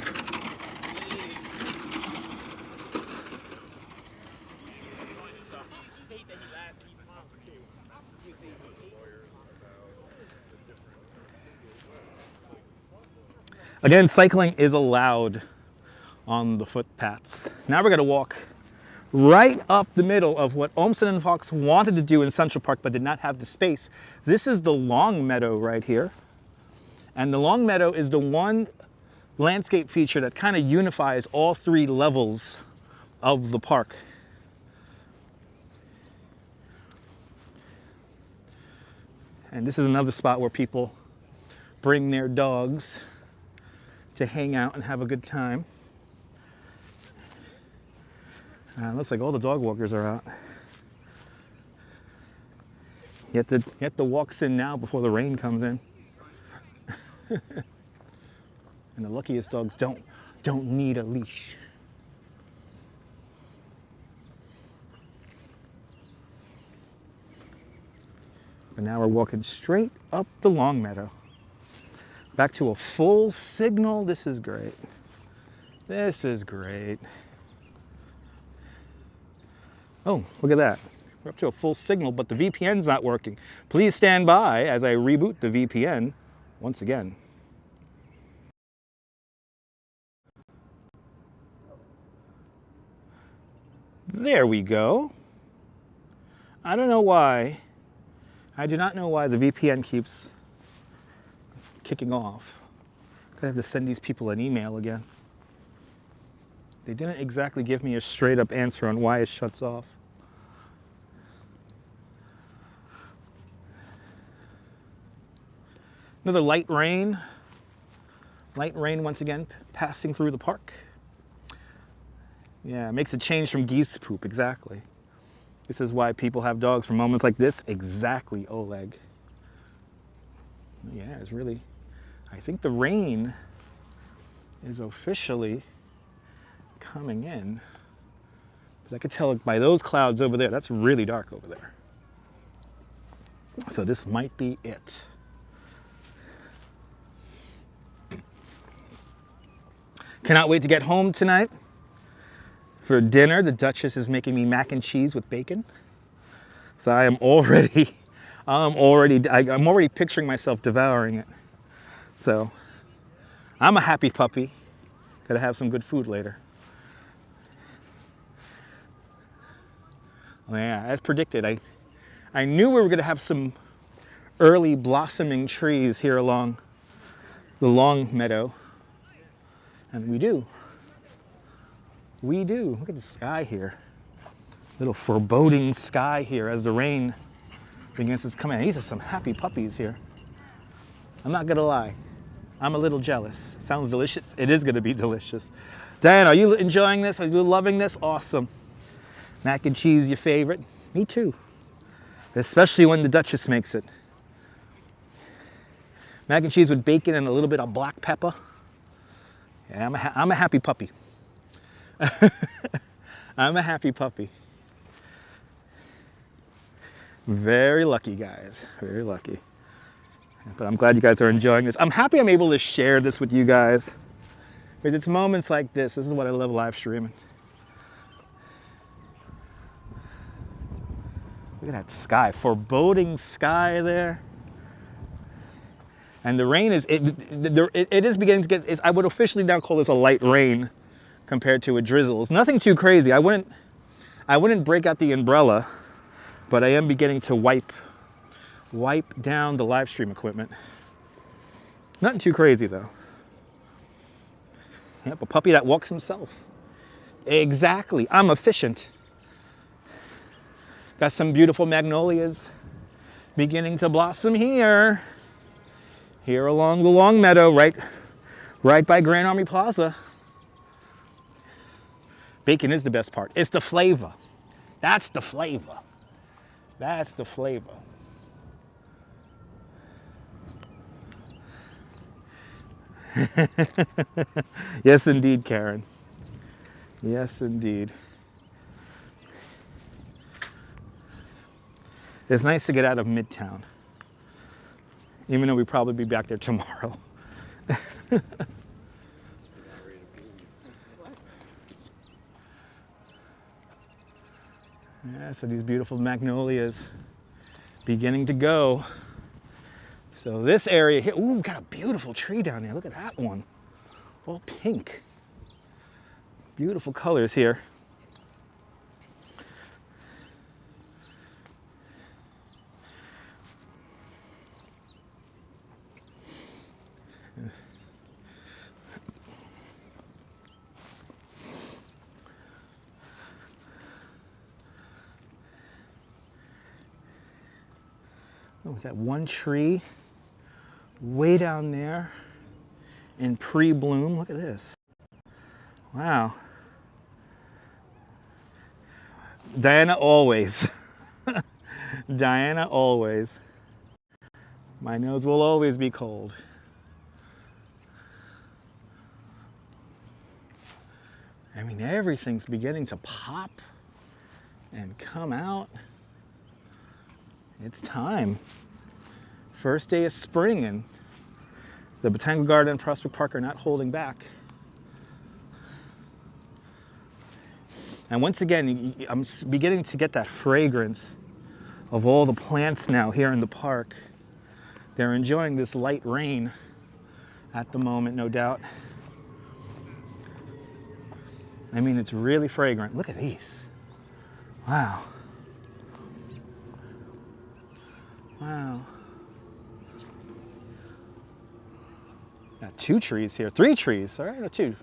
Again, cycling is allowed on the footpaths. Now we're gonna walk right up the middle of what Olmsted and Fox wanted to do in Central Park but did not have the space. This is the Long Meadow right here. And the Long Meadow is the one landscape feature that kind of unifies all three levels of the park. And this is another spot where people bring their dogs to hang out and have a good time. Looks like all the dog walkers are out. You have to walk in now before the rain comes in. And the luckiest dogs don't need a leash. But now we're walking straight up the Long Meadow. Back to a full signal. This is great. This is great. Oh, look at that. We're up to a full signal, but the VPN's not working. Please stand by as I reboot the VPN once again. There we go. I don't know why. I do not know why the VPN keeps kicking off. I have to send these people an email again. They didn't exactly give me a straight up answer on why it shuts off. Another light rain. Light rain once again passing through the park. Yeah, it makes a change from geese poop, exactly. This is why people have dogs for moments like this. Exactly, Oleg. Yeah, it's really, I think the rain is officially coming in. Because I could tell by those clouds over there, that's really dark over there. So this might be it. Cannot wait to get home tonight. For dinner, the Duchess is making me mac and cheese with bacon. So I'm already picturing myself devouring it. So I'm a happy puppy. Gotta have some good food later. Oh yeah, as predicted, I knew we were gonna have some early blossoming trees here along the Long Meadow. And we do. We do. Look at the sky here. Little foreboding sky here as the rain begins to come in. These are some happy puppies here. I'm not gonna lie. I'm a little jealous. Sounds delicious. It is gonna be delicious. Diane, are you enjoying this? Are you loving this? Awesome. Mac and cheese, your favorite? Me too. Especially when the Duchess makes it. Mac and cheese with bacon and a little bit of black pepper. Yeah, I'm a happy puppy. I'm a happy puppy. Very lucky, guys. Very lucky. But I'm glad you guys are enjoying this. I'm happy I'm able to share this with you guys. Because it's moments like this. This is what I love live streaming. Look at that sky. Foreboding sky there. And the rain is, it is beginning to get, I would officially now call this a light rain compared to a drizzle. It's nothing too crazy. I wouldn't break out the umbrella, but I am beginning to wipe down the live stream equipment. Nothing too crazy though. Yep, a puppy that walks himself. Exactly, I'm efficient. Got some beautiful magnolias beginning to blossom here. Here along the Long Meadow, right by Grand Army Plaza. Bacon is the best part. It's the flavor. That's the flavor. That's the flavor. Yes, indeed, Karen. Yes, indeed. It's nice to get out of Midtown even though we'll probably be back there tomorrow. Yeah, so these beautiful magnolias beginning to go. So this area here, ooh, we got a beautiful tree down there. Look at that one, all pink. Beautiful colors here. Oh, we got one tree way down there in pre-bloom. Look at this. Wow. Diana always. Diana always. My nose will always be cold. I mean, everything's beginning to pop and come out. It's time. First day of spring, and the Botanic Garden and Prospect Park are not holding back. And once again, I'm beginning to get that fragrance of all the plants now here in the park. They're enjoying this light rain at the moment, no doubt. I mean, it's really fragrant. Look at these. Wow. Wow. Got 2 trees here, 3 trees, all right, or 2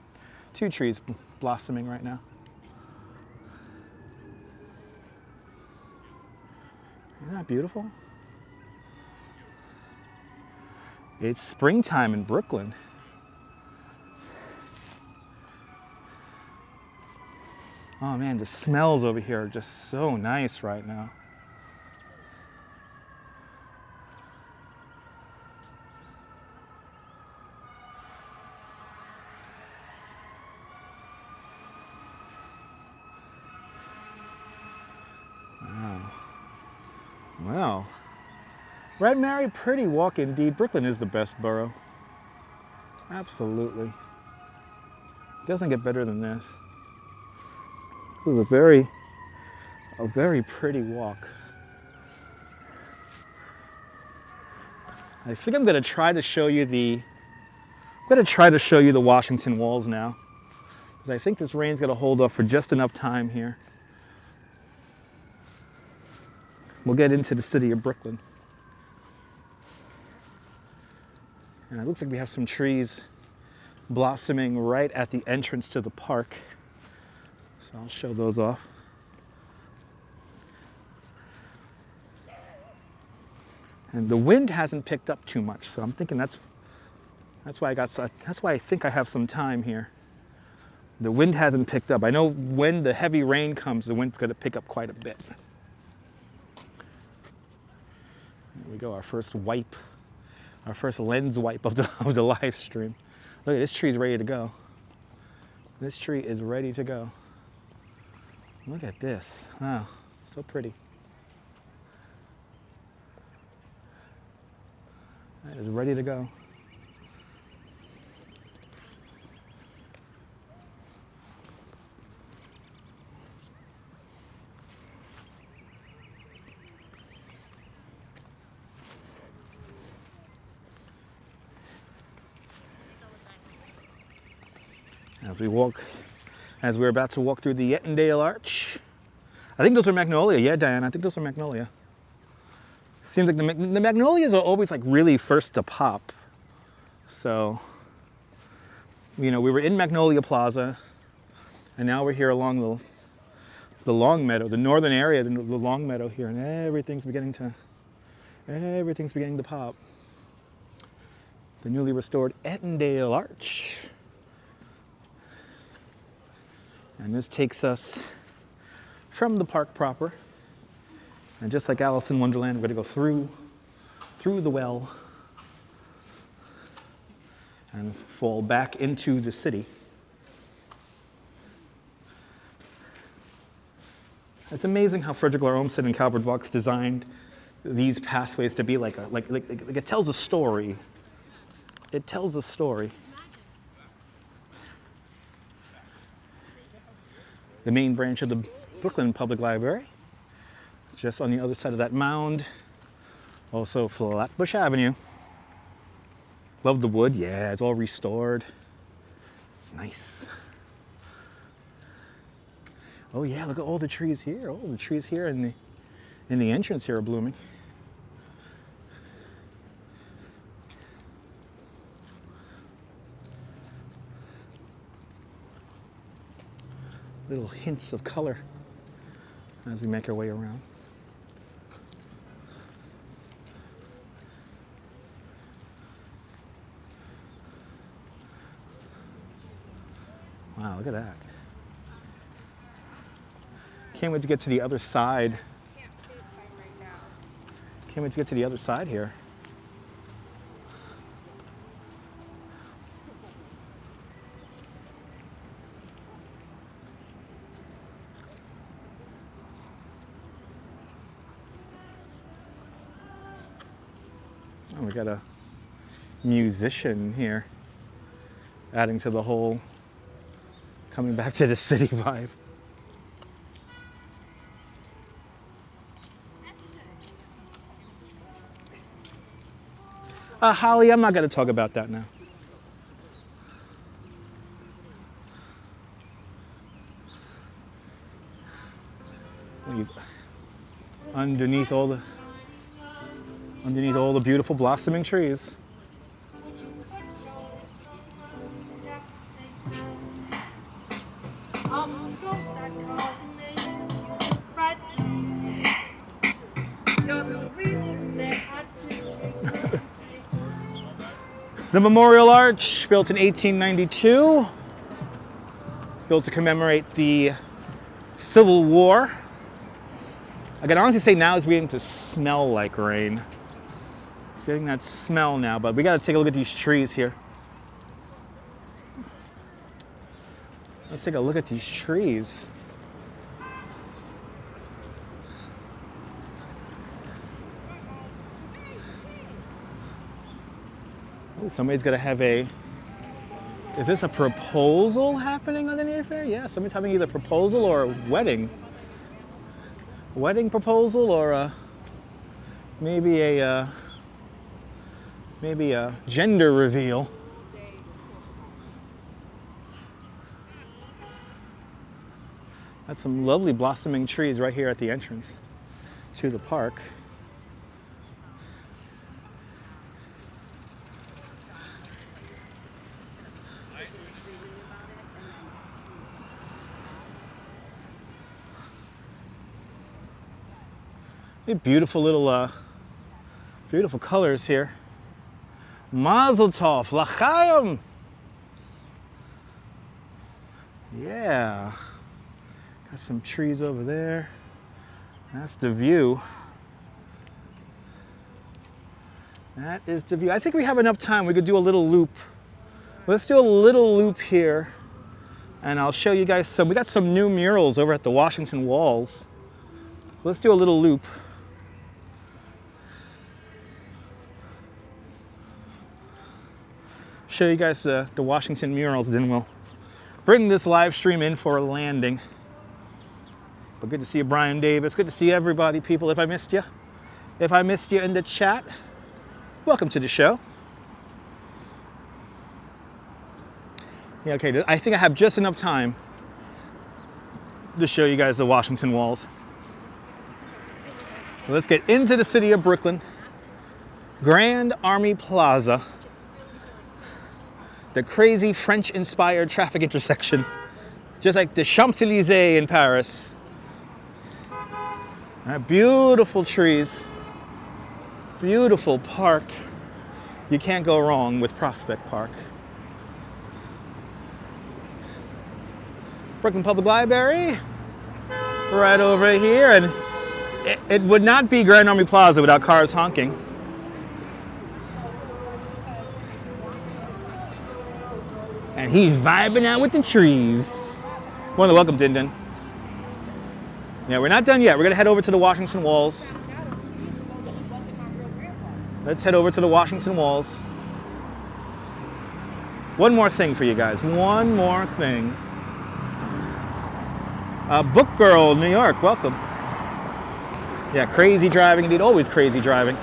trees blossoming right now. Isn't that beautiful? It's springtime in Brooklyn. Oh man, the smells over here are just so nice right now. Wow. Well, Red Mary, pretty walk indeed. Brooklyn is the best borough. Absolutely. Doesn't get better than this. This is a very pretty walk. I think I'm going to try to show you the Washington walls now, because I think this rain's going to hold up for just enough time here. We'll get into the city of Brooklyn. And it looks like we have some trees blossoming right at the entrance to the park. So I'll show those off. And the wind hasn't picked up too much, so I'm thinking that's why I think I have some time here. The wind hasn't picked up. I know when the heavy rain comes, the wind's going to pick up quite a bit. There we go, our first lens wipe of the live stream. Look at this tree's ready to go. This tree is ready to go. Look at this. Wow, so pretty. That is ready to go. As we're about to walk through the Yettendale Arch. I think those are magnolia. Yeah, Diane, I think those are magnolia. Seems like the magnolias are always like really first to pop. So, you know, we were in Magnolia Plaza, and now we're here along the Long Meadow, the northern area, the Long Meadow here, and everything's beginning to pop. The newly restored Yettendale Arch. And this takes us from the park proper. And just like Alice in Wonderland, we're going to go through the well and fall back into the city. It's amazing how Frederick Lahr Olmsted and Calvert Vaux designed these pathways to be like it tells a story. It tells a story. The main branch of the Brooklyn Public Library, just on the other side of that mound. Also Flatbush Avenue. Love the wood, yeah, it's all restored. It's nice. Oh yeah, look at all the trees here. All the trees here in the entrance here are blooming. Little hints of color as we make our way around. Wow, look at that. Can't wait to get to the other side. Can't wait to get to the other side here. Oh, we got a musician here, adding to the whole coming back to the city vibe. Holly, I'm not going to talk about that now. Underneath all the beautiful blossoming trees. The Memorial Arch, built in 1892, built to commemorate the Civil War. I can honestly say now it's beginning to smell like rain. It's getting that smell now, but we gotta take a look at these trees here. Let's take a look at these trees. Ooh, somebody's gonna have is this a proposal happening underneath there? Yeah, somebody's having either a proposal or a wedding. Wedding proposal or maybe a gender reveal. That's some lovely blossoming trees right here at the entrance to the park. Beautiful little, beautiful colors here. Mazel tov, l'chaim. Yeah. Got some trees over there. That's the view. That is the view. I think we have enough time. We could do a little loop. Let's do a little loop here. And I'll show you guys we got some new murals over at the Washington walls. Let's do a little loop. Show you guys the Washington murals, then we'll bring this live stream in for a landing. But good to see you, Brian Davis. Good to see everybody, people. If I missed you in the chat, welcome to the show. Yeah, okay, I think I have just enough time to show you guys the Washington walls. So let's get into the city of Brooklyn. Grand Army Plaza. The crazy French-inspired traffic intersection, just like the Champs-Élysées in Paris. All right, beautiful trees, beautiful park. You can't go wrong with Prospect Park. Brooklyn Public Library, right over here, and it would not be Grand Army Plaza without cars honking. And he's vibing out with the trees. More than welcome, Din Din. Yeah, we're not done yet. We're gonna head over to the Washington walls. Let's head over to the Washington Walls. One more thing for you guys. One more thing. Book Girl, New York, welcome. Yeah, crazy driving indeed. Always crazy driving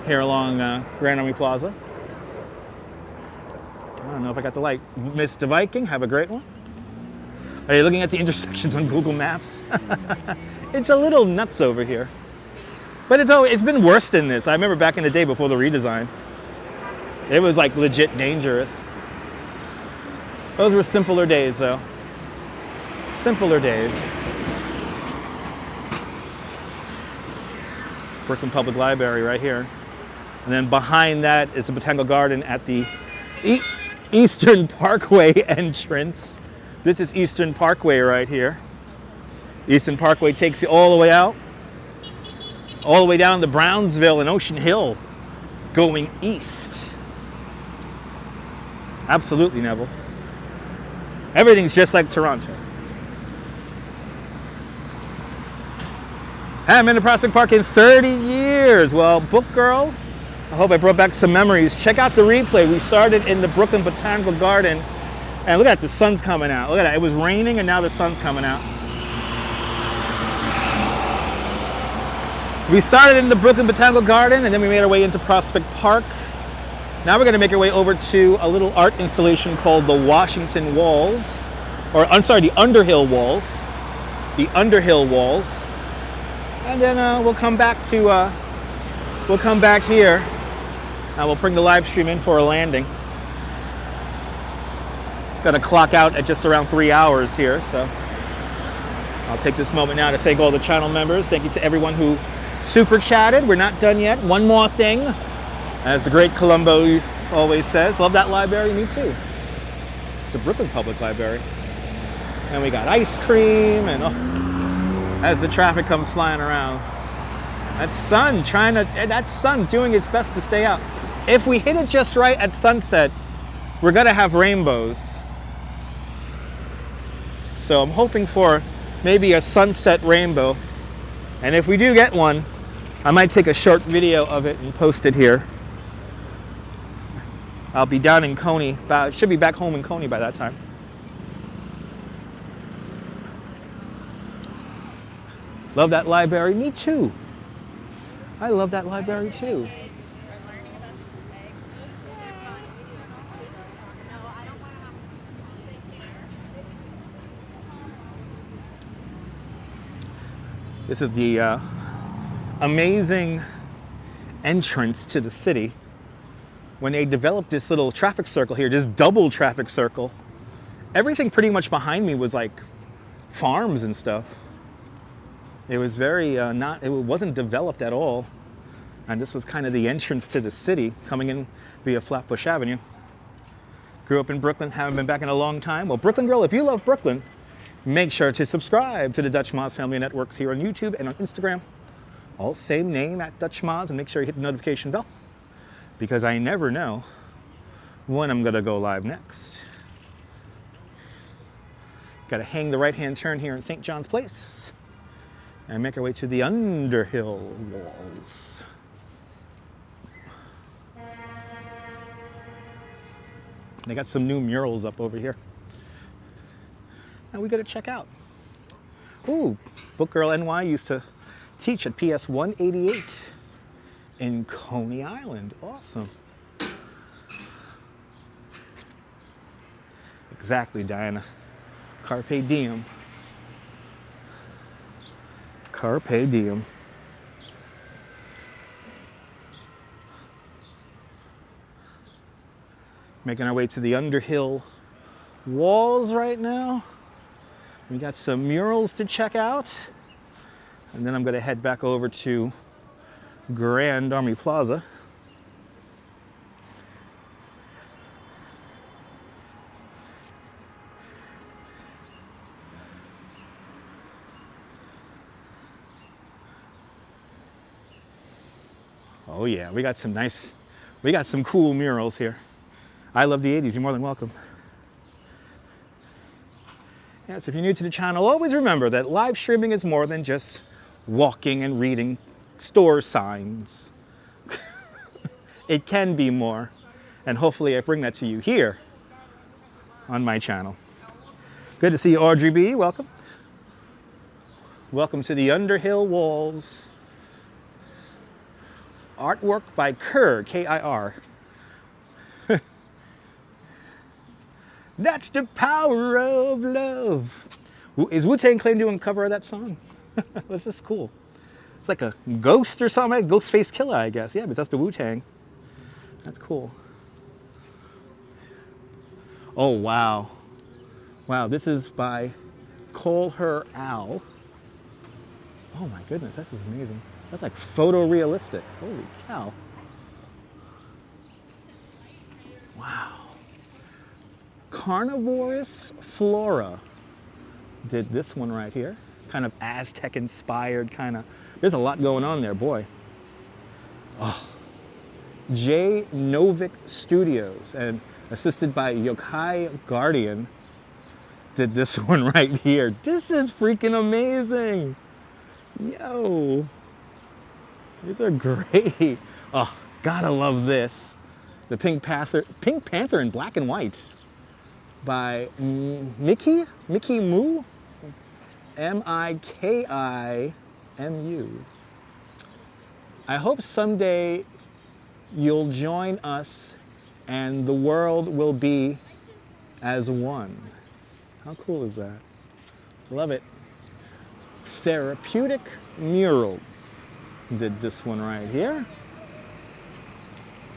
here along Grand Army Plaza. I don't know if I got the light. Mr. Viking, have a great one. Are you looking at the intersections on Google Maps? It's a little nuts over here. But it's been worse than this. I remember back in the day before the redesign. It was like legit dangerous. Those were simpler days though. Simpler days. Brooklyn Public Library right here. And then behind that is the Botanic Garden at the Eastern Parkway entrance. This is Eastern Parkway right here. Eastern Parkway takes you all the way out, all the way down to Brownsville and Ocean Hill, going east. Absolutely, Neville. Everything's just like Toronto. Haven't been to Prospect Park in 30 years. Well, Book Girl, I hope I brought back some memories. Check out the replay. We started in the Brooklyn Botanical Garden, and look at that, the sun's coming out. Look at that, it was raining and now the sun's coming out. We started in the Brooklyn Botanical Garden and then we made our way into Prospect Park. Now we're gonna make our way over to a little art installation called the Washington Walls, or I'm sorry, the Underhill Walls. The Underhill Walls. And then we'll come back to, we'll come back here and we'll bring the live stream in for a landing. Gonna clock out at just around 3 hours here, so I'll take this moment now to thank all the channel members. Thank you to everyone who super chatted. We're not done yet. One more thing. As the great Columbo always says, love that library, me too. It's a Brooklyn Public Library. And we got ice cream and as the traffic comes flying around. That sun doing its best to stay out. If we hit it just right at sunset, we're gonna have rainbows. So I'm hoping for maybe a sunset rainbow. And if we do get one, I might take a short video of it and post it here. I'll be down in Coney, should be back home in Coney by that time. Love that library, me too. I love that library too. This is the amazing entrance to the city. When they developed this little traffic circle here, this double traffic circle, everything pretty much behind me was like farms and stuff. It was very it wasn't developed at all. And this was kind of the entrance to the city coming in via Flatbush Avenue. Grew up in Brooklyn, haven't been back in a long time. Well, Brooklyn Girl, if you love Brooklyn, make sure to subscribe to the Dutch Moz Family Networks here on YouTube and on Instagram. All same name at Dutch Moz, and make sure you hit the notification bell because I never know when I'm gonna go live next. Gotta hang the right-hand turn here in St. John's Place and make our way to the Underhill Walls. They got some new murals up over here. And we got to check out. Ooh, Book Girl NY used to teach at PS 188 in Coney Island. Awesome. Exactly, Diana. Carpe diem. Carpe diem. Making our way to the Underhill Walls right now. We got some murals to check out. And then I'm going to head back over to Grand Army Plaza. Oh yeah, we got some cool murals here. I love the 80s, you're more than welcome. Yes, if you're new to the channel, always remember that live streaming is more than just walking and reading store signs. it can be more. And hopefully I bring that to you here on my channel. Good to see you, Audrey B. Welcome. Welcome to the Underhill walls. Artwork by Kir, K-I-R. That's the power of love. Is Wu-Tang Clan doing a cover of that song? This is cool. It's like a ghost or something, like Ghostface Killer, I guess. Yeah, but that's the Wu-Tang. That's cool. Oh, wow. Wow, this is by Call Her Al. Oh my goodness, this is amazing. That's like photorealistic. Holy cow. Wow. Carnivorous Flora did this one right here. Kind of Aztec inspired, kind of. There's a lot going on there, boy. Oh. J Novik Studios, and assisted by Yokai Guardian, did this one right here. This is freaking amazing. Yo. These are great. Oh, gotta love this. The Pink Panther in black and white by Mickey Moo, M-I-K-I-M-U. I hope someday you'll join us and the world will be as one. How cool is that? Love it. Therapeutic Murals did this one right here.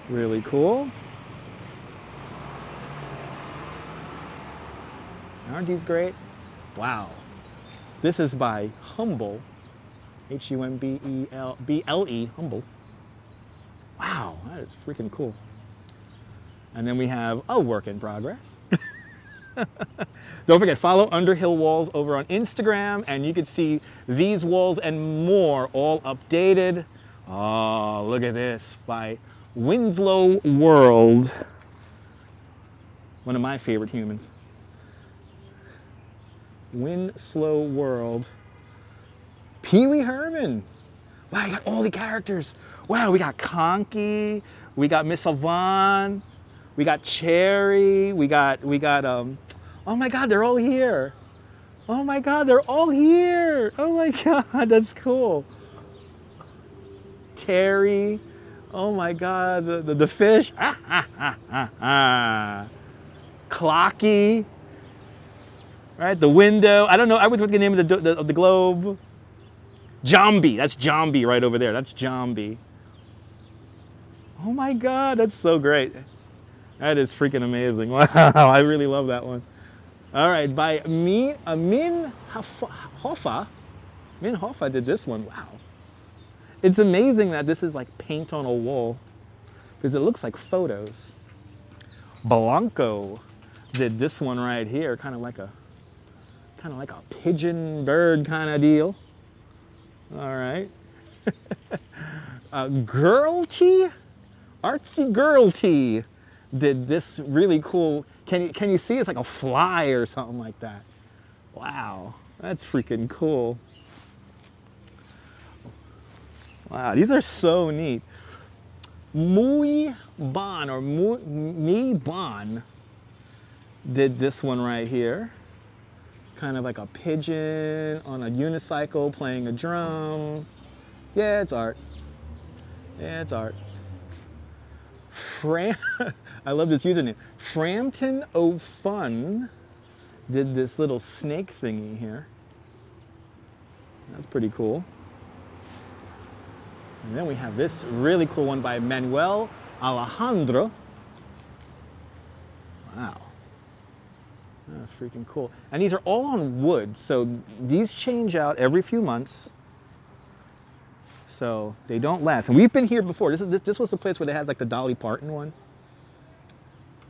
Really cool. Aren't these great? Wow. This is by Humble, H-U-M-B-E-L-B-L-E, Humble. Wow, that is freaking cool. And then we have a work in progress. Don't forget, follow Underhill Walls over on Instagram, and you can see these walls and more all updated. Oh, look at this, by Winslow World. One of my favorite humans. Winslow World. Pee-wee Herman. Wow, you got all the characters. Wow, we got Conky, we got Miss Yvonne, we got Cherry, we got oh my God, they're all here. Oh my God, they're all here. Oh my God, that's cool. Terry, oh my God, the fish. Clocky, right? The window. I don't know. I always forget the name of the globe. Jambi. That's Jambi right over there. That's Jambi. Oh my God, that's so great. That is freaking amazing. Wow, I really love that one. All right, by Min Hoffa. Min Hoffa did this one. Wow. It's amazing that this is like paint on a wall because it looks like photos. Blanco did this one right here, kind of like a pigeon bird kind of deal. All right. Girl Tea, Artsy Girl Tea did this really cool. Can you see it's like a fly or something like that? Wow, that's freaking cool. Wow, these are so neat. Mui Bon or Mi Bon did this one right here. Kind of like a pigeon on a unicycle playing a drum. Yeah, it's art. Yeah, it's art. I love this username. Frampton O'Fun did this little snake thingy here. That's pretty cool. And then we have this really cool one by Manuel Alejandro. Wow. That's freaking cool. And these are all on wood, so these change out every few months. So they don't last. And we've been here before. This was the place where they had like the Dolly Parton one.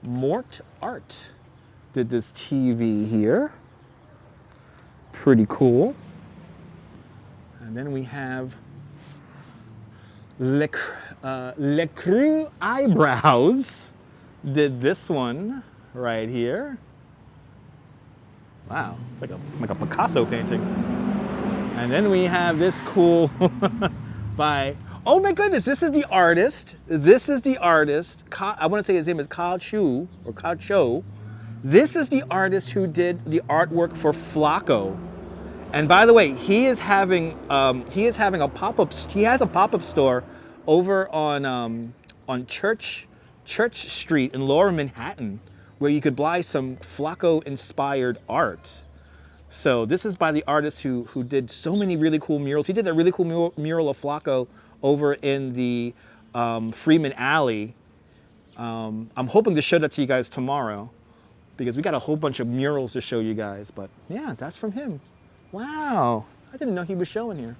Mort Art did this TV here. Pretty cool. And then we have Le Creux Eyebrows did this one right here. Wow, it's like a Picasso painting. And then we have this cool by, Oh my goodness, this is the artist. This is the artist. I want to say his name is Ka Chu or Ka Cho. This is the artist who did the artwork for Flacco. And by the way, he is having a pop-up. He has a pop-up store over on Church Street in Lower Manhattan, where you could buy some Flacco-inspired art. So this is by the artist who did so many really cool murals. He did a really cool mural of Flacco over in the Freeman Alley. I'm hoping to show that to you guys tomorrow because we got a whole bunch of murals to show you guys. But yeah, that's from him. Wow, I didn't know he was showing here.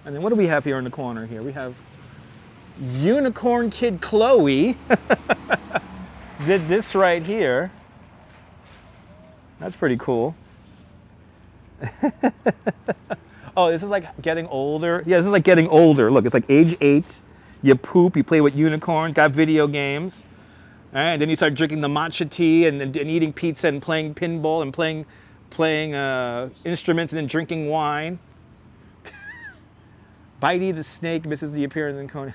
And then what do we have here in the corner here? We have Unicorn Kid Chloe did this right here. That's pretty cool. Oh, this is like getting older. Yeah, this is like getting older. Look, it's like age 8. You poop, you play with unicorns, got video games. All right, then you start drinking the matcha tea and eating pizza and playing pinball and playing instruments and then drinking wine. Bitey the snake misses the appearance in Conan.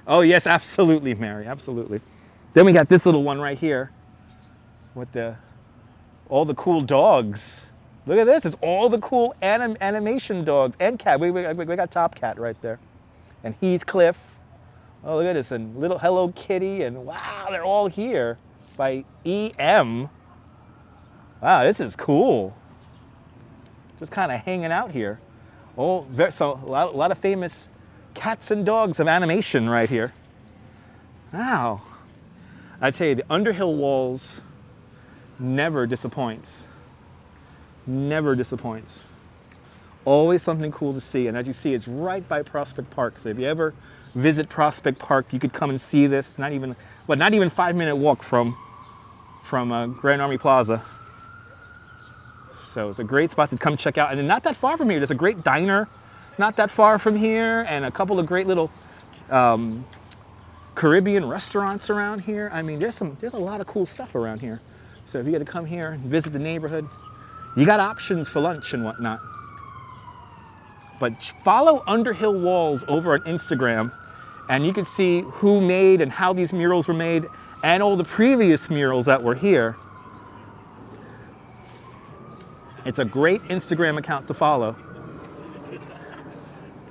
Oh yes, absolutely, Mary, absolutely. Then we got this little one right here with all the cool dogs. Look at this, it's all the cool animation dogs and cat. We got Top Cat right there. And Heathcliff. Oh, look at this, and little Hello Kitty, and wow, they're all here by EM. Wow, this is cool. Just kind of hanging out here. Oh, so a lot of famous cats and dogs of animation right here. Wow. I tell you, the Underhill walls never disappoints. Never disappoints. Always something cool to see. And as you see, it's right by Prospect Park. So if you ever visit Prospect Park, you could come and see this. Not even 5-minute walk from Grand Army Plaza. So it's a great spot to come check out. And then not that far from here, there's a great diner not that far from here, and a couple of great little Caribbean restaurants around here. I mean, there's a lot of cool stuff around here. So if you got to come here and visit the neighborhood, you got options for lunch and whatnot. But follow Underhill Walls over on Instagram, and you can see who made and how these murals were made, and all the previous murals that were here. It's a great Instagram account to follow.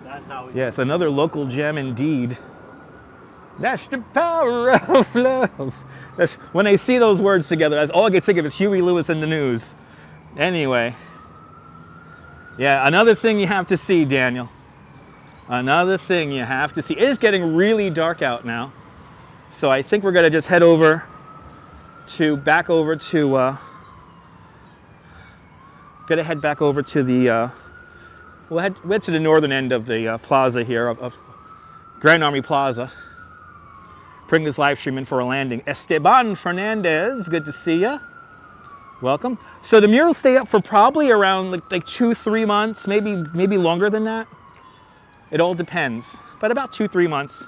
That's how we Yes, another local gem indeed. That's the power of love. That's, when I see those words together, that's all I can think of is Huey Lewis in the News. Anyway. Yeah, another thing you have to see, Daniel. Another thing you have to see. It is getting really dark out now. So I think we're going to just head over to, gonna head back over to the, we'll head to the northern end of the plaza here, of Grand Army Plaza. Bring this live stream in for a landing. Esteban Fernandez, good to see ya. Welcome. So the murals stay up for probably around like 2-3 months, maybe longer than that. It all depends, but about 2-3 months,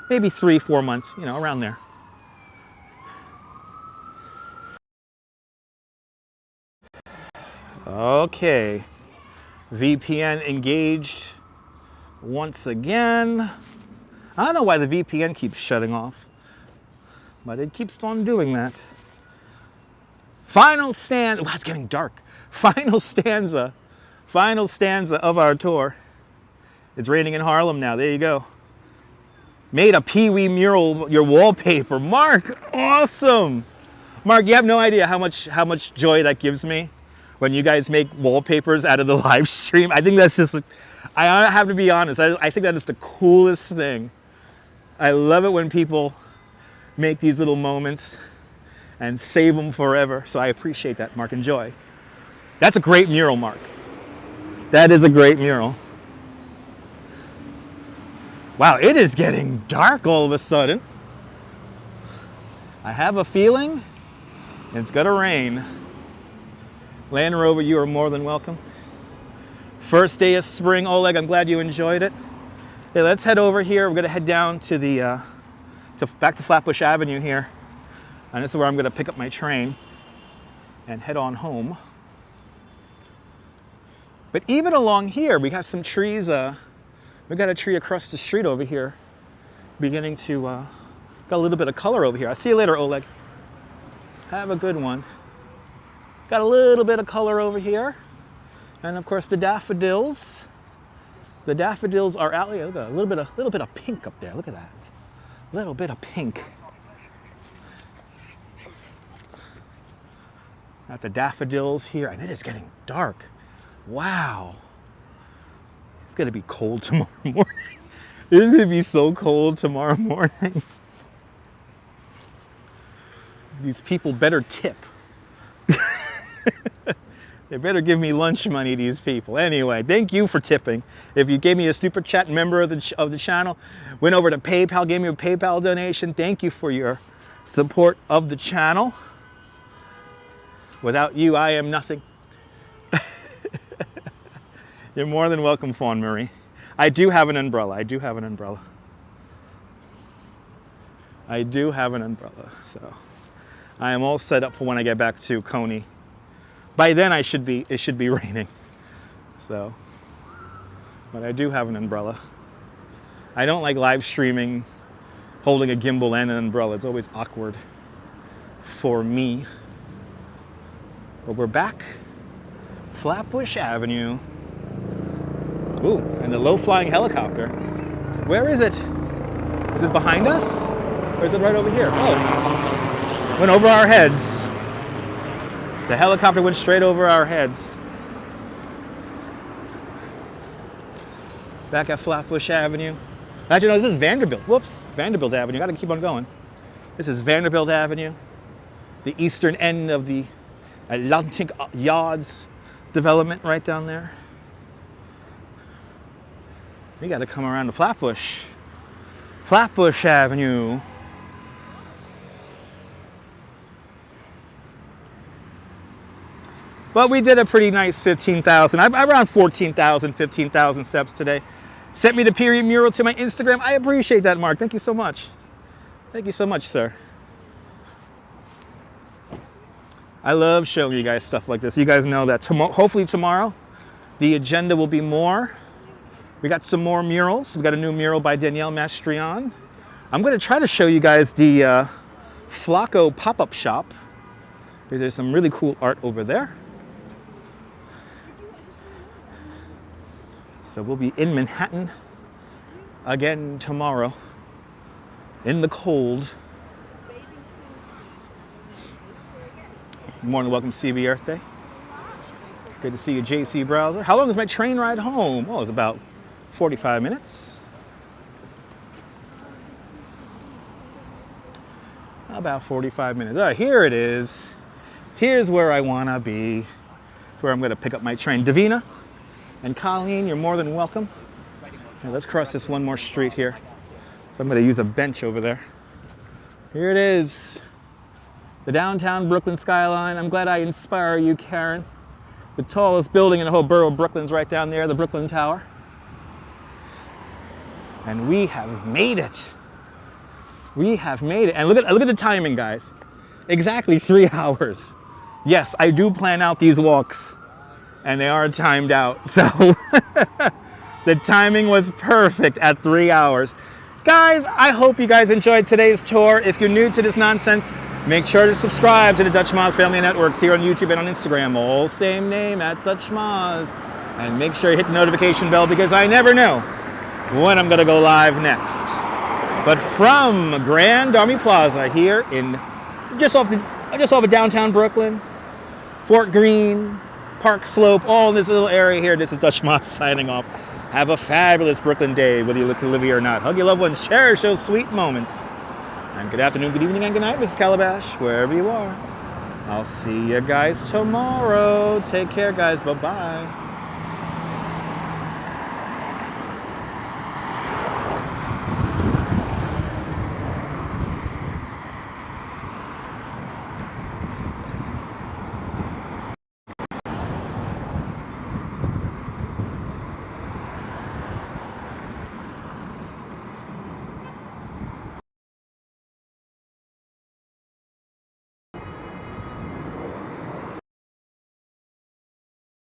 maybe 3-4 months, you know, around there. Okay, VPN engaged once again. I don't know why the VPN keeps shutting off, but it keeps on doing that. Final stanza, wow, it's getting dark. Final stanza of our tour. It's raining in Harlem now, there you go. Made a Pee-wee mural, your wallpaper. Mark, awesome. Mark, you have no idea how much joy that gives me when you guys make wallpapers out of the live stream. I think that's just, I have to be honest, I think that is the coolest thing. I love it when people make these little moments and save them forever. So I appreciate that, Mark. Enjoy. That's a great mural, Mark. That is a great mural. Wow, it is getting dark all of a sudden. I have a feeling it's gonna rain. Land Rover, you are more than welcome. First day of spring, Oleg, I'm glad you enjoyed it. Okay, let's head over here. We're gonna head down to the, back to Flatbush Avenue here. And this is where I'm gonna pick up my train and head on home. But even along here, we have some trees We got a tree across the street over here, beginning to, got a little bit of color over here. I'll see you later, Oleg. Have a good one. Got a little bit of color over here. And of course the daffodils. The daffodils are out. Look at a little bit of pink up there. Look at that. A little bit of pink. Got the daffodils here, and it is getting dark. Wow. It's gonna be cold tomorrow morning. It's gonna be so cold tomorrow morning. These people better tip. They better give me lunch money, these people. Anyway, thank you for tipping. If you gave me a super chat, member of the channel, went over to PayPal, gave me a PayPal donation, thank you for your support of the channel. Without you, I am nothing. You're more than welcome, Fawn Marie. I do have an umbrella. I do have an umbrella. I do have an umbrella, so I am all set up for when I get back to Coney. By then it should be raining. So, but I do have an umbrella. I don't like live streaming, holding a gimbal and an umbrella. It's always awkward for me. But we're back. Flatbush Avenue. Ooh, and the low-flying helicopter. Where is it? Is it behind us? Or is it right over here? Oh, went over our heads. The helicopter went straight over our heads. Back at Flatbush Avenue. Actually, no, this is Vanderbilt. Whoops, Vanderbilt Avenue. Gotta keep on going. This is Vanderbilt Avenue, the eastern end of the Atlantic Yards development right down there. We gotta come around to Flatbush. Flatbush Avenue. But we did a pretty nice 15,000, around 14,000, 15,000 steps today. Sent me the period mural to my Instagram. I appreciate that, Mark. Thank you so much. Thank you so much, sir. I love showing you guys stuff like this. You guys know that hopefully tomorrow, the agenda will be more. We got some more murals. We got a new mural by Danielle Mastrian. I'm going to try to show you guys the Flacco pop-up shop. There's some really cool art over there. So we'll be in Manhattan again tomorrow in the cold. More than welcome, CB Earth Day. Good to see you, JC Browser. How long is my train ride home? Oh, it's about 45 minutes. About 45 minutes. All right, here it is. Here's where I want to be. It's where I'm going to pick up my train. Davina and Colleen, you're more than welcome. Now, let's cross this one more street here. So I'm going to use a bench over there. Here it is. The downtown Brooklyn skyline. I'm glad I inspire you, Karen. The tallest building in the whole borough of Brooklyn's right down there, the Brooklyn Tower. And we have made it. We have made it. And look at the timing, guys. Exactly 3 hours. Yes, I do plan out these walks, and they are timed out. So the timing was perfect at 3 hours. Guys, I hope you guys enjoyed today's tour. If you're new to this nonsense, make sure to subscribe to the Dutch Moz Family Networks here on YouTube and on Instagram. All same name, at Dutch Moz. And make sure you hit the notification bell because I never know when I'm going to go live next. But from Grand Army Plaza here in just off of downtown Brooklyn, Fort Greene, Park Slope, all in this little area here, this is Dutch Moz signing off. Have a fabulous Brooklyn day, whether you live here or not. Hug your loved ones, cherish those sweet moments. And good afternoon, good evening, and good night, Mrs. Calabash, wherever you are. I'll see you guys tomorrow. Take care, guys. Bye-bye.